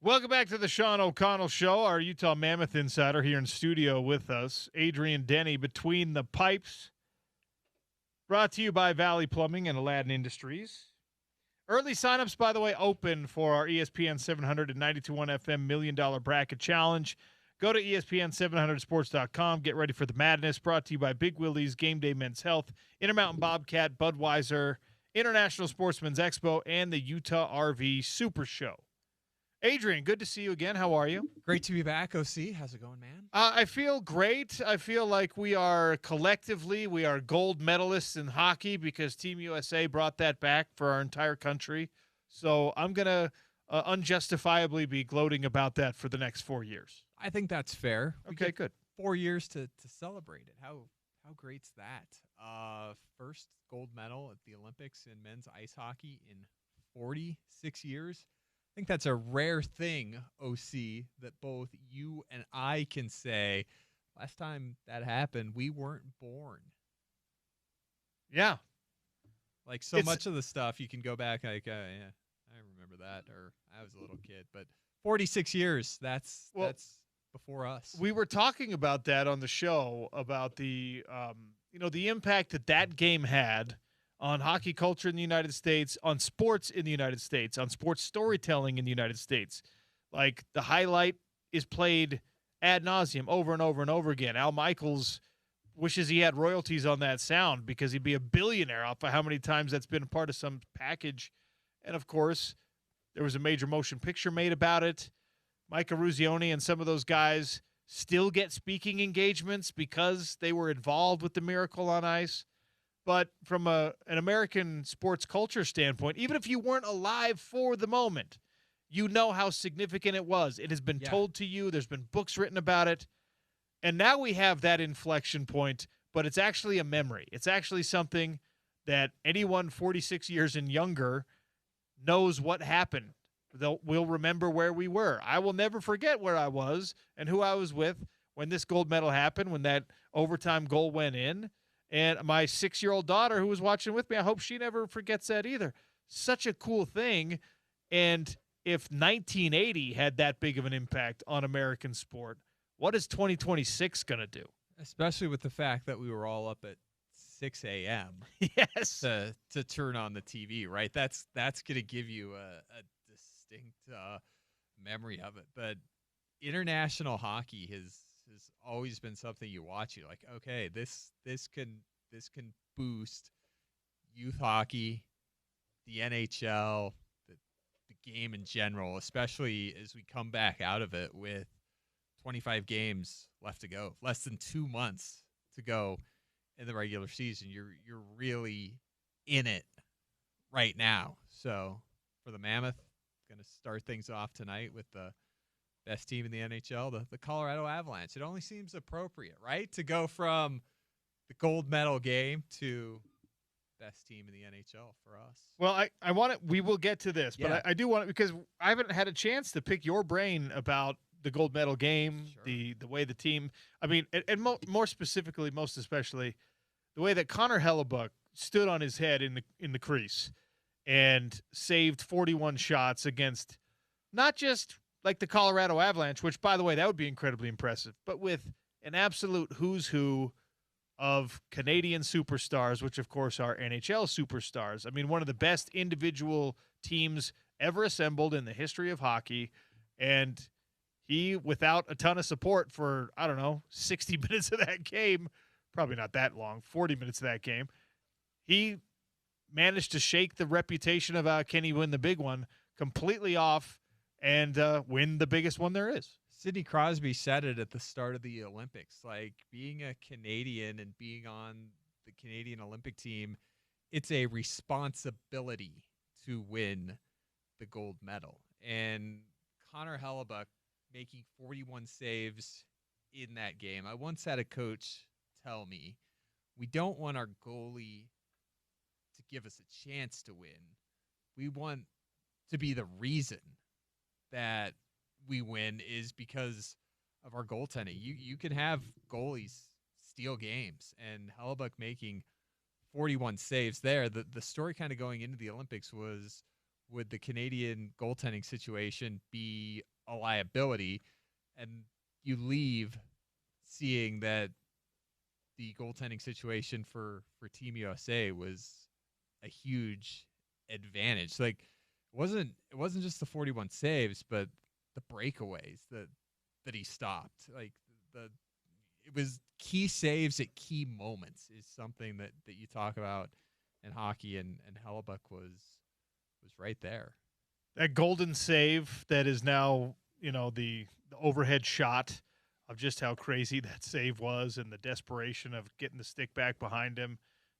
Welcome back to the Sean O'Connell Show. Our Utah Mammoth insider here in studio with us, Adrian Denny, Between the Pipes. Brought to you by Valley Plumbing and Aladdin Industries. Early signups, by the way, open for our ESPN 700 and 92.1 FM $1 Million Bracket Challenge. Go to ESPN700sports.com. Get ready for the madness. Brought to you by Big Willie's, Game Day Men's Health, Intermountain Bobcat, Budweiser, International Sportsman's Expo, and the Utah RV Super Show. Adrian, good to see you again. How are you? Great to be back, OC. How's it going, man? I feel great. I feel like we are collectively, we are gold medalists in hockey because Team USA brought that back for our entire country. So I'm going to unjustifiably be gloating about that for the next 4 years. I think that's fair. Okay, good. 4 years to celebrate it. How great's that? First gold medal at the Olympics in men's ice hockey in 46 years. I think that's a rare thing, OC, that both you and I can say. Last time that happened, we weren't born. Yeah. Like so much of the stuff, you can go back like, yeah, I remember that, or I was a little kid. But 46 years, that's before us. We were talking about that on the show, about the the impact that game had on hockey culture in the United States, on sports in the United States, on sports storytelling in the United States. Like, the highlight is played ad nauseum over and over and over again. Al Michaels wishes he had royalties on that sound because he'd be a billionaire off of how many times that's been a part of some package. And, of course, there was a major motion picture made about it. Mike Eruzione and some of those guys still get speaking engagements because they were involved with the Miracle on Ice. But from an American sports culture standpoint, even if you weren't alive for the moment, you know how significant it was. It has been told to you. There's been books written about it. And now we have that inflection point, but it's actually a memory. It's actually something that anyone 46 years and younger knows what happened. We'll remember where we were. I will never forget where I was and who I was with when this gold medal happened, when that overtime goal went in. And my 6-year-old daughter who was watching with me, I hope she never forgets that either. Such a cool thing. And if 1980 had that big of an impact on American sport, what is 2026 going to do? Especially with the fact that we were all up at 6 a.m. Yes. To turn on the TV, right? That's going to give you a distinct memory of it. But international hockey has always been something you watch. You're like, okay, this can boost youth hockey, the NHL, the game in general, especially as we come back out of it with 25 games left to go, less than 2 months to go in the regular season. You're really in it right now. So for the Mammoth, going to start things off tonight with the best team in the NHL, the Colorado Avalanche. It only seems appropriate, right, to go from the gold medal game to best team in the NHL for us. Well, I want it. We will get to this, but I do want it because I haven't had a chance to pick your brain about the gold medal game, the way the team. I mean, and more specifically, most especially, the way that Connor Hellebuck stood on his head in the crease and saved 41 shots against not just like the Colorado Avalanche, which, by the way, that would be incredibly impressive, but with an absolute who's who of Canadian superstars, which, of course, are NHL superstars. I mean, one of the best individual teams ever assembled in the history of hockey, and he, without a ton of support for, 60 minutes of that game, probably not that long, 40 minutes of that game, he managed to shake the reputation of can he win the big one completely off and win the biggest one there is. Sidney Crosby said it at the start of the Olympics, like being a Canadian and being on the Canadian Olympic team, it's a responsibility to win the gold medal. And Connor Hellebuck making 41 saves in that game. I once had a coach tell me, we don't want our goalie to give us a chance to win. We want to be the reason that we win is because of our goaltending. You can have goalies steal games, and Hellebuck making 41 saves there. The story kind of going into the Olympics was, would the Canadian goaltending situation be a liability, and you leave seeing that the goaltending situation for Team USA was a huge advantage. Like it wasn't just the 41 saves, but the breakaways that he stopped. Like it was key saves at key moments is something that you talk about in hockey, and Hellebuck was right there. That golden save that is now, the overhead shot of just how crazy that save was and the desperation of getting the stick back behind him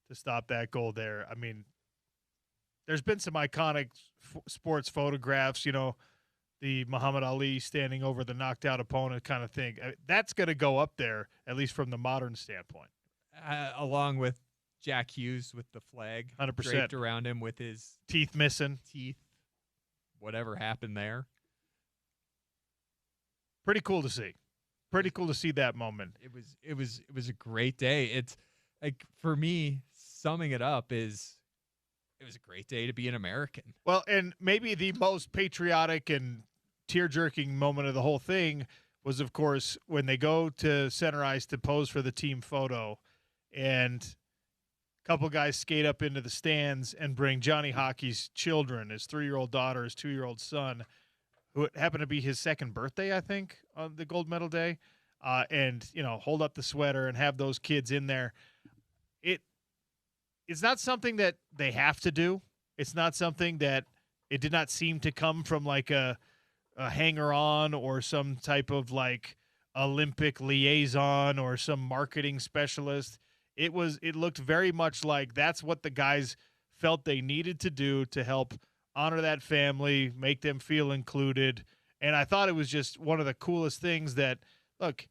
to stop that goal there. I mean, there's been some iconic sports photographs, the Muhammad Ali standing over the knocked out opponent kind of thing. That's going to go up there, at least from the modern standpoint. Along with Jack Hughes with the flag 100% draped around him with his teeth missing. Whatever happened there. Pretty cool to see. Pretty cool to see that moment. It was a great day. It's like, for me, summing it up is it was a great day to be an American. Well, and maybe the most patriotic and tear-jerking moment of the whole thing was, of course, when they go to center ice to pose for the team photo, and a couple guys skate up into the stands and bring Johnny Hockey's children, his 3-year-old daughter, his 2-year-old son, who happened to be his second birthday, I think, on the gold medal day, and, hold up the sweater and have those kids in there. It's not something that they have to do. It's not something that it did not seem to come from like a hanger-on or some type of like Olympic liaison or some marketing specialist. It looked very much like that's what the guys felt they needed to do to help honor that family, make them feel included. And I thought it was just one of the coolest things that, look,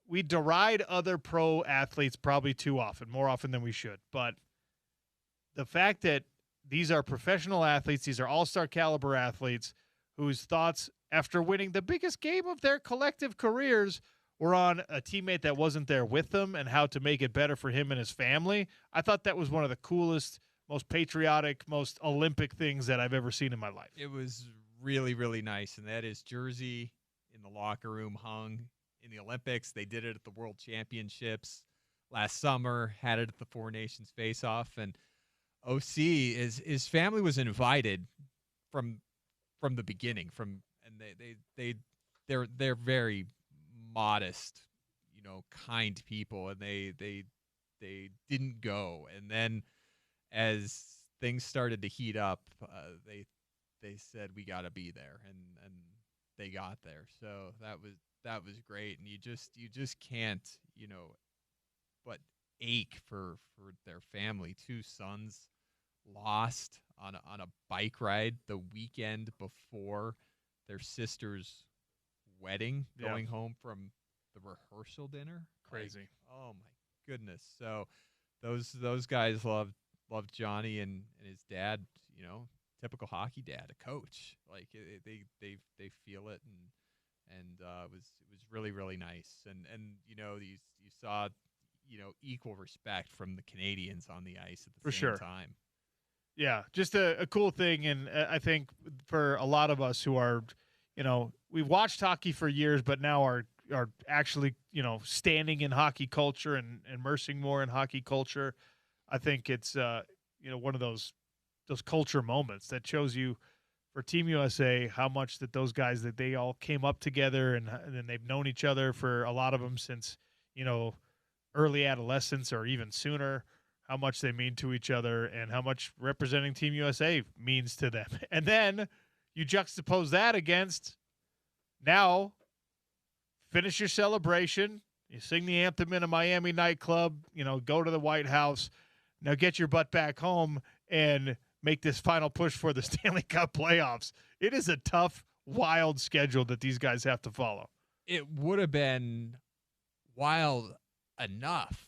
we deride other pro athletes probably too often, more often than we should. But the fact that these are professional athletes, these are all-star caliber athletes whose thoughts after winning the biggest game of their collective careers were on a teammate that wasn't there with them and how to make it better for him and his family. I thought that was one of the coolest, most patriotic, most Olympic things that I've ever seen in my life. It was really, really nice, and that is jersey in the locker room hung in the Olympics. They did it at the World Championships last summer, had it at the Four Nations Face-Off, and OC his family was invited from the beginning. They're very modest, kind people, and they didn't go. And then as things started to heat up, they said we got to be there, and they got there. So that was great, and you just can't but ache for their family. 2 sons lost on a bike ride the weekend before their sister's wedding, going home from the rehearsal dinner. Crazy. Oh my goodness. So those guys loved Johnny and his dad, typical hockey dad, a coach. Like they feel it, and it was really, really nice. And you saw equal respect from the Canadians on the ice at the same time. Yeah, just a cool thing. And I think for a lot of us who are, we've watched hockey for years, but now are actually, standing in hockey culture and immersing more in hockey culture. I think it's, one of those culture moments that shows you for Team USA how much that those guys, that they all came up together and they've known each other for a lot of them since, early adolescence or even sooner, how much they mean to each other and how much representing Team USA means to them. And then you juxtapose that against now finish your celebration, you sing the anthem in a Miami nightclub, go to the White House, now get your butt back home and make this final push for the Stanley Cup playoffs. It is a tough, wild schedule that these guys have to follow. It would have been wild enough,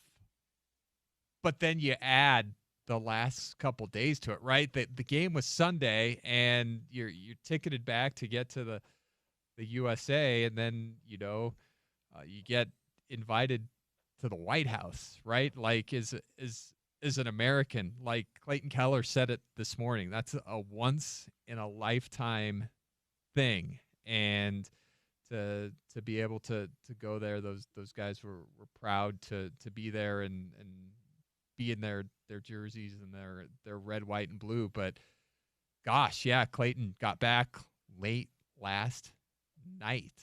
but then you add the last couple days to it, right? The game was Sunday, and you're ticketed back to get to the USA, and then you get invited to the White House, right? Like is an American, like Clayton Keller said it this morning, that's a once in a lifetime thing. And to be able to go there. Those guys were proud to be there and be in their jerseys and their red, white, and blue. But gosh, yeah, Clayton got back late last night,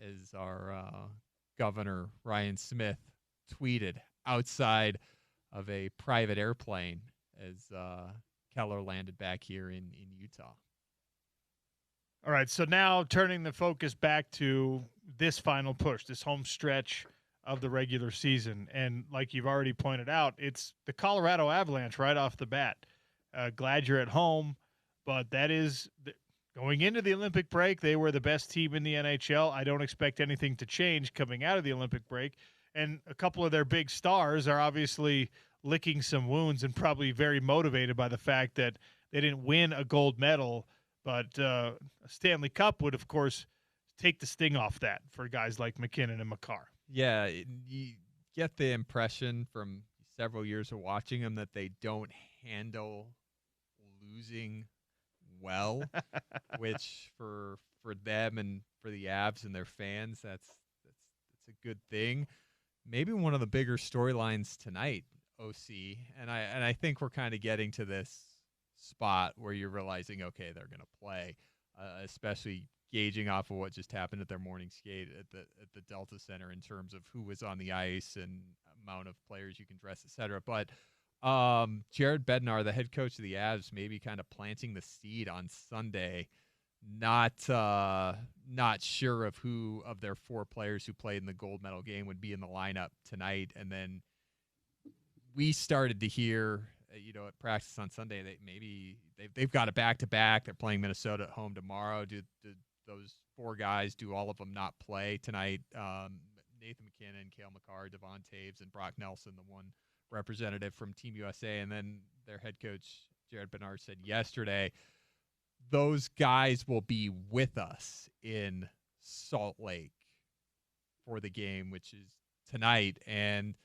as our governor Ryan Smith tweeted outside of a private airplane as Keller landed back here in Utah. All right, so now turning the focus back to this final push, this home stretch of the regular season. And like you've already pointed out, it's the Colorado Avalanche right off the bat. Glad you're at home, but that is going into the Olympic break, they were the best team in the NHL. I don't expect anything to change coming out of the Olympic break. And a couple of their big stars are obviously licking some wounds and probably very motivated by the fact that they didn't win a gold medal. But a Stanley Cup would, of course, take the sting off that for guys like McKinnon and Makar. Yeah, you get the impression from several years of watching them that they don't handle losing well, which for them and for the Avs and their fans, that's a good thing. Maybe one of the bigger storylines tonight, OC, and I think we're kind of getting to this spot where you're realizing, okay, they're going to play, especially gauging off of what just happened at their morning skate at the Delta Center in terms of who was on the ice and amount of players you can dress, etc. But Jared Bednar, the head coach of the Avs, maybe kind of planting the seed on Sunday. Not sure of who of their 4 players who played in the gold medal game would be in the lineup tonight. And then we started to hear, at practice on Sunday, that maybe they've got a back-to-back. They're playing Minnesota at home tomorrow. Do those 4 guys, do all of them not play tonight? Nathan McKinnon, Cale Makar, Devon Taves, and Brock Nelson, the one representative from Team USA. And then their head coach, Jared Bednar, said yesterday, those guys will be with us in Salt Lake for the game, which is tonight. And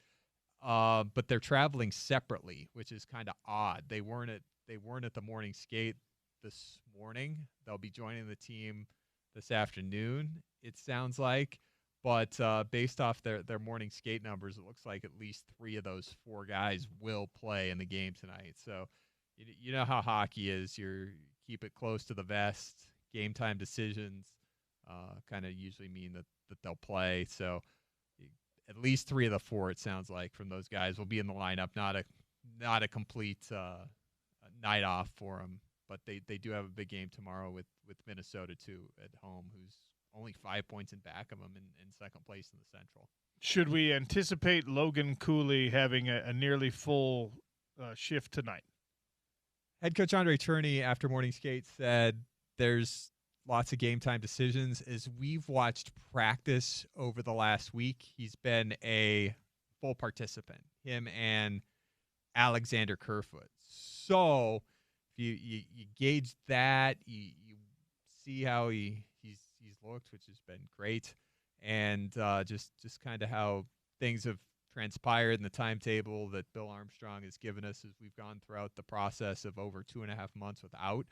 but they're traveling separately, which is kind of odd. They weren't at the morning skate this morning. They'll be joining the team this afternoon, it sounds like. But based off their morning skate numbers, it looks like at least 3 of those 4 guys will play in the game tonight. So you know how hockey is. You keep it close to the vest. Game time decisions kind of usually mean that they'll play. So at least 3 of the 4, it sounds like, from those guys will be in the lineup. Not a complete night off for them, but they do have a big game tomorrow with Minnesota too at home, who's only 5 points in back of them in second place in the Central. Should we anticipate Logan Cooley having a nearly full shift tonight? Head coach Andre Cherney, after morning skate, said there's lots of game time decisions. As we've watched practice over the last week, he's been a full participant, him and Alexander Kerfoot. So if you gauge that, you see how he's looked, which has been great, and just kind of how things have transpired in the timetable that Bill Armstrong has given us as we've gone throughout the process of over 2.5 months without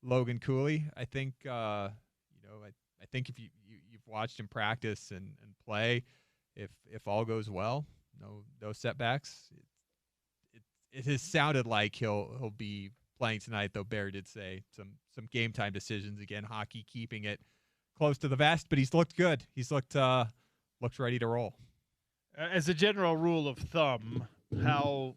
Logan Cooley. I think I think if you've watched him practice and play, if all goes well, no setbacks, it has sounded like he'll be playing tonight, though Bear did say some game time decisions. Again, hockey keeping it close to the vest, but he's looked good. He's looked ready to roll. As a general rule of thumb, how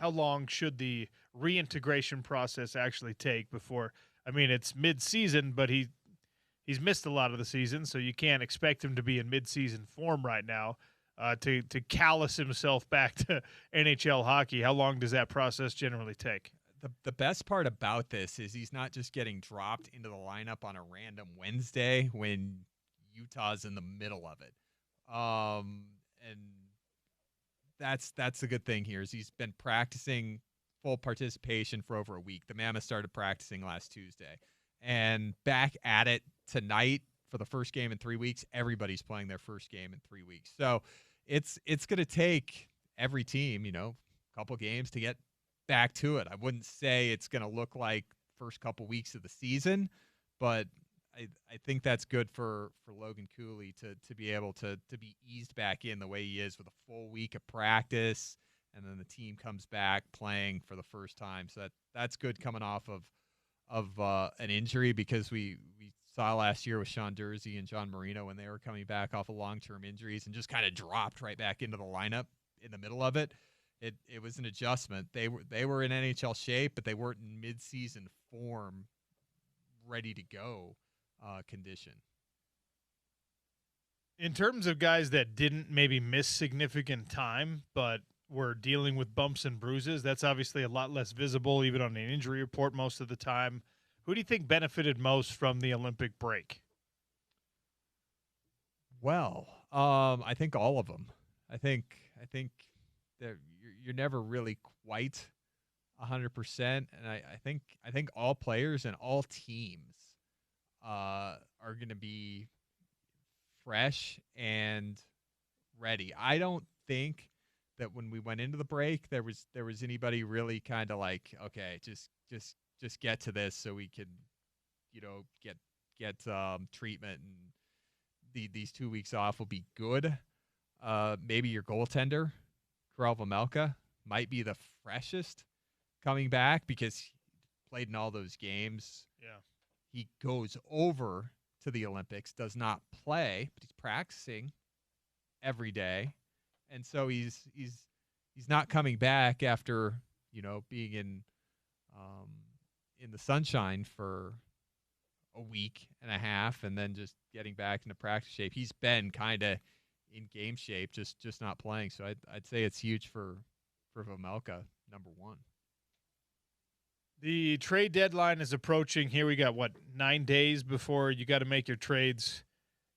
long should the reintegration process actually take before? I mean, it's mid-season, but he's missed a lot of the season, so you can't expect him to be in mid-season form right now to callous himself back to NHL hockey. How long does that process generally take? The best part about this is he's not just getting dropped into the lineup on a random Wednesday when Utah's in the middle of it. And that's the good thing here is he's been practicing full participation for over a week. The Mammoth started practicing last Tuesday and back at it tonight for the first game in 3 weeks. Everybody's playing their first game in 3 weeks. So it's going to take every team, a couple games to get back to it. I wouldn't say it's going to look like first couple weeks of the season, but I think that's good for Logan Cooley to be able to be eased back in the way he is with a full week of practice, and then the team comes back playing for the first time. So that's good coming off of an injury, because we saw last year with Sean Dursey and John Marino when they were coming back off of long-term injuries and just kind of dropped right back into the lineup in the middle of it. It was an adjustment. They were in NHL shape, but they weren't in mid-season form, ready to go condition. In terms of guys that didn't maybe miss significant time, but were dealing with bumps and bruises, that's obviously a lot less visible, even on an injury report most of the time. Who do you think benefited most from the Olympic break? Well, I think all of them. I think that you're never really quite 100%, and I think all players and all teams are going to be fresh and ready. I don't think that when we went into the break there was anybody really kind of like, okay, just get to this so we can, get treatment, and these 2 weeks off will be good. Maybe your goaltender, Karel Vejmelka, might be the freshest coming back because he played in all those games. Yeah. He goes over to the Olympics, does not play, but he's practicing every day. And so he's not coming back after, being in the sunshine for a week and a half and then just getting back into practice shape. He's been kind of in game shape, just not playing. So I'd say it's huge for Vejmelka, number one. The trade deadline is approaching. Here we got, 9 days before you got to make your trades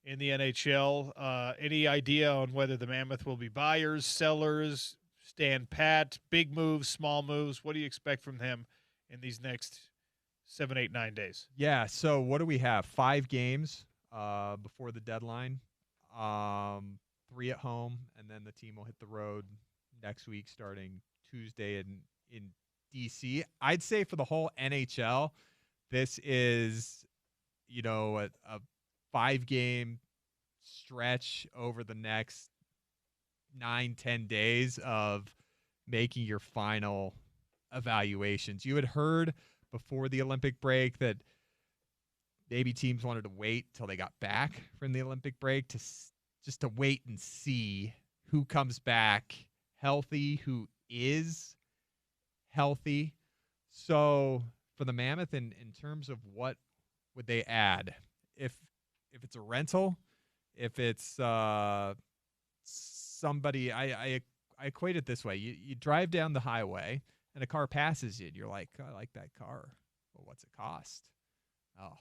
in the NHL. Any idea on whether the Mammoth will be buyers, sellers, stand pat, big moves, small moves? What do you expect from them in these next 7, 8, 9 days? Yeah, so what do we have? 5 games before the deadline, 3 at home, and then the team will hit the road next week starting Tuesday in DC. I'd say for the whole NHL, this is, a 5-game stretch over the next 9-10 days of making your final evaluations. You had heard before the Olympic break that maybe teams wanted to wait till they got back from the Olympic break just to wait and see who comes back healthy, who is healthy. So for the Mammoth, in terms of what would they add, if it's a rental, if it's somebody, I equate it this way: you drive down the highway and a car passes you, and you're like, I like that car. Well, what's it cost? Oh,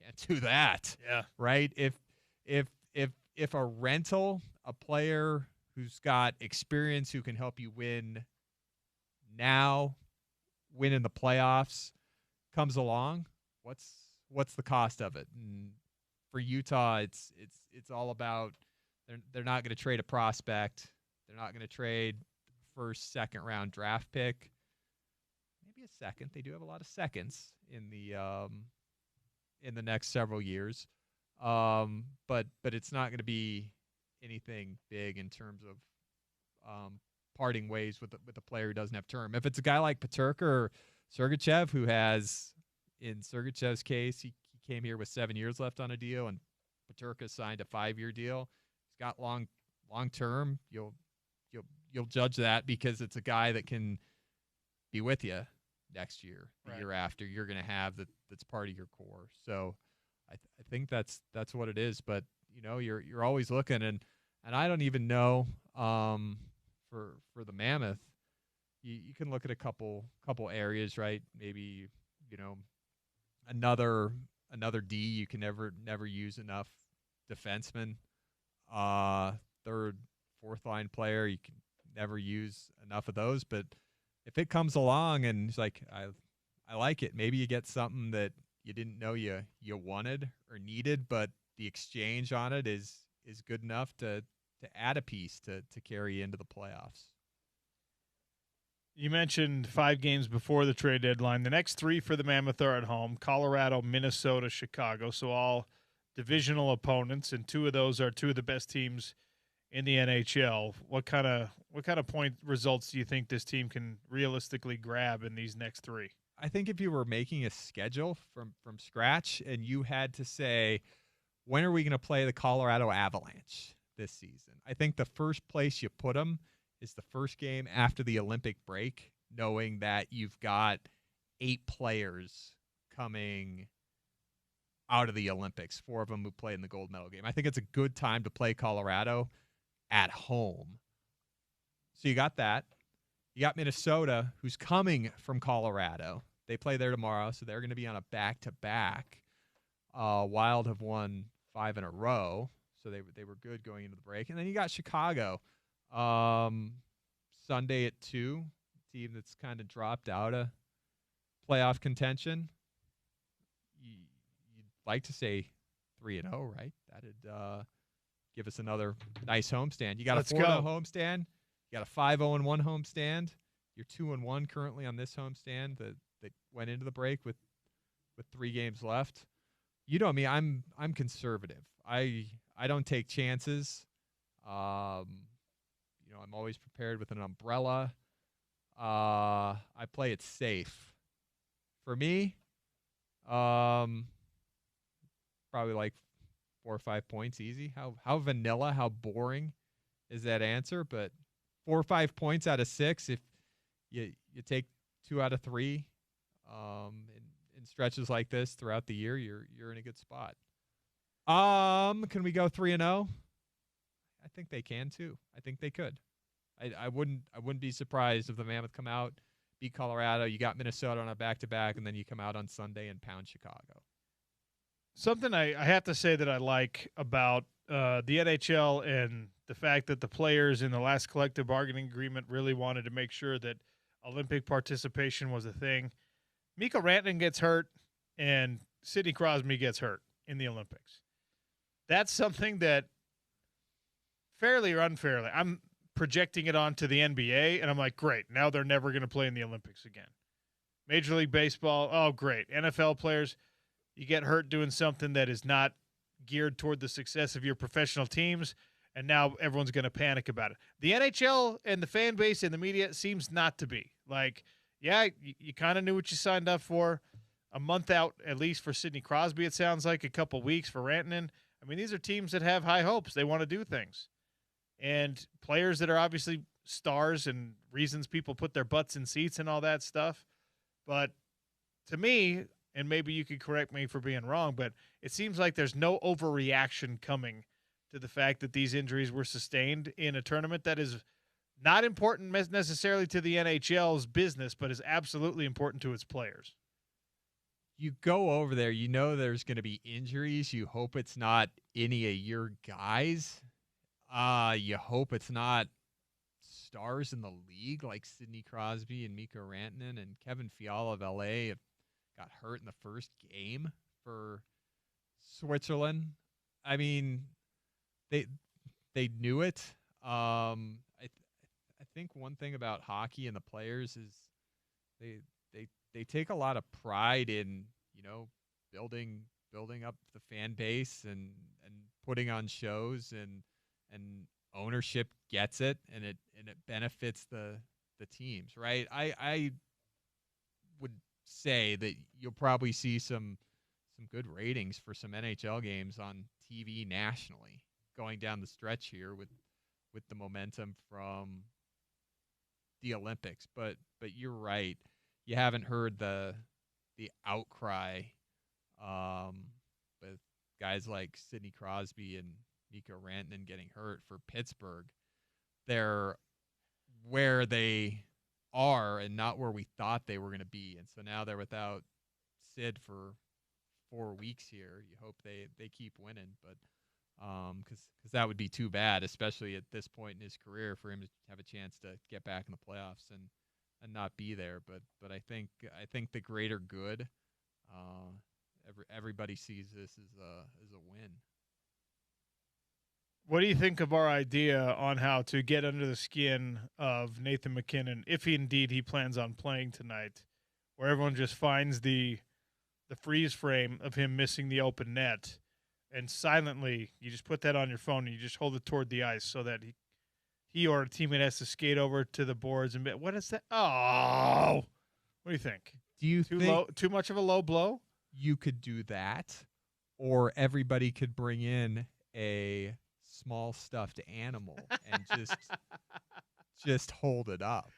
can't do that. Yeah. Right. If a rental, a player who's got experience, who can help you win now, win in the playoffs, comes along, what's the cost of it? And for Utah, it's all about, they're not going to trade a prospect. They're not going to trade first, second round draft pick. Maybe a second. They do have a lot of seconds in the next several years. But it's not going to be anything big in terms of parting ways with a player who doesn't have term. If it's a guy like Peterka or Sergachev, who has, in Sergachev's case, he came here with 7 years left on a deal, and Peterka signed a 5-year deal. He's got long term. You'll judge that because it's a guy that can be with you next year, the year after. You're going to have that's part of your core. So I think that's what it is. But you're always looking, and I don't even know for the Mammoth. You can look at a couple areas, right? Maybe another D. You can never use enough defensemen. Third, fourth line player, you can never use enough of those. But if it comes along and it's like, I like it, maybe you get something that you didn't know you wanted or needed, but the exchange on it is good enough to add a piece to carry into the playoffs. You mentioned 5 games before the trade deadline. The next 3 for the Mammoth are at home: Colorado, Minnesota, Chicago. So all divisional opponents, and 2 of those are 2 of the best teams in the NHL. What kind of point results do you think this team can realistically grab in these next 3? I think if you were making a schedule from scratch and you had to say, when are we going to play the Colorado Avalanche this season? I think the first place you put them is the first game after the Olympic break, knowing that you've got 8 players coming out of the Olympics, 4 of them who play in the gold medal game. I think it's a good time to play Colorado at home. So you got that. You got Minnesota, who's coming from Colorado. They play there tomorrow, so they're going to be on a back-to-back. Wild have won 5 in a row, so they were good going into the break. And then you got Chicago Sunday at 2, team that's kind of dropped out of playoff contention. You'd like to say 3-0, right? That'd give us another nice homestand. You got a 4-0 homestand. You got a 5-0-1 homestand. You're 2-1 currently on this homestand that went into the break with 3 games left. You know me, I'm conservative. I don't take chances. I'm always prepared with an umbrella. I play it safe. For me, probably like 4 or 5 points easy. How vanilla, how boring is that answer? But 4 or 5 points out of 6, if you take 2 out of 3 in stretches like this throughout the year, you're in a good spot. Can we go 3-0? I think they can too. I think they could. I wouldn't be surprised if the Mammoth come out, beat Colorado. You got Minnesota on a back-to-back, and then you come out on Sunday and pound Chicago. Something I have to say that I like about the NHL and the fact that the players in the last collective bargaining agreement really wanted to make sure that Olympic participation was a thing. Mikko Rantanen gets hurt, and Sidney Crosby gets hurt in the Olympics. That's something that, fairly or unfairly, I'm projecting it onto the NBA, and I'm like, great, now they're never going to play in the Olympics again. Major League Baseball, oh, great. NFL players, you get hurt doing something that is not geared toward the success of your professional teams, and now everyone's going to panic about it. The NHL and the fan base and the media seems not to be. Like, yeah, you kind of knew what you signed up for. A month out, at least for Sidney Crosby, it sounds like, a couple weeks for Rantanen. I mean, these are teams that have high hopes. They want to do things. And players that are obviously stars and reasons people put their butts in seats and all that stuff. But to me, and maybe you could correct me for being wrong, but it seems like there's no overreaction coming to the fact that these injuries were sustained in a tournament that is not important necessarily to the NHL's business, but is absolutely important to its players. You go over there, you know there's going to be injuries. You hope it's not any of your guys. You hope it's not stars in the league like Sidney Crosby and Mikko Rantanen, and Kevin Fiala of LA got hurt in the first game for Switzerland. I mean, they knew it. I think one thing about hockey and the players is they take a lot of pride in, building up the fan base and putting on shows, and ownership gets it, and it benefits the teams, right? I would say that you'll probably see some good ratings for some NHL games on TV nationally going down the stretch here with the momentum from the Olympics. But you're right. You haven't heard the outcry with guys like Sidney Crosby and Mikko Rantanen getting hurt for Pittsburgh. They're where they are and not where we thought they were going to be. And so now they're without Sid for 4 weeks here. You hope they keep winning, but because that would be too bad, especially at this point in his career, for him to have a chance to get back in the playoffs and not be there. But I think the greater good, everybody sees this as a win. What do you think of our idea on how to get under the skin of Nathan McKinnon, if indeed he plans on playing tonight, where everyone just finds the freeze frame of him missing the open net, and silently you just put that on your phone and you just hold it toward the ice so that he or a teammate has to skate over to the boards and be, what is that? Oh, what do you think? Do you think too much of a low blow? you could do that, or everybody could bring in a small stuffed animal and just hold it up?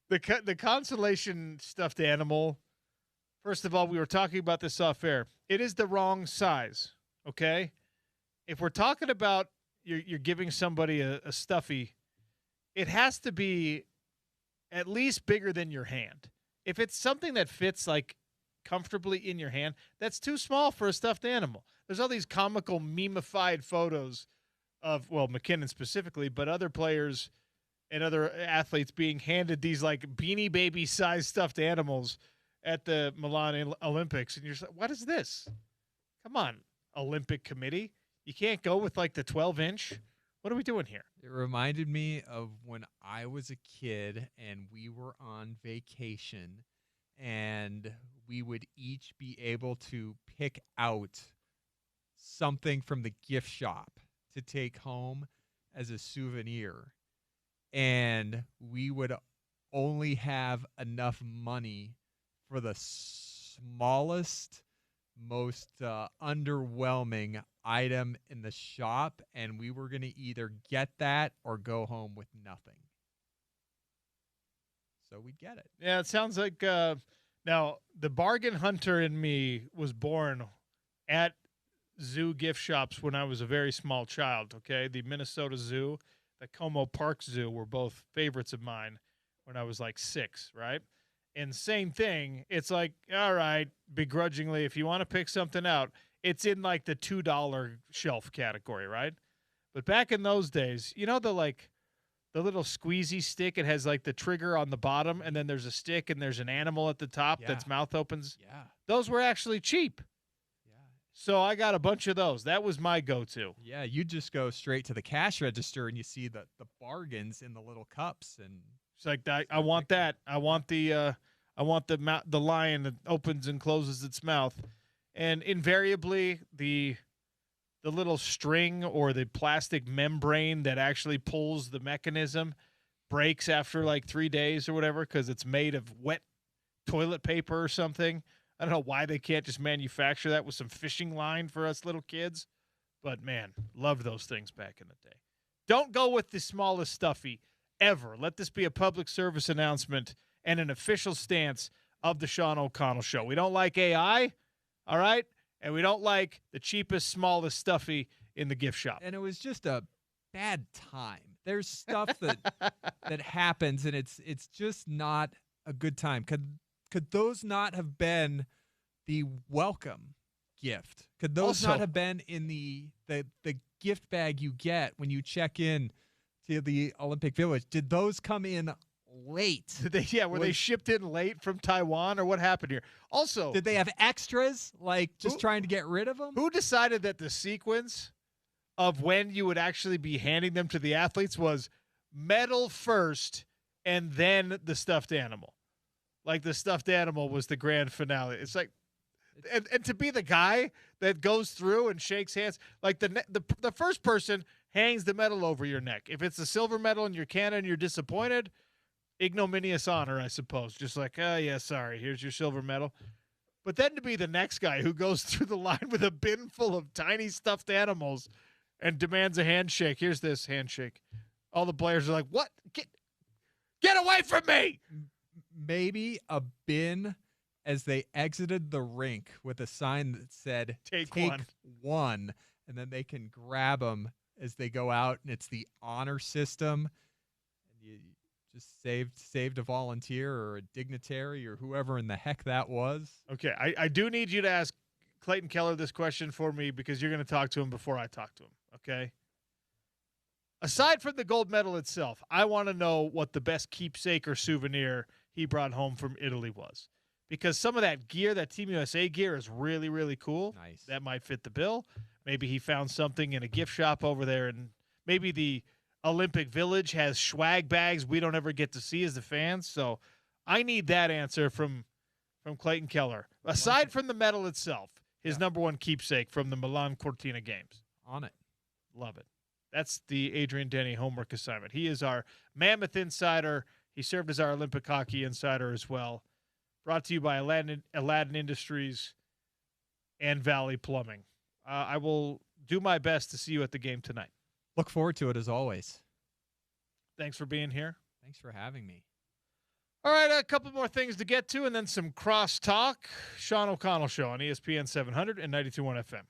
The consolation stuffed animal. First of all, we were talking about this off air. It is the wrong size. Okay, if we're talking about you're giving somebody a stuffy, it has to be at least bigger than your hand. If it's something that fits like comfortably in your hand, that's too small for a stuffed animal. There's all these comical memeified photos of, well, McKinnon specifically, but other players and other athletes being handed these like Beanie Baby sized stuffed animals at the Milan Olympics. And you're just like, what is this? Come on, Olympic Committee. You can't go with like the 12-inch. What are we doing here? It reminded me of when I was a kid and we were on vacation and we would each be able to pick out something from the gift shop to take home as a souvenir. And we would only have enough money for the smallest, most underwhelming item in the shop, and we were going to either get that or go home with nothing. So we'd get it. Yeah, it sounds like now the bargain hunter in me was born at zoo gift shops when I was a very small child, okay? The Minnesota Zoo, the Como Park Zoo were both favorites of mine when I was like 6, right? And same thing, it's like, all right, begrudgingly, if you want to pick something out, it's in like the $2 shelf category, right? But back in those days, you know the little squeezy stick, it has like the trigger on the bottom, and then there's a stick and there's an animal at the top that's mouth opens. Yeah. Those were actually cheap. Yeah. So I got a bunch of those. That was my go-to. Yeah, you just go straight to the cash register and you see the bargains in the little cups, and It's like that. I want that. I want the lion that opens and closes its mouth, and invariably the little string or the plastic membrane that actually pulls the mechanism breaks after like 3 days or whatever because it's made of wet toilet paper or something. I don't know why they can't just manufacture that with some fishing line for us little kids, but man, loved those things back in the day. Don't go with the smallest stuffy ever. Let this be a public service announcement and an official stance of the Sean O'Connell Show. We don't like AI, all right? And we don't like the cheapest, smallest stuffy in the gift shop. and it was just a bad time. There's stuff that happens, and it's just not a good time. Could those not have been the welcome gift? Could those Also, not have been in the gift bag you get when you check in to the Olympic Village? Did those come in late? Were they shipped in late from Taiwan, or what happened here? Also, Did they have extras, like just Who- trying to get rid of them? who decided that the sequence of when you would actually be handing them to the athletes was medal first and then the stuffed animal? Like the stuffed animal was the grand finale. It's like, and to be the guy that goes through and shakes hands, like the first person hangs the medal over your neck. If it's a silver medal in your cannon, you're disappointed. Ignominious honor, I suppose. Just like, oh yeah, sorry, here's your silver medal. But then to be the next guy who goes through the line with a bin full of tiny stuffed animals and demands a handshake. Here's this handshake. All the players are like, what? Get away from me! Maybe a bin as they exited the rink with a sign that said Take one, and then they can grab them as they go out, and it's the honor system, and you just saved a volunteer or a dignitary or whoever in the heck that was. Okay, I do need you to ask Clayton Keller this question for me because you're going to talk to him before I talk to him, okay? Aside from the gold medal itself, I want to know what the best keepsake or souvenir he brought home from Italy was. Because some of that gear, that Team USA gear, is really, really cool. Nice. That might fit the bill. Maybe he found something in a gift shop over there in maybe the Olympic Village has swag bags we don't ever get to see as the fans. So I need that answer from Clayton Keller. Aside from the medal itself, his number one keepsake from the Milan Cortina games. On it. Love it. That's the Adrian Denny homework assignment. He is our Mammoth Insider. He served as our Olympic Hockey Insider as well. Brought to you by Aladdin Industries and Valley Plumbing. I will do my best to see you at the game tonight. Look forward to it as always. Thanks for being here. Thanks for having me. All right, a couple more things to get to, and then some crosstalk. Sean O'Connell Show on ESPN 700 and 92.1 FM.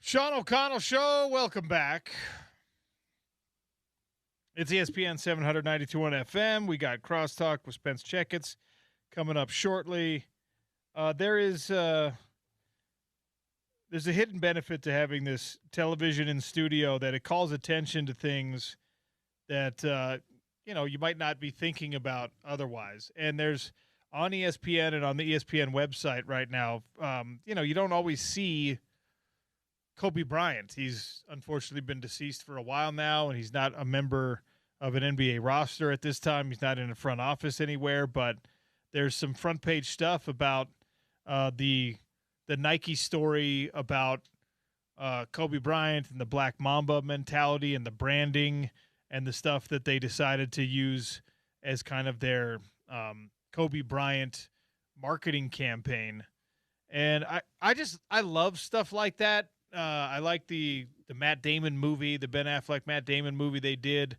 Sean O'Connell Show, welcome back. It's ESPN 792.1 FM. We got Crosstalk with Spence Checketts coming up shortly. There's a hidden benefit to having this television in studio, that it calls attention to things that you might not be thinking about otherwise. And there's on ESPN and on the ESPN website right now, you don't always see Kobe Bryant. He's unfortunately been deceased for a while now, and he's not a member of an NBA roster at this time. He's not in the front office anywhere, but there's some front page stuff about the Nike story about Kobe Bryant and the Black Mamba mentality and the branding and the stuff that they decided to use as kind of their Kobe Bryant marketing campaign. And I love stuff like that. I like the Matt Damon movie, the Ben Affleck Matt Damon movie they did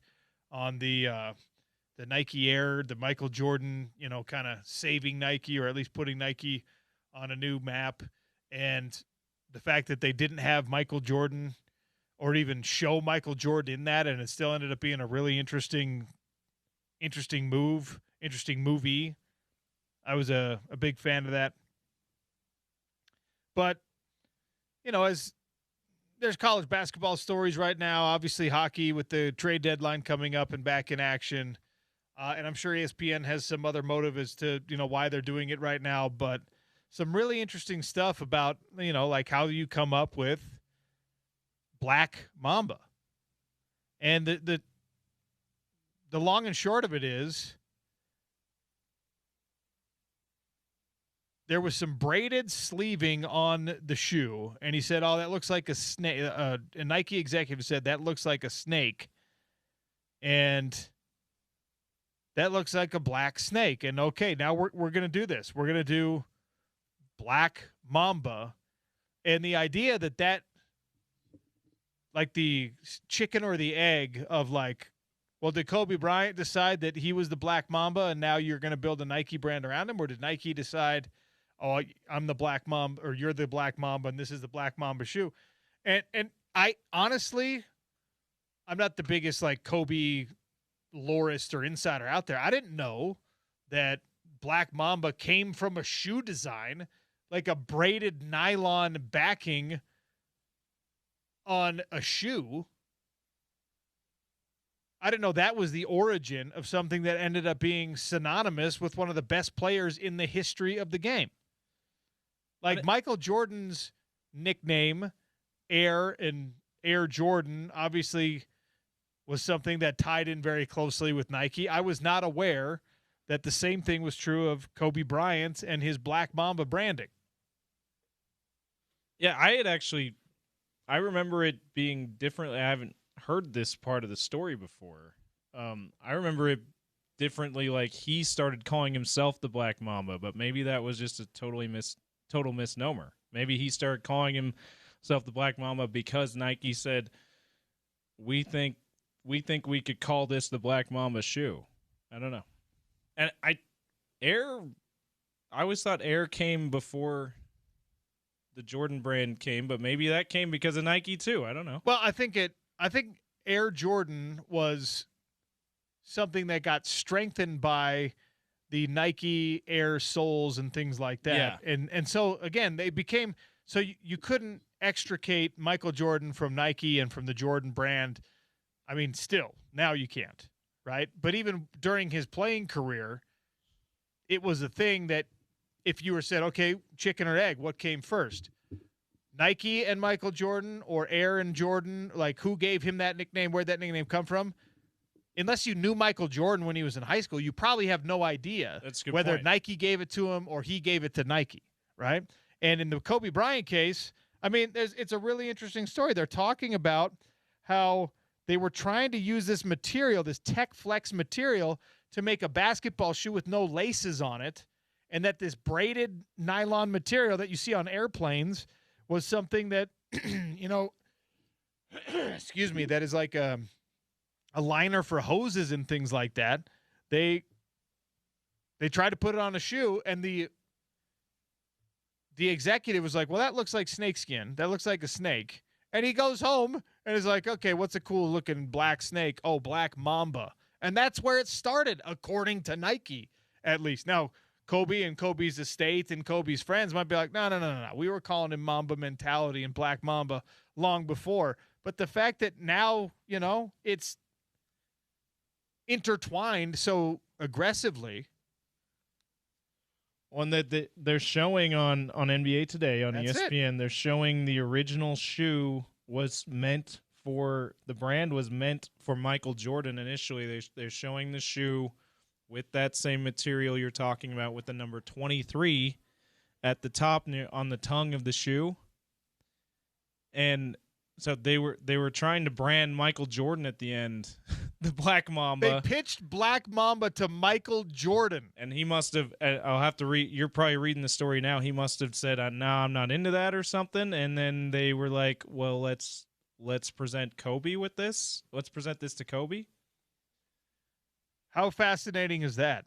on the Nike Air, the Michael Jordan, kind of saving Nike, or at least putting Nike on a new map. And the fact that they didn't have Michael Jordan or even show Michael Jordan in that, and it still ended up being a really interesting movie. I was a big fan of that. But, as there's college basketball stories right now, obviously hockey with the trade deadline coming up and back in action. And I'm sure ESPN has some other motive as to, why they're doing it right now. But some really interesting stuff about, like how you come up with Black Mamba. And the long and short of it is, there was some braided sleeving on the shoe, and he said, "Oh, that looks like a snake." A Nike executive said, "That looks like a snake," and that looks like a black snake. And okay, now we're going to do this. We're going to do Black Mamba, and the idea that like the chicken or the egg of like, well, did Kobe Bryant decide that he was the Black Mamba, and now you're going to build a Nike brand around him, or did Nike decide, oh, I'm the Black Mamba, or you're the Black Mamba, and this is the Black Mamba shoe? And I honestly, I'm not the biggest like Kobe lorist or insider out there. I didn't know that Black Mamba came from a shoe design, like a braided nylon backing on a shoe. I didn't know that was the origin of something that ended up being synonymous with one of the best players in the history of the game. Like Michael Jordan's nickname, Air and Air Jordan, obviously was something that tied in very closely with Nike. I was not aware that the same thing was true of Kobe Bryant and his Black Mamba branding. Yeah, I remember it being different. I haven't heard this part of the story before. I remember it differently, like he started calling himself the Black Mamba, but maybe that was just a total misnomer. Maybe he started calling himself the Black Mamba because Nike said, we think we could call this the Black Mamba shoe. I don't know. And I always thought Air came before the Jordan brand came, but maybe that came because of Nike too. I don't know. Well, I think Air Jordan was something that got strengthened by the Nike Air soles and things like that. Yeah. And so again, they became, so you couldn't extricate Michael Jordan from Nike and from the Jordan brand. I mean, still, now you can't, right? But even during his playing career, it was a thing that if you were said, okay, chicken or egg, what came first? Nike and Michael Jordan, or Air and Jordan? Like, who gave him that nickname? Where'd that nickname come from? Unless you knew Michael Jordan when he was in high school, you probably have no idea whether point. Nike gave it to him or he gave it to Nike, right? And in the Kobe Bryant case, I mean, it's a really interesting story. They're talking about how they were trying to use this material, this Tech Flex material, to make a basketball shoe with no laces on it, and that this braided nylon material that you see on airplanes was something that, excuse me, that is like a liner for hoses and things like that. They tried to put it on a shoe, and the executive was like, well, that looks like snake skin. That looks like a snake. And he goes home and is like, okay, what's a cool looking black snake? Oh, Black Mamba. And that's where it started, according to Nike, at least. Now, Kobe and Kobe's estate and Kobe's friends might be like, no. We were calling him Mamba mentality and Black Mamba long before. But the fact that now, it's intertwined so aggressively. One that they're showing on NBA Today on That's ESPN, they're showing the original shoe was meant for, the brand was meant for Michael Jordan initially. They're showing the shoe with that same material you're talking about, with the number 23 at the top on the tongue of the shoe. And so they were trying to brand Michael Jordan at the end, the Black Mamba. They pitched Black Mamba to Michael Jordan. And he must have, I'll have to read, you're probably reading the story now, he must have said, no, I'm not into that or something. And then they were like, well, let's present Kobe with this. Let's present this to Kobe. How fascinating is that?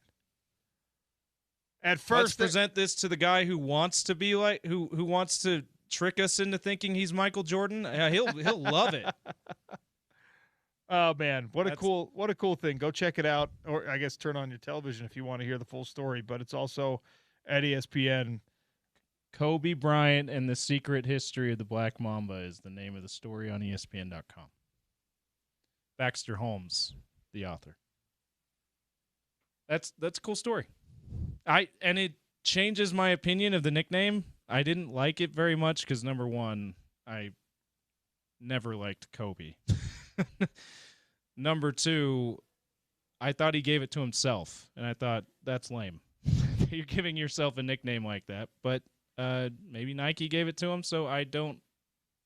At first, let's present this to the guy who wants to be like, who wants to trick us into thinking he's Michael Jordan. He'll love it. Oh man, what a cool thing. Go check it out, or I guess turn on your television if you want to hear the full story, but it's also at ESPN. Kobe Bryant and the Secret History of the Black Mamba is the name of the story on ESPN.com. Baxter Holmes, the author. That's a cool story. And it changes my opinion of the nickname. I didn't like it very much because, number one, I never liked Kobe. Number two, I thought he gave it to himself, and I thought, that's lame. You're giving yourself a nickname like that, but maybe Nike gave it to him, so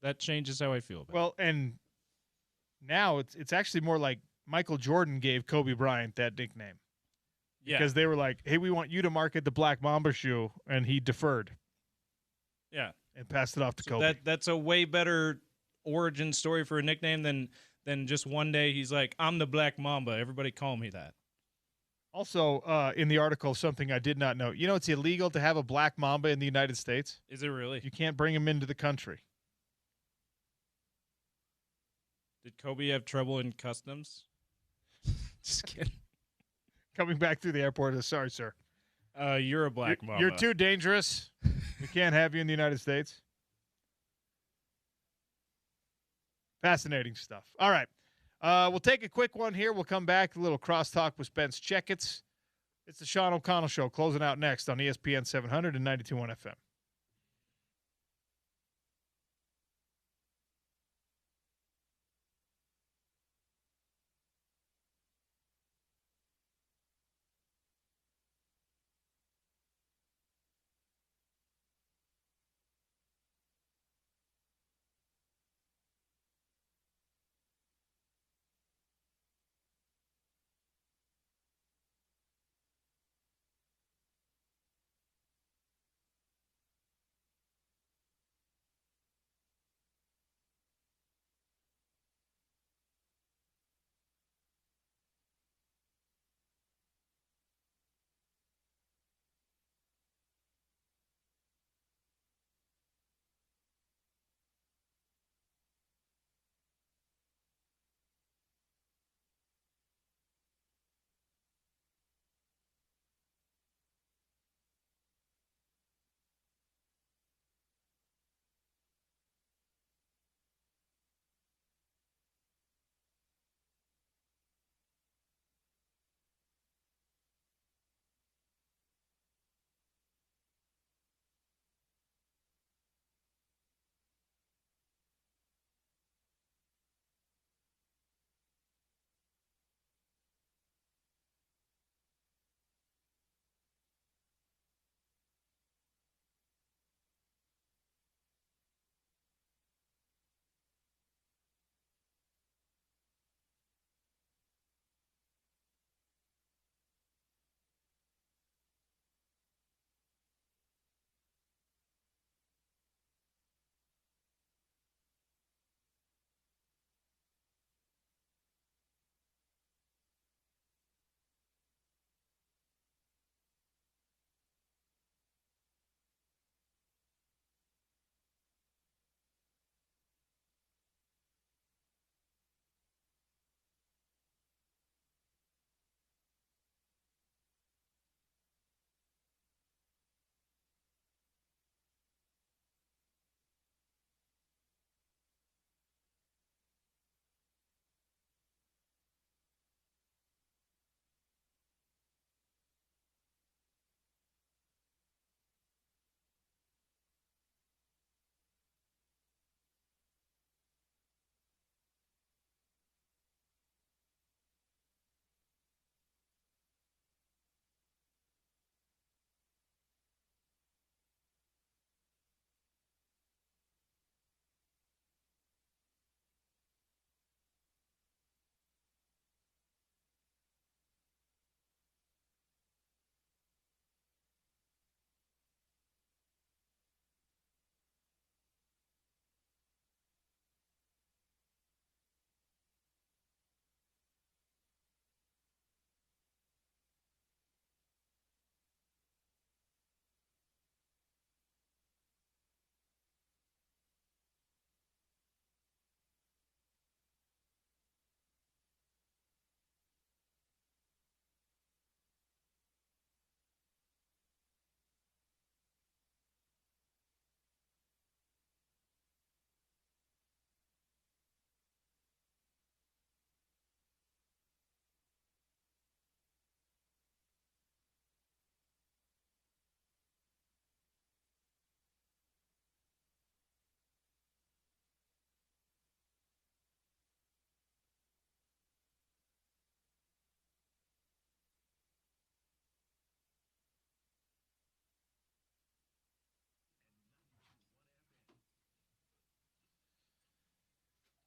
that changes how I feel about it. Well, and now it's actually more like Michael Jordan gave Kobe Bryant that nickname. Yeah. Because they were like, hey, we want you to market the Black Mamba shoe, and he deferred. Yeah. And passed it off to Kobe. That's a way better origin story for a nickname than just one day he's like, I'm the Black Mamba. Everybody call me that. Also, in the article, something I did not know. You know, it's illegal to have a Black Mamba in the United States. Is it really? You can't bring him into the country. Did Kobe have trouble in customs? Just kidding. Coming back through the airport, sorry, sir. You're a Black Mamba. You're too dangerous. We can't have you in the United States. Fascinating stuff. All right. We'll take a quick one here. We'll come back. A little crosstalk with Spence Checketts. It's the Sean O'Connell Show, closing out next on ESPN 700 and 92.1 FM.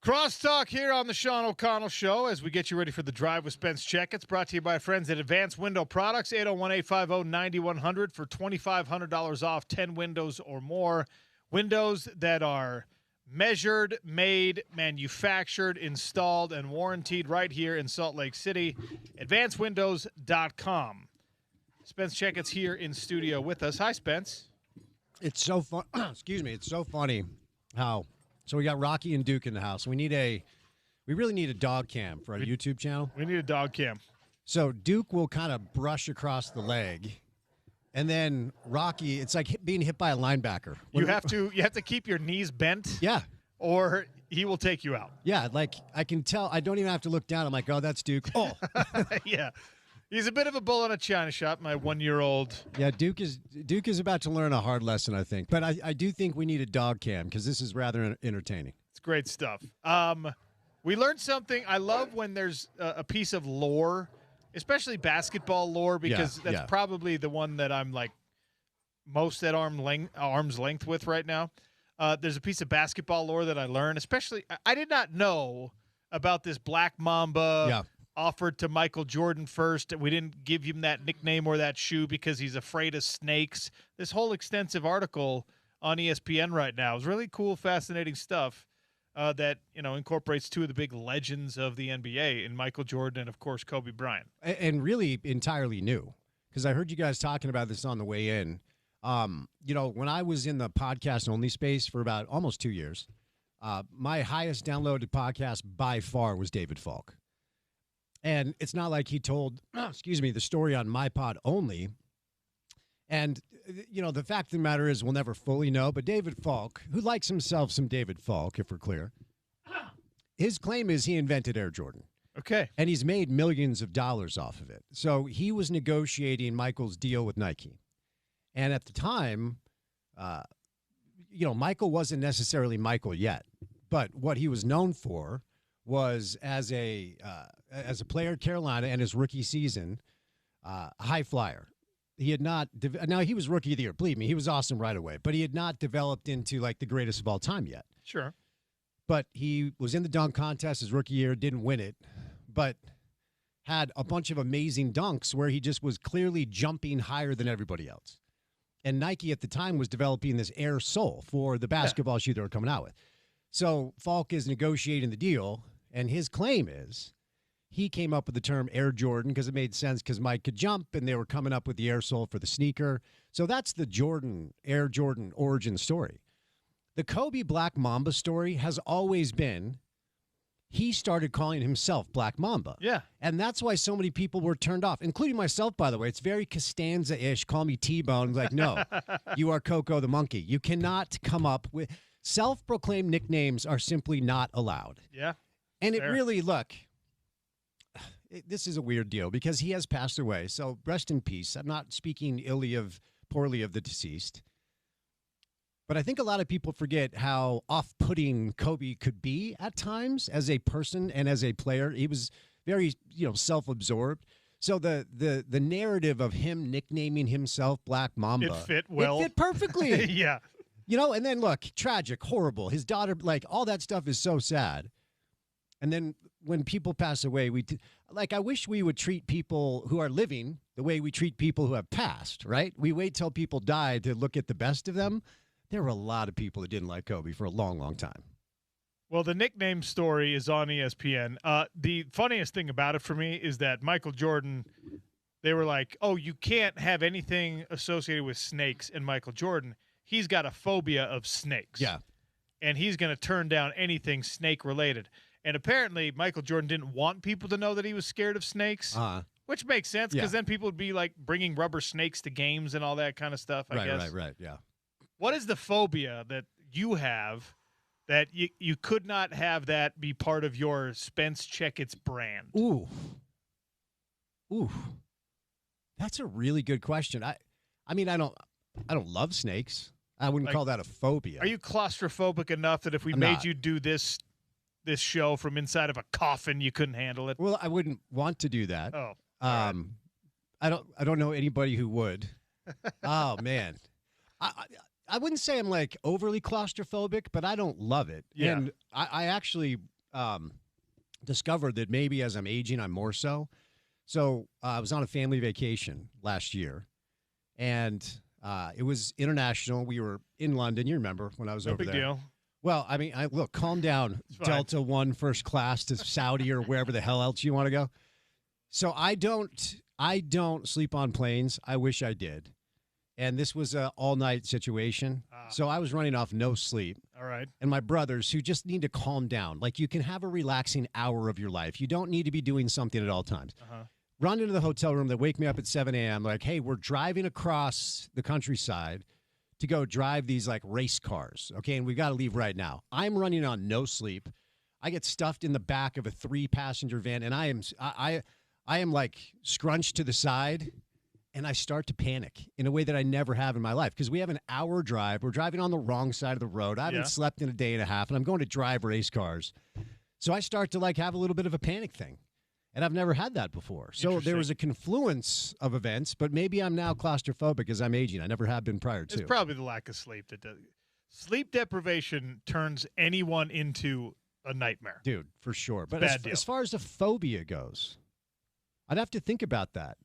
Crosstalk here on the Sean O'Connell Show as we get you ready for the drive with Spence Checketts, brought to you by friends at Advanced Window Products, 801-850-9100 for $2,500 off 10 windows or more. Windows that are measured, made, manufactured, installed, and warranted right here in Salt Lake City. AdvancedWindows.com. Spence Checketts here in studio with us. Hi, Spence. It's so fun. Excuse me. It's so funny how. So we got Rocky and Duke in the house. We really need a dog cam for our YouTube channel. We need a dog cam. So Duke will kind of brush across the leg, and then Rocky, it's like being hit by a linebacker. You have to keep your knees bent. Yeah. Or he will take you out. Yeah, like I can tell. I don't even have to look down. I'm like, oh, that's Duke. Oh. Yeah. He's a bit of a bull in a china shop, my 1-year-old. Yeah, Duke is about to learn a hard lesson, I think. But I do think we need a dog cam because this is rather entertaining. It's great stuff. We learned something. I love when there's a piece of lore, especially basketball lore, because that's probably the one that I'm like most at arm's length with right now. There's a piece of basketball lore that I learned, especially I did not know about this Black Mamba offered to Michael Jordan first. We didn't give him that nickname or that shoe because he's afraid of snakes. This whole extensive article on ESPN right now is really cool, fascinating stuff that incorporates two of the big legends of the NBA in Michael Jordan and, of course, Kobe Bryant. And really entirely new, because I heard you guys talking about this on the way in. When I was in the podcast only space for about almost 2 years, my highest downloaded podcast by far was David Falk. And it's not like he told, the story on my pod only. And, the fact of the matter is we'll never fully know. But David Falk, who likes himself some David Falk, if we're clear, his claim is he invented Air Jordan. Okay. And he's made millions of dollars off of it. So he was negotiating Michael's deal with Nike. And at the time, Michael wasn't necessarily Michael yet. But what he was known for was as a player at Carolina and his rookie season, high flyer. He had not now he was rookie of the year. Believe me, he was awesome right away. But he had not developed into like the greatest of all time yet. Sure. But he was in the dunk contest his rookie year, didn't win it, but had a bunch of amazing dunks where he just was clearly jumping higher than everybody else. And Nike at the time was developing this Air sole for the basketball shoe they were coming out with. So Falk is negotiating the deal. And his claim is he came up with the term Air Jordan because it made sense because Mike could jump and they were coming up with the Air sole for the sneaker. So that's the Air Jordan origin story. The Kobe Black Mamba story has always been he started calling himself Black Mamba. Yeah. And that's why so many people were turned off, including myself, by the way. It's very Costanza-ish. Call me T-Bone. Like, no, you are Coco the monkey. You cannot come up with self-proclaimed nicknames are simply not allowed. Yeah. And it really, this is a weird deal because he has passed away. So rest in peace. I'm not speaking poorly of the deceased. But I think a lot of people forget how off-putting Kobe could be at times as a person and as a player. He was very, self-absorbed. So the narrative of him nicknaming himself Black Mamba. It fit well. It fit perfectly. Yeah. And then look, tragic, horrible. His daughter, all that stuff is so sad. And then when people pass away, I wish we would treat people who are living the way we treat people who have passed, right? We wait till people die to look at the best of them. There were a lot of people that didn't like Kobe for a long, long time. Well, the nickname story is on ESPN. The funniest thing about it for me is that Michael Jordan, they were like, oh, you can't have anything associated with snakes in Michael Jordan. He's got a phobia of snakes. Yeah. And he's going to turn down anything snake-related. And apparently Michael Jordan didn't want people to know that he was scared of snakes, which makes sense because then people would be like bringing rubber snakes to games and all that kind of stuff, I guess. Right, yeah. What is the phobia that you have that you could not have that be part of your Spence Checketts brand? Ooh. That's a really good question. I don't love snakes. I wouldn't call that a phobia. Are you claustrophobic enough that if we made you do this show from inside of a coffin, you couldn't handle it? Well, I wouldn't want to do that. Oh, I don't know anybody who would. Oh man, I wouldn't say I'm like overly claustrophobic, but I don't love it. Yeah. And I actually discovered that maybe as I'm aging, I'm more so. So I was on a family vacation last year, and it was international. We were in London. You remember when I was No over big there. deal. Well, I mean, look, calm down, fine. Delta One first class to Saudi or wherever the hell else you want to go. So I don't sleep on planes. I wish I did. And this was an all-night situation. So I was running off no sleep. All right. And my brothers, who just need to calm down. Like, you can have a relaxing hour of your life. You don't need to be doing something at all times. Run into the hotel room. They wake me up at 7 a.m. Like, hey, we're driving across the countryside to go drive these, like, race cars. Okay, and we got to leave right now. I'm running on no sleep. I get stuffed in the back of a 3-passenger van, and I am like scrunched to the side. And I start to panic in a way that I never have in my life because we have an hour drive. We're driving on the wrong side of the road. I haven't slept in a day and a half, and I'm going to drive race cars. So I start to like have a little bit of a panic thing, and I've never had that before. So there was a confluence of events, but maybe I'm now claustrophobic as I'm aging. I never have been prior to. It's probably the lack of sleep that does. Sleep deprivation turns anyone into a nightmare. Dude, for sure. But Bad deal. As far as the phobia goes, I'd have to think about that.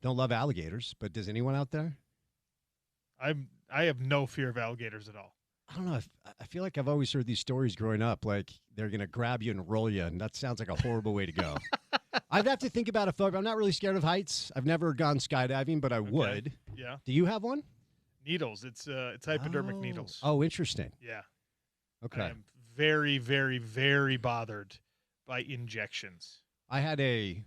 Don't love alligators, but does anyone out there? I have no fear of alligators at all. I don't know. I feel like I've always heard these stories growing up, like they're going to grab you and roll you, and that sounds like a horrible way to go. I'd have to think about a phobia. I'm not really scared of heights. I've never gone skydiving, but I would. Yeah. Do you have one? Needles. It's hypodermic needles. Oh, interesting. Yeah. Okay. I am very, very, very bothered by injections. I had a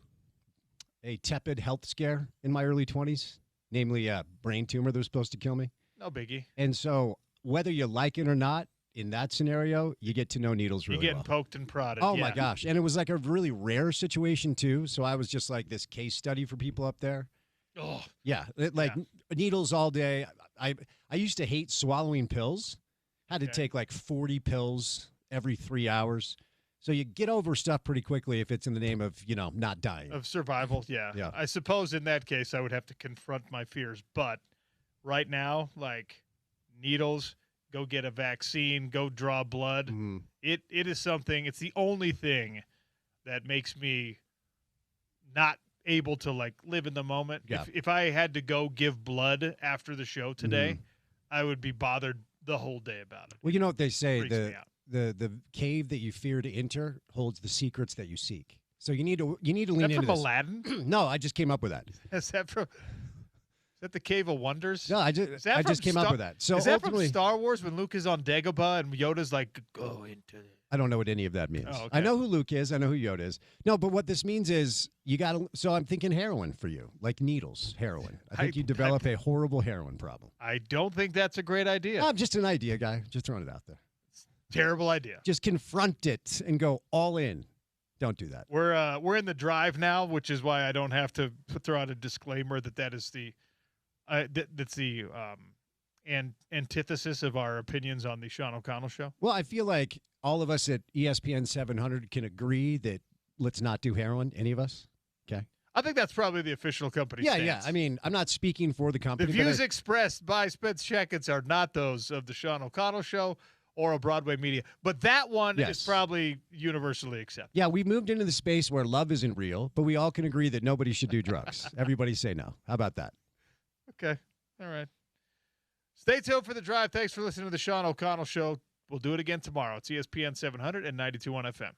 tepid health scare in my early 20s, namely a brain tumor that was supposed to kill me. No biggie. And so whether you like it or not, in that scenario, you get to know needles really You're getting well. poked and prodded. Oh, my gosh. And it was like a really rare situation, too. So I was just like this case study for people up there. Oh. Yeah. Needles all day. I used to hate swallowing pills. Had to take like 40 pills every 3 hours. So you get over stuff pretty quickly if it's in the name of, not dying. Of survival, yeah. I suppose in that case I would have to confront my fears. But right now, like needles, go get a vaccine, go draw blood. It is something. It's the only thing that makes me not able to like live in the moment. Yeah. If I had to go give blood after the show today, I would be bothered the whole day about it. Well, you know what they say, Freaks me out. the cave that you fear to enter holds the secrets that you seek. So you need to lean into from this. Aladdin? No, I just came up with that. Is that the Cave of Wonders? No, I just came up with that. So is that from ultimately, Star Wars when Luke is on Dagobah and Yoda's like, go into it? I don't know what any of that means. Oh, okay. I know who Luke is. I know who Yoda is. No, but what this means is you got to. So I'm thinking heroin for you, like needles, heroin. I think you develop a horrible heroin problem. I don't think that's a great idea. I'm just an idea guy. Just throwing it out there. Terrible idea. Just confront it and go all in. Don't do that. We're in the drive now, which is why I don't have to throw out a disclaimer that is the that's the antithesis of our opinions on the Sean O'Connell show. Well, I feel like all of us at ESPN 700 can agree that let's not do heroin. Any of us? Okay. I think that's probably the official company stance. Yeah. I mean, I'm not speaking for the company. The views expressed by Spence Checketts are not those of the Sean O'Connell show or a Broadway media. But that one is probably universally accepted. Yeah, we moved into the space where love isn't real, but we all can agree that nobody should do drugs. Everybody say no. How about that? Okay. All right. Stay tuned for the drive. Thanks for listening to the Sean O'Connell show. We'll do it again tomorrow. It's ESPN 700 and 92.1 FM.